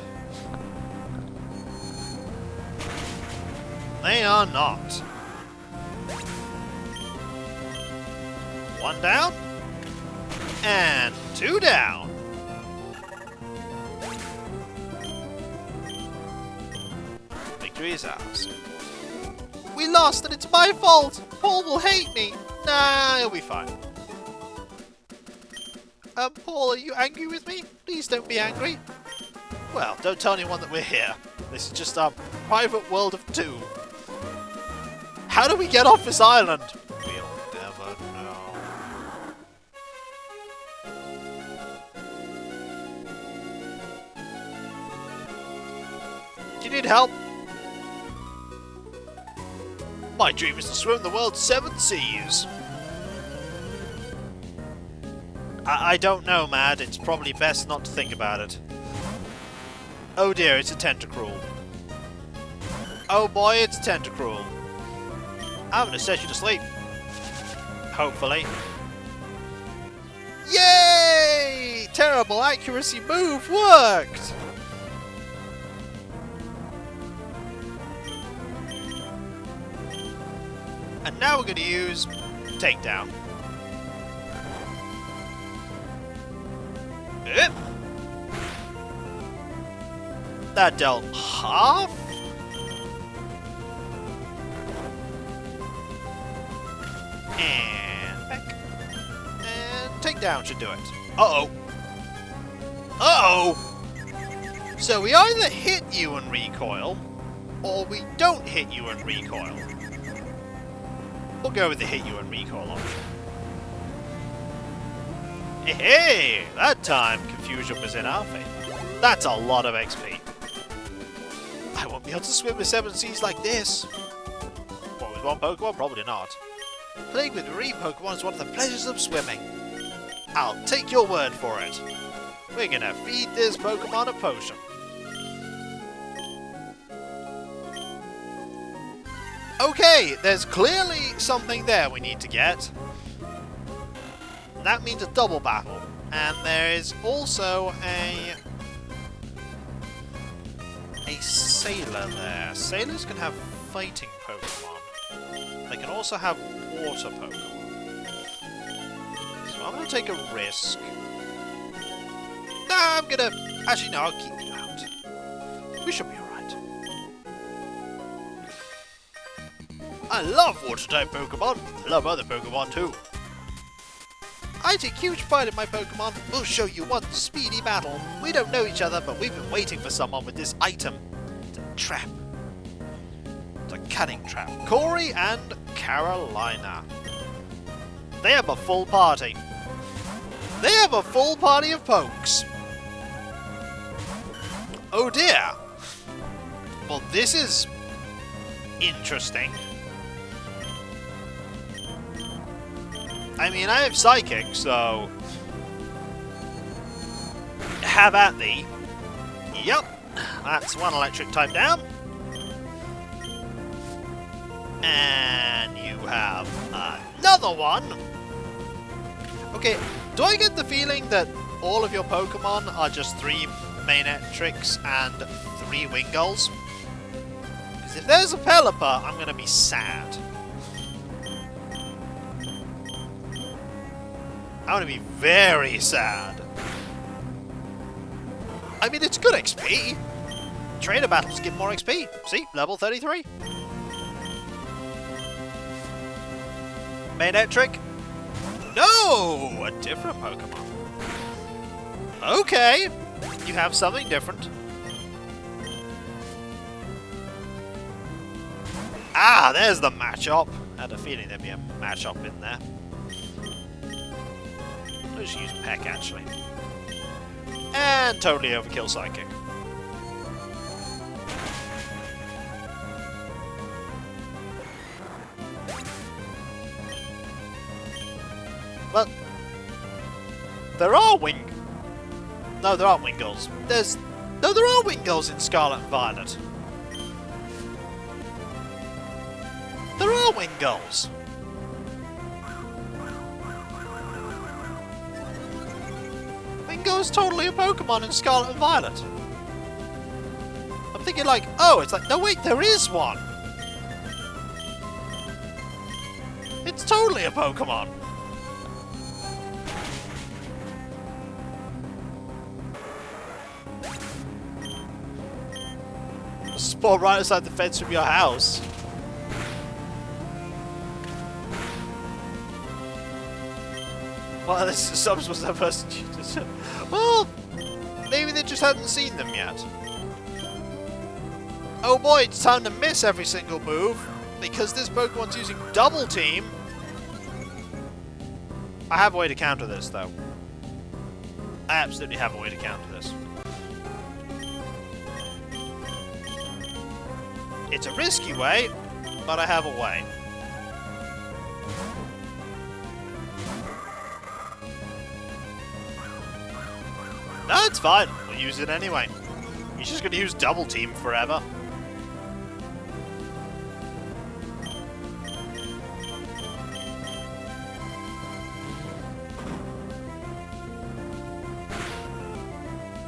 They are not. One down. And two down. Victory is ours. We lost and it's my fault! Paul will hate me! Nah, he'll be fine. Paul, are you angry with me? Please don't be angry. Well, don't tell anyone that we're here. This is just our private world of two. How do we get off this island? We'll never know. Do you need help? My dream is to swim the world's 7 seas. I don't know, Mad. It's probably best not to think about it. Oh dear, it's a Tentacruel. Oh boy, it's a Tentacruel. I'm gonna set you to sleep. Hopefully. Yay! Terrible accuracy move worked! And now we're gonna use Takedown. That dealt half? And back. And takedown should do it. Uh-oh. Uh-oh! So we either hit you and recoil, or we don't hit you and recoil. We'll go with the hit you and recoil option. Hey! That time, confusion was in our favour. That's a lot of XP. I won't be able to swim the 7 seas like this. What, with one Pokemon? Probably not. Playing with marine Pokemon is one of the pleasures of swimming. I'll take your word for it. We're gonna feed this Pokemon a potion. Okay, there's clearly something there we need to get. That means a double battle. And there is also a sailor there. Sailors can have fighting Pokemon. They can also have water Pokemon. So I'm going to take a risk. Nah, I'm going to... Actually, no, I'll keep you out. We should be alright. I love water-type Pokemon. I love other Pokemon too. I take huge pride in my Pokemon. We'll show you one speedy battle. We don't know each other, but we've been waiting for someone with this item. It's a trap. It's a cunning trap. Corey and Carolina. They have a full party. They have a full party of pokes. Oh dear. Well, this is interesting. I mean, I have Psychic, so... Have at thee. Yep, that's one electric type down. And you have another one. Okay, do I get the feeling that all of your Pokemon are just 3 Manetrix and 3 Wingulls? Because if there's a Pelipper, I'm going to be sad. I'm going to be very sad. I mean, it's good XP. Trainer battles give more XP. See? Level 33. Manetric? No! A different Pokemon. Okay. You have something different. Ah, there's the matchup. I had a feeling there'd be a matchup in there. Let's use Peck, actually. And totally overkill Psychic. there are wing... No, there aren't Wingulls. No, there are Wingulls in Scarlet and Violet. There are Wingulls. Wingull is totally a Pokemon in Scarlet and Violet. I'm thinking like, oh, it's like, no wait, there is one. It's totally a Pokemon. Spawn right outside the fence from your house. Well, this subs was their first. Well, maybe they just hadn't seen them yet. Oh boy, it's time to miss every single move because this Pokemon's using Double Team. I have a way to counter this, though. I absolutely have a way to counter this. It's a risky way, but I have a way. No, it's fine. We'll use it anyway. He's just going to use Double Team forever.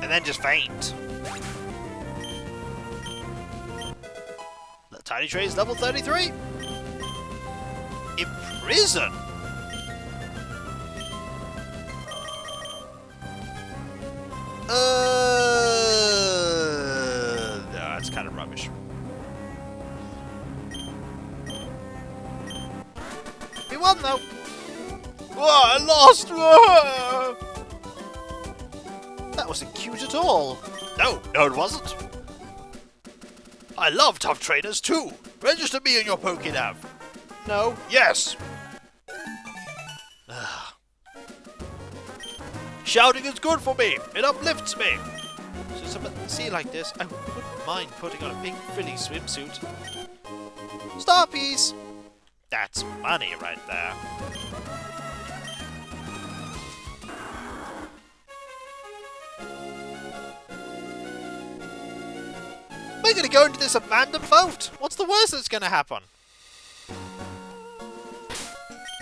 And then just faint. Tiny Trade's level 33. Imprison. No, that's kind of rubbish. We won though. Oh, I lost. That wasn't cute at all. No, it wasn't. I love tough trainers too! Register me in your Pokénav! No? Yes! Shouting is good for me! It uplifts me! So see like this, I wouldn't mind putting on a pink frilly swimsuit. Starpiece! That's money right there. We're gonna go into this abandoned boat! What's the worst that's gonna happen?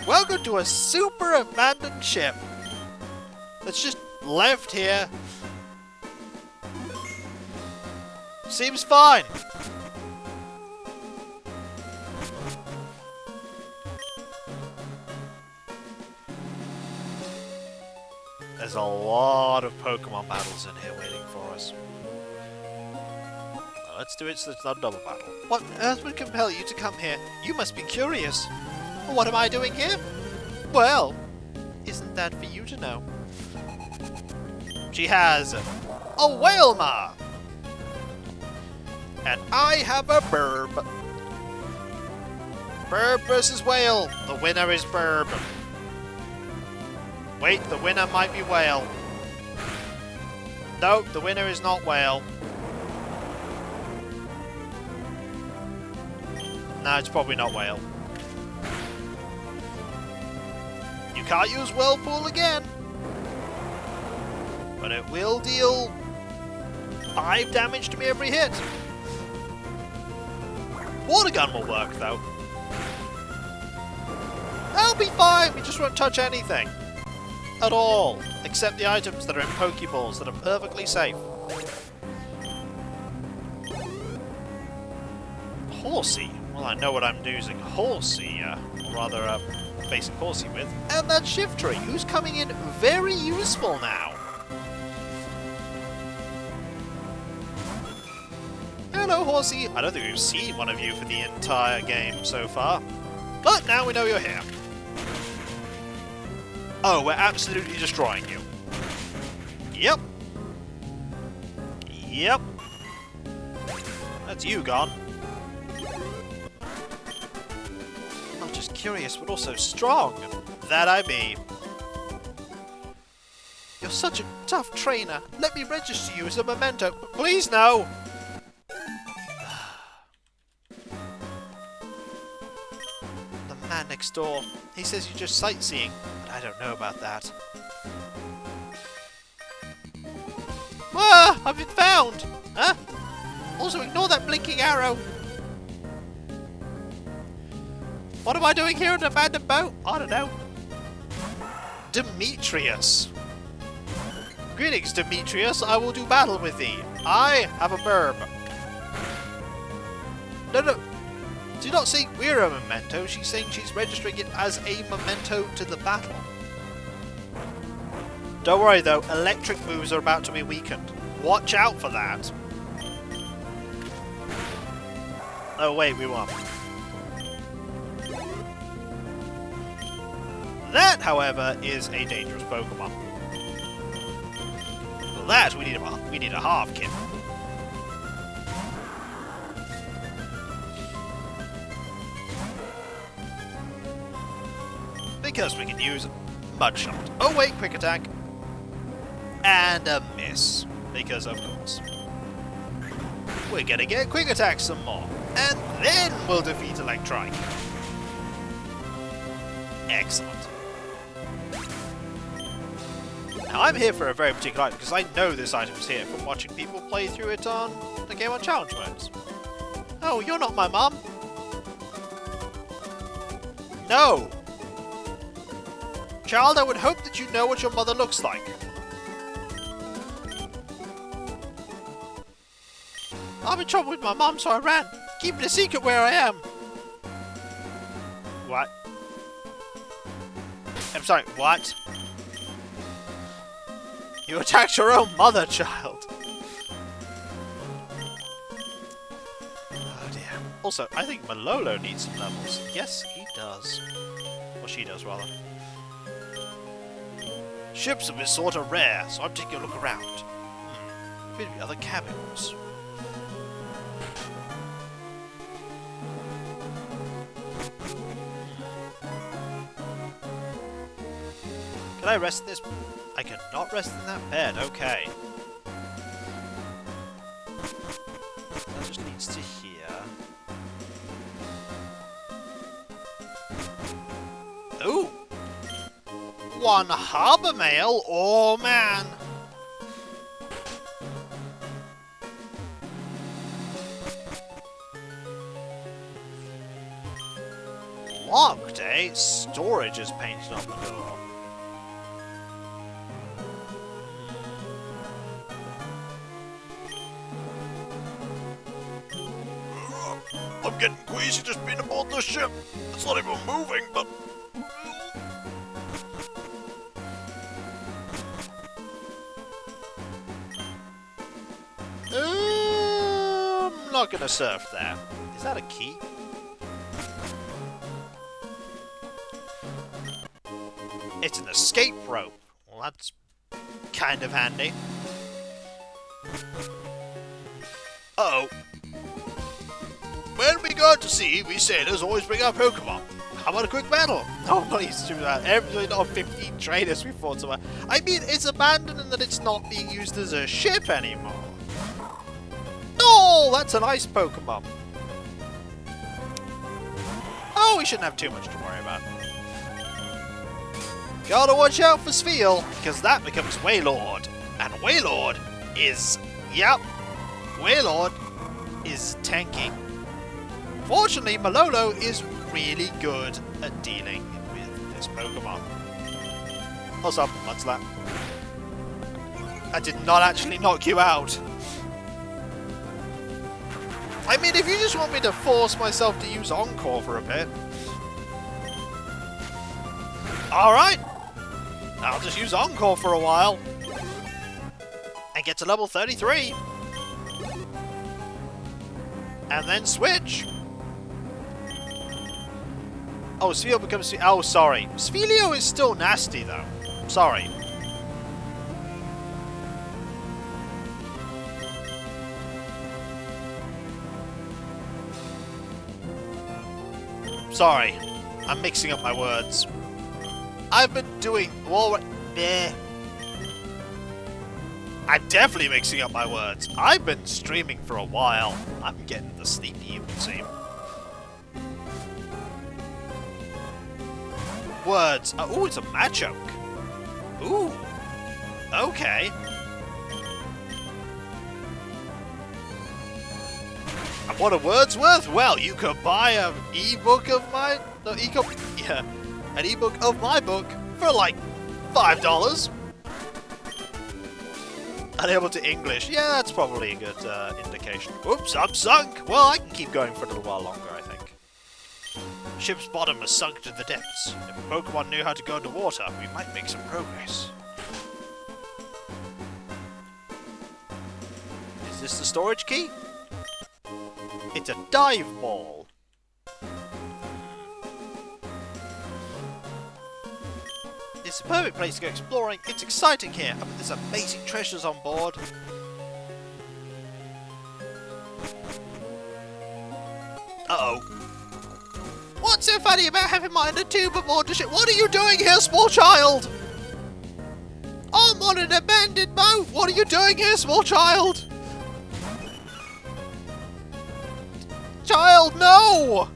Welcome to a super abandoned ship that's just left here. Seems fine. There's a lot of Pokemon battles in here waiting for us. Let's do it so it's not a double battle. What on earth would compel you to come here? You must be curious. What am I doing here? Well, isn't that for you to know? She has a Whalema! And I have a Burb. Burb versus Whale. The winner is Burb. Wait, the winner might be Whale. No, the winner is not Whale. No, it's probably not Whale. You can't use Whirlpool again. But it will deal 5 damage to me every hit. Water Gun will work, though. That'll be fine. We just won't touch anything. At all. Except the items that are in Pokeballs that are perfectly safe. Horsey. Well, I know what I'm using Horsey, facing Horsey with. And that Shiftry, who's coming in very useful now. Hello, Horsey. I don't think we've seen one of you for the entire game so far. But now we know you're here. Oh, we're absolutely destroying you. Yep. Yep. That's you gone. Not just curious, but also strong. That I be. You're such a tough trainer. Let me register you as a memento. Please, no! The man next door. He says you're just sightseeing, but I don't know about that. Ah, I've been found! Huh? Also, ignore that blinking arrow. What am I doing here in an abandoned boat? I don't know. Demetrius. Greetings, Demetrius. I will do battle with thee. I have a burb. No. Do not say we're a memento. She's saying she's registering it as a memento to the battle. Don't worry though, electric moves are about to be weakened. Watch out for that. Oh wait, we won. That, however, is a dangerous Pokemon. For that, we need a half kit. Because we can use Mud Shot. Oh wait, Quick Attack. And a miss. Because of course. We're gonna get Quick Attack some more. And then we'll defeat Electrike. Excellent. Now I'm here for a very particular item, because I know this item is here from watching people play through it on the game on challenge modes. Oh, you're not my mum? No! Child, I would hope that you know what your mother looks like. I'm in trouble with my mum, so I ran. Keep it a secret where I am. What? I'm sorry, what? You attacked your own mother, child. Oh dear. Also, I think Malolo needs some levels. Yes, he does. Or she does, rather. Ships have been sort of rare, so I'm taking a look around. Could be other cabins. Can I rest in this? I cannot rest in that bed, okay. That just leads to here. Ooh! One harbour mail? Oh man! Locked, eh? Storage is painted on the door. I'm getting queasy just being aboard the ship. It's not even moving, but... I'm not gonna surf there. Is that a key? It's an escape rope. Well, that's kind of handy. Uh-oh. When we go to sea, we sailors always bring our Pokemon. How about a quick battle? No, please do that. Everybody not 15 trainers we fought about. I mean, it's abandoned in that it's not being used as a ship anymore. Oh, that's a nice Pokemon. Oh, we shouldn't have too much to worry about. Gotta watch out for Spheal, because that becomes Wailord. And Wailord is... Yep. Wailord is tanky. Fortunately, Malolo is really good at dealing with this Pokemon. What's up, Mudslap? I did not actually knock you out. I mean, if you just want me to force myself to use Encore for a bit. Alright. I'll just use Encore for a while. And get to level 33. And then switch. Oh, Spheal becomes... Oh, sorry. Sphelio is still nasty, though. Sorry. Sorry. I'm mixing up my words. I've been doing... Well, I'm definitely mixing up my words. I've been streaming for a while. I'm getting the sleepy, you would seem. Words. Oh, it's a Machoke. Ooh. Okay. And what are words worth? Well, you could buy an ebook of my... No, yeah, an ebook of my book for like $5. Unable to English. Yeah, that's probably a good indication. Oops, I'm sunk! Well, I can keep going for a little while longer, I think. Ship's bottom has sunk to the depths. If a Pokemon knew how to go underwater, we might make some progress. Is this the storage key? It's a dive ball. It's a perfect place to go exploring. It's exciting here. I mean, there's amazing treasures on board. Uh-oh. What's so funny about having mine in a tube aboard the ship? What are you doing here, small child? I'm on an abandoned boat. What are you doing here, small child? Child, no!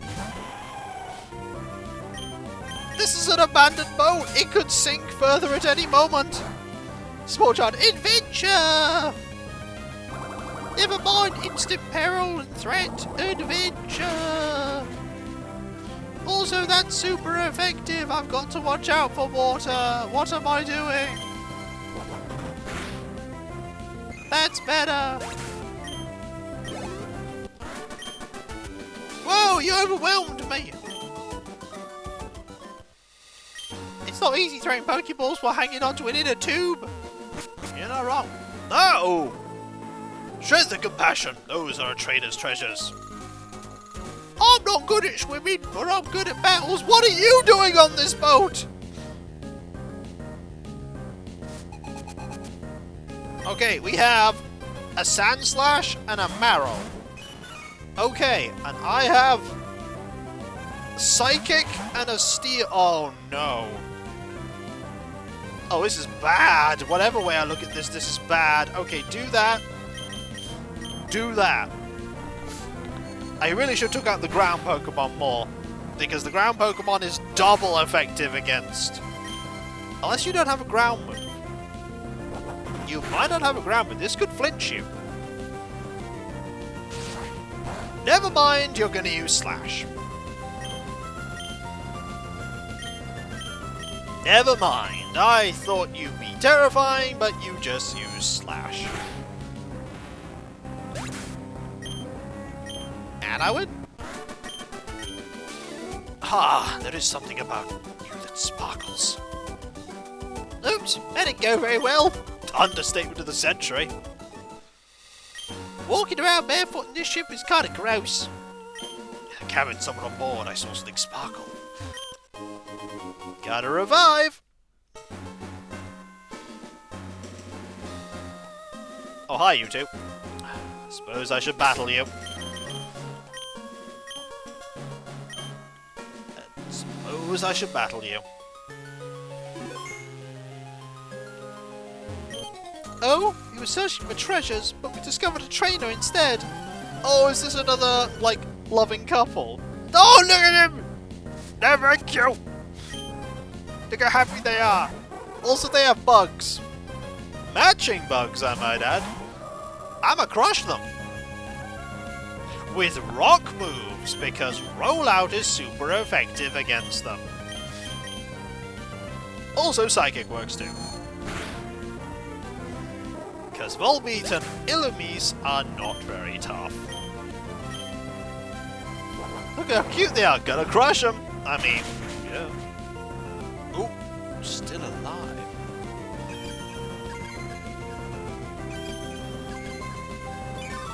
This is an abandoned boat. It could sink further at any moment. Small child, adventure! Never mind instant peril and threat. Adventure! Also, that's super effective. I've got to watch out for water. What am I doing? That's better. Whoa, you overwhelmed me. It's not easy throwing Pokeballs while hanging onto an inner tube. You're not wrong. No! Strength and compassion. Those are a trader's treasures. I'm not good at swimming, but I'm good at battles. What are you doing on this boat? Okay, we have a Sandslash and a Marrow. Okay, and I have Psychic and a Steel. Oh no. Oh, this is bad. Whatever way I look at this, this is bad. Okay, do that. Do that. I really should have took out the ground Pokemon more, because the ground Pokemon is double effective against. Unless you don't have a ground move. You might not have a ground move. This could flinch you. Never mind, you're going to use Slash. Never mind. I thought you'd be terrifying, but you just use Slash. And I win. Ah, there is something about you that sparkles. Oops, that didn't go very well. Understatement of the century. Walking around barefoot in this ship is kind of gross. Carrying someone on board, I saw something sparkle. Gotta revive. Oh, hi, you two. Suppose I should battle you. Suppose I should battle you. Oh, we were searching for treasures, but we discovered a trainer instead. Oh, is this another, like, loving couple? Oh, look at him! They're very cute! Look how happy they are. Also, they have bugs. Matching bugs, I might add. I'ma crush them. With rock moves, because rollout is super effective against them. Also, psychic works too. Because Volbeat and Illumise are not very tough. Look how cute they are, gonna crush them! I mean, yeah. Oh, still alive.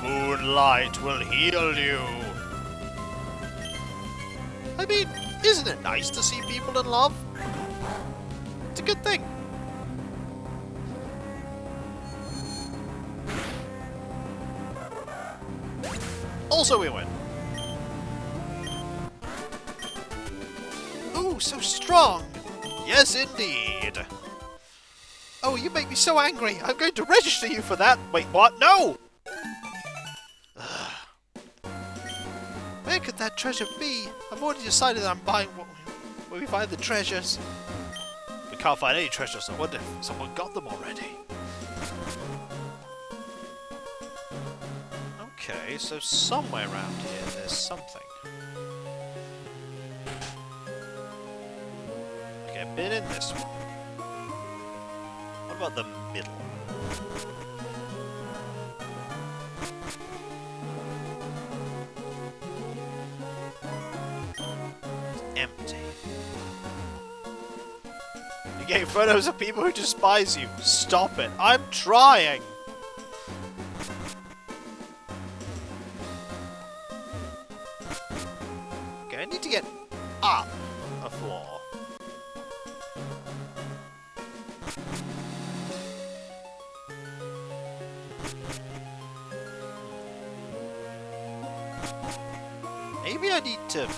Moonlight will heal you. I mean, isn't it nice to see people in love? It's a good thing. Also, we win. Ooh, so strong! Yes, indeed! Oh, you make me so angry! I'm going to register you for that! Wait, what? No! Where could that treasure be? I've already decided that I'm buying where we find the treasures. We can't find any treasures, I wonder if someone got them already. Okay, so somewhere around here there's something. Okay, I've been in this one. What about the middle? It's empty. You're getting photos of people who despise you. Stop it. I'm trying! Okay, I need to get up a floor. Maybe I need to...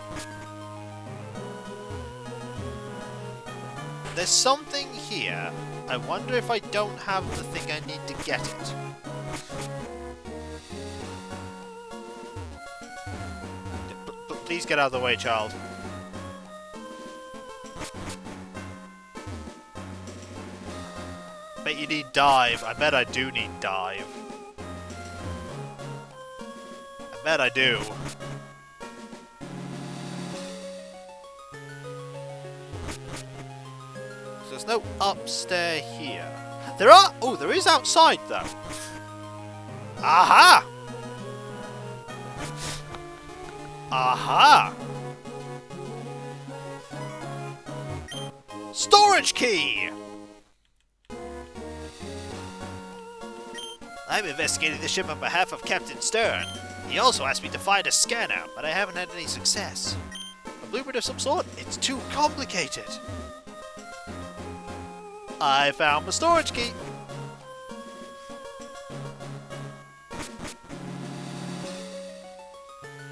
There's something here. I wonder if I don't have the thing I need to get it. Please get out of the way, child. Bet you need dive. I bet I do need dive. I bet I do. So there's no upstairs here. There are... Oh, there is outside, though. Aha! Aha! Storage key! I'm investigating the ship on behalf of Captain Stern. He also asked me to find a scanner, but I haven't had any success. A blueprint of some sort? It's too complicated. I found the storage key.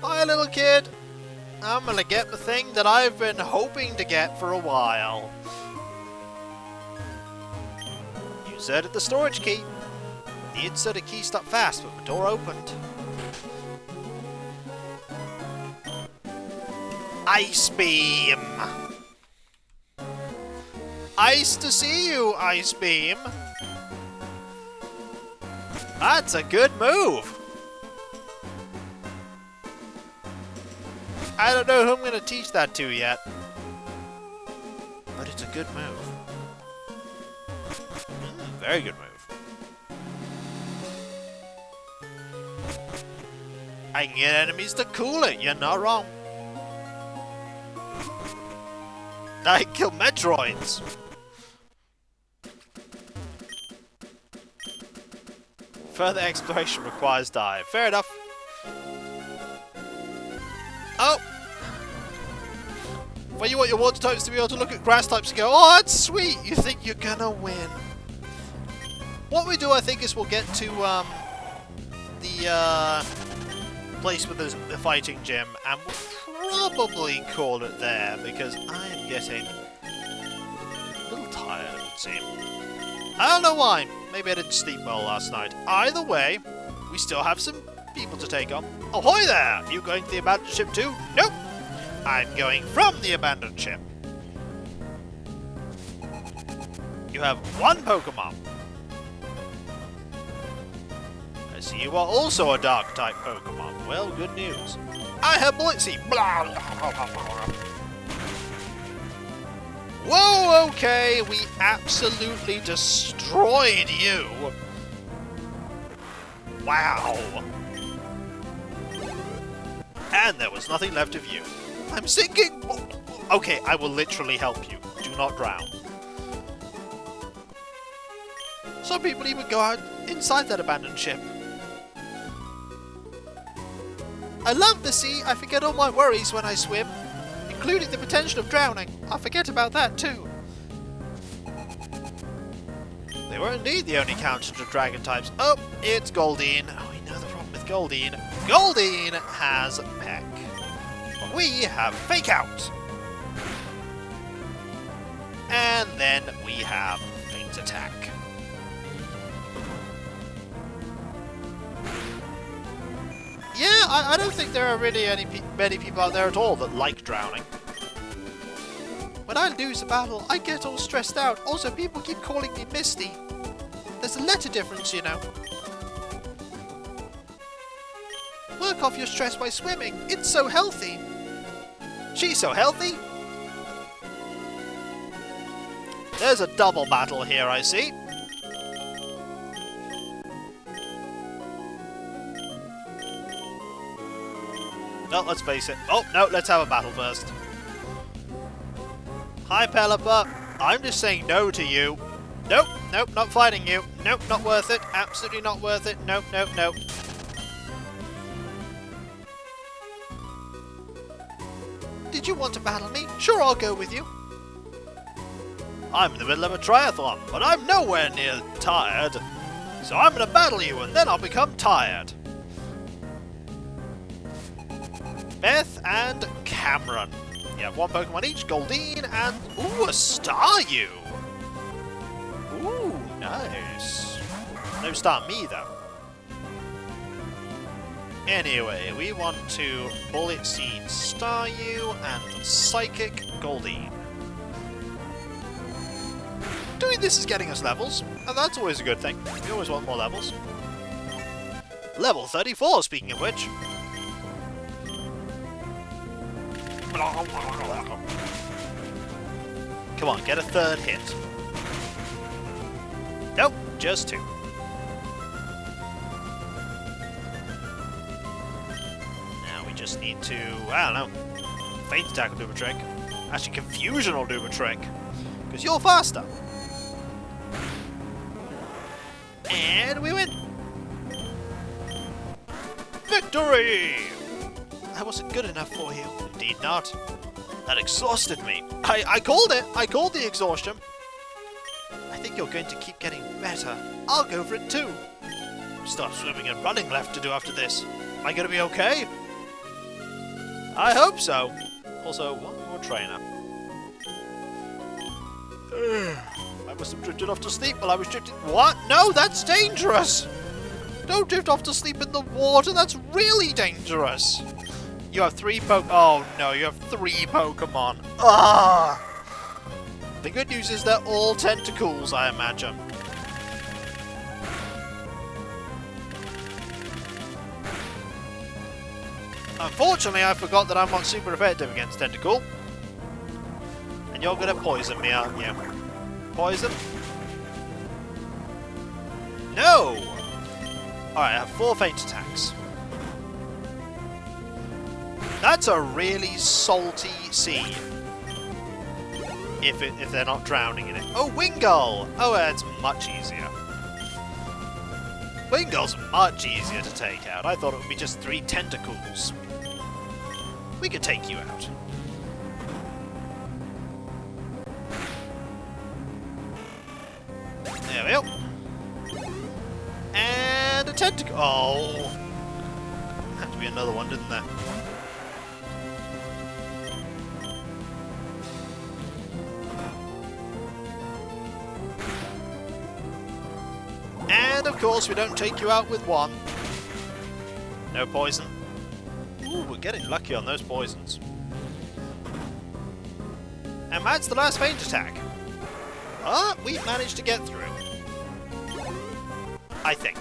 Bye, little kid. I'm gonna get the thing that I've been hoping to get for a while. You inserted the storage key. The inserted key stopped fast, but the door opened. Ice beam. Ice to see you, Ice beam. That's a good move. I don't know who I'm going to teach that to yet. But it's a good move. Very good move. I can get enemies to cool it, you're not wrong. I can kill Metroids. Further exploration requires dive. Fair enough. Oh! Well, you want your water types to be able to look at grass types and go, oh, that's sweet! You think you're gonna win. What we do, I think, is we'll get to the place with the fighting gym, and we'll probably call it there, because I am getting a little tired, it would seem. I don't know why. Maybe I didn't sleep well last night. Either way, we still have some people to take on. Ahoy there! You going to the abandoned ship too? Nope! I'm going from the abandoned ship. You have one Pokemon. I see you are also a Dark-type Pokemon. Well, good news. I have Blitzy. Whoa, okay, we absolutely destroyed you. Wow. And there was nothing left of you. I'm sinking. Okay, I will literally help you. Do not drown. Some people even go out inside that abandoned ship. I love the sea. I forget all my worries when I swim, including the potential of drowning. I forget about that too. They were indeed the only counter to dragon types. Oh, it's Goldeen. Oh, we know the problem with Goldeen. Goldeen has Peck. But we have Fake Out. And then we have Faint Attack. Yeah, I don't think there are really many people out there at all that like drowning. When I lose a battle, I get all stressed out. Also, people keep calling me Misty. There's a letter difference, you know. Work off your stress by swimming. It's so healthy. She's so healthy. There's a double battle here, I see. No, let's face it. Oh, no, let's have a battle first. Hi, Pelipper. I'm just saying no to you. Nope, nope, not fighting you. Nope, not worth it. Absolutely not worth it. Nope, nope, nope. Did you want to battle me? Sure, I'll go with you. I'm in the middle of a triathlon, but I'm nowhere near tired. So I'm going to battle you, and then I'll become tired. Beth and Cameron. You have one Pokemon each, Goldeen and... Ooh, a Staryu! Ooh, nice. No Starmie, though. Anyway, we want to Bullet Seed Staryu and Psychic Goldeen. Doing this is getting us levels, and that's always a good thing. We always want more levels. Level 34, speaking of which. Come on, get a third hit. Nope, just two. Now we just need to, I don't know, Feint Attack will do a trick. Actually, Confusion will do a trick. Because you're faster. And we win! Victory! That wasn't good enough for you. Indeed not. That exhausted me. I called it! I called the exhaustion! I think you're going to keep getting better. I'll go for it too. Stop swimming and running left to do after this. Am I going to be okay? I hope so. Also, one more trainer. I must have drifted off to sleep while I was drifting. What? No, that's dangerous! Don't drift off to sleep in the water, that's really dangerous! You have oh no, you have 3 Pokemon. Ah! The good news is they're all tentacles, I imagine. Unfortunately, I forgot that I'm not super effective against Tentacool. And you're gonna poison me, aren't you? Poison? No! Alright, I have 4 Feint Attacks. That's a really salty sea. If they're not drowning in it. Oh, Wingull! Oh, that's much easier. Wingull's much easier to take out. I thought it would be just 3 tentacles. We could take you out. There we go. And a tentacle. Oh. Had to be another one, didn't there? And of course, we don't take you out with one. No poison. Ooh, we're getting lucky on those poisons. And that's the last Feint Attack. Ah, we managed to get through. I think.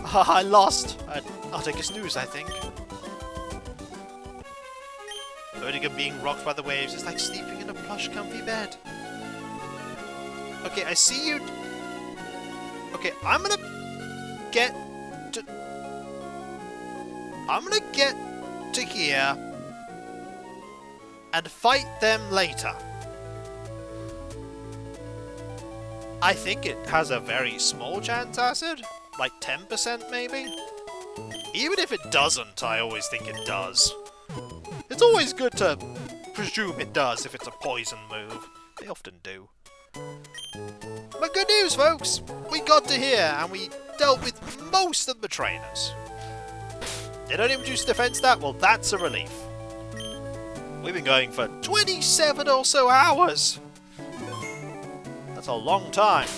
I lost. I'll take a snooze, I think. Vertigo being rocked by the waves is like sleeping in a plush, comfy bed. Okay, I see you. Okay, I'm gonna get to here and fight them later. I think it has a very small chance acid, like 10% maybe. Even if it doesn't, I always think it does. It's always good to presume it does if it's a poison move. They often do. But good news, folks! We got to here, and we dealt with most of the trainers. They don't even reduce defense stat? Well, that's a relief. We've been going for 27 or so hours! That's a long time.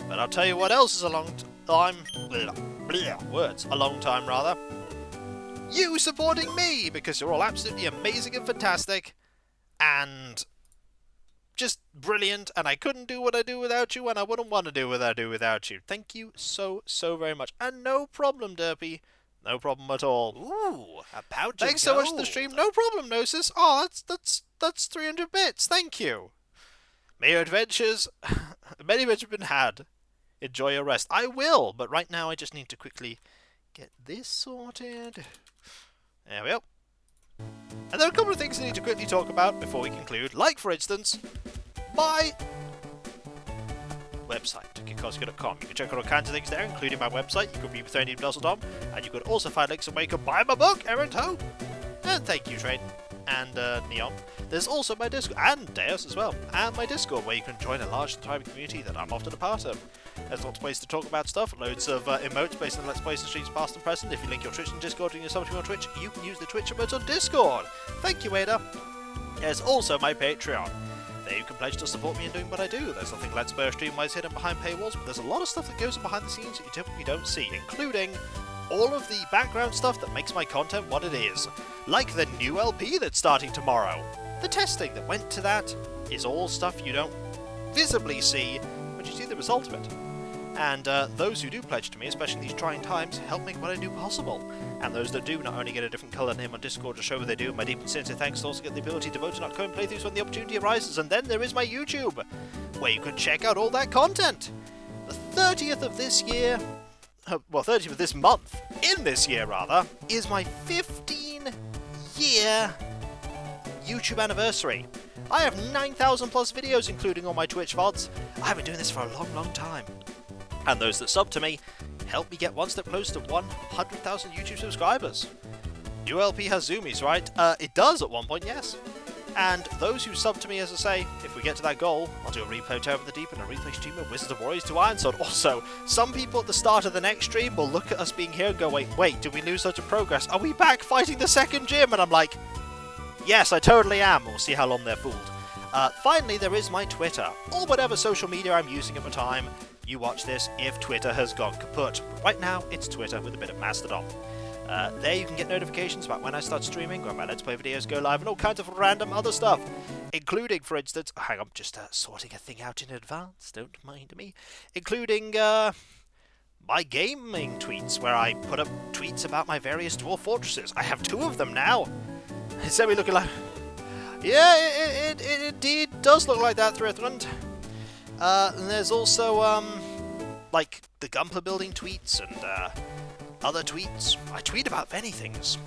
But I'll tell you what else is a long time. A long time, rather. You supporting me, because you're all absolutely amazing and fantastic. And just brilliant, and I couldn't do what I do without you, and I wouldn't want to do what I do without you. Thank you so, so very much. And no problem, Derpy. No problem at all. Ooh, a pouch of Thanks so much for the gold. stream. No problem, Gnosis. Oh, that's 300 bits. Thank you. May your adventures, many adventures have been had. Enjoy your rest. I will, but right now I just need to quickly get this sorted. There we go. And there are a couple of things I need to quickly talk about before we conclude. Like, for instance, my website, Kikoskia.com. You can check out all kinds of things there, including my website. You could be with Nuzzledom, and you could also find links where you can buy my book, Ayon Tole. And thank you, Trade and Neon. There's also my Discord, and Deus as well, and my Discord, where you can join a large and thriving community that I'm often a part of. There's lots of ways to talk about stuff, loads of emotes based on Let's Plays and streams past and present. If you link your Twitch and Discord and you're subbing on Twitch, you can use the Twitch emotes on Discord. Thank you, Ada. There's also my Patreon. There you can pledge to support me in doing what I do. There's nothing Let's Play or stream-wise hidden behind paywalls, but there's a lot of stuff that goes on behind the scenes that you typically don't see, including all of the background stuff that makes my content what it is. Like the new LP that's starting tomorrow. The testing that went to that is all stuff you don't visibly see, but you see the result of it. And those who do pledge to me, especially in these trying times, help make what I do possible. And those that do not only get a different colour name on Discord to show what they do, my deep and sincere thanks also get the ability to vote and not co and playthroughs when the opportunity arises. And then there is my YouTube, where you can check out all that content. The 30th of this year, 30th of this month, in this year rather, is my 15-year YouTube anniversary. I have 9,000 plus videos, including all my Twitch VODs. I've been doing this for a long, long time. And those that sub to me help me get one step closer to 100,000 YouTube subscribers. New LP has zoomies, right? It does at one point, yes. And those who sub to me, as I say, if we get to that goal, I'll do a replay of Terror of the Deep and a replay stream of Wizards of Warriors to Ironsword. Also, some people at the start of the next stream will look at us being here and go, wait, did we lose such a progress? Are we back fighting the second gym? And I'm like, yes, I totally am. We'll see how long they're fooled. Finally, there is my Twitter, or whatever social media I'm using at the time. You watch this if Twitter has gone kaput. But right now, it's Twitter with a bit of Mastodon. There you can get notifications about when I start streaming, when my Let's Play videos go live, and all kinds of random other stuff. Including, for instance, hang on, just sorting a thing out in advance, don't mind me. Including, my gaming tweets, where I put up tweets about my various dwarf fortresses. I have 2 of them now. It's me looking like... Yeah, it indeed does look like that, Thrithmond. And there's also, like, the Gunpla building tweets and, other tweets. I tweet about many things.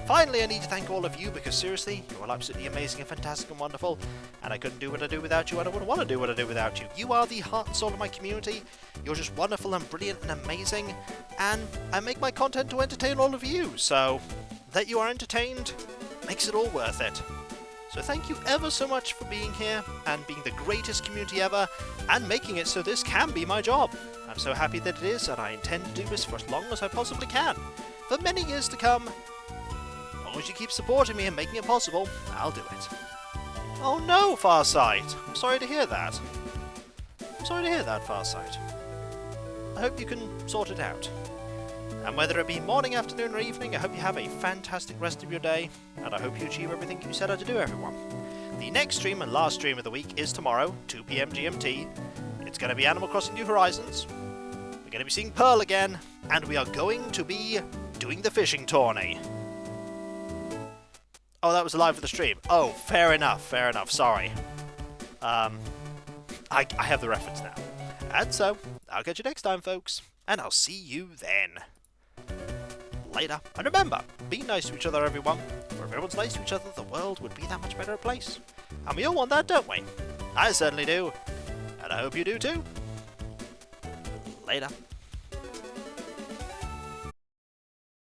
Finally, I need to thank all of you, because seriously, you're all absolutely amazing and fantastic and wonderful, and I couldn't do what I do without you, and I wouldn't want to do what I do without you. You are the heart and soul of my community. You're just wonderful and brilliant and amazing, and I make my content to entertain all of you, so that you are entertained makes it all worth it. So thank you ever so much for being here, and being the greatest community ever, and making it so this can be my job. I'm so happy that it is, and I intend to do this for as long as I possibly can. For many years to come. As long as you keep supporting me and making it possible, I'll do it. Oh no, Farsight! I'm sorry to hear that. I'm sorry to hear that, Farsight. I hope you can sort it out. And whether it be morning, afternoon, or evening, I hope you have a fantastic rest of your day, and I hope you achieve everything you set out to do, everyone. The next stream and last stream of the week is tomorrow, 2 PM GMT. It's going to be Animal Crossing New Horizons. We're going to be seeing Pearl again, and we are going to be doing the fishing tourney. Oh, that was live for the stream. Oh, fair enough, sorry. I have the reference now. And so, I'll catch you next time, folks, and I'll see you then. Later. And remember, be nice to each other, everyone. For if everyone's nice to each other, the world would be that much better a place. And we all want that, don't we? I certainly do. And I hope you do too. Later.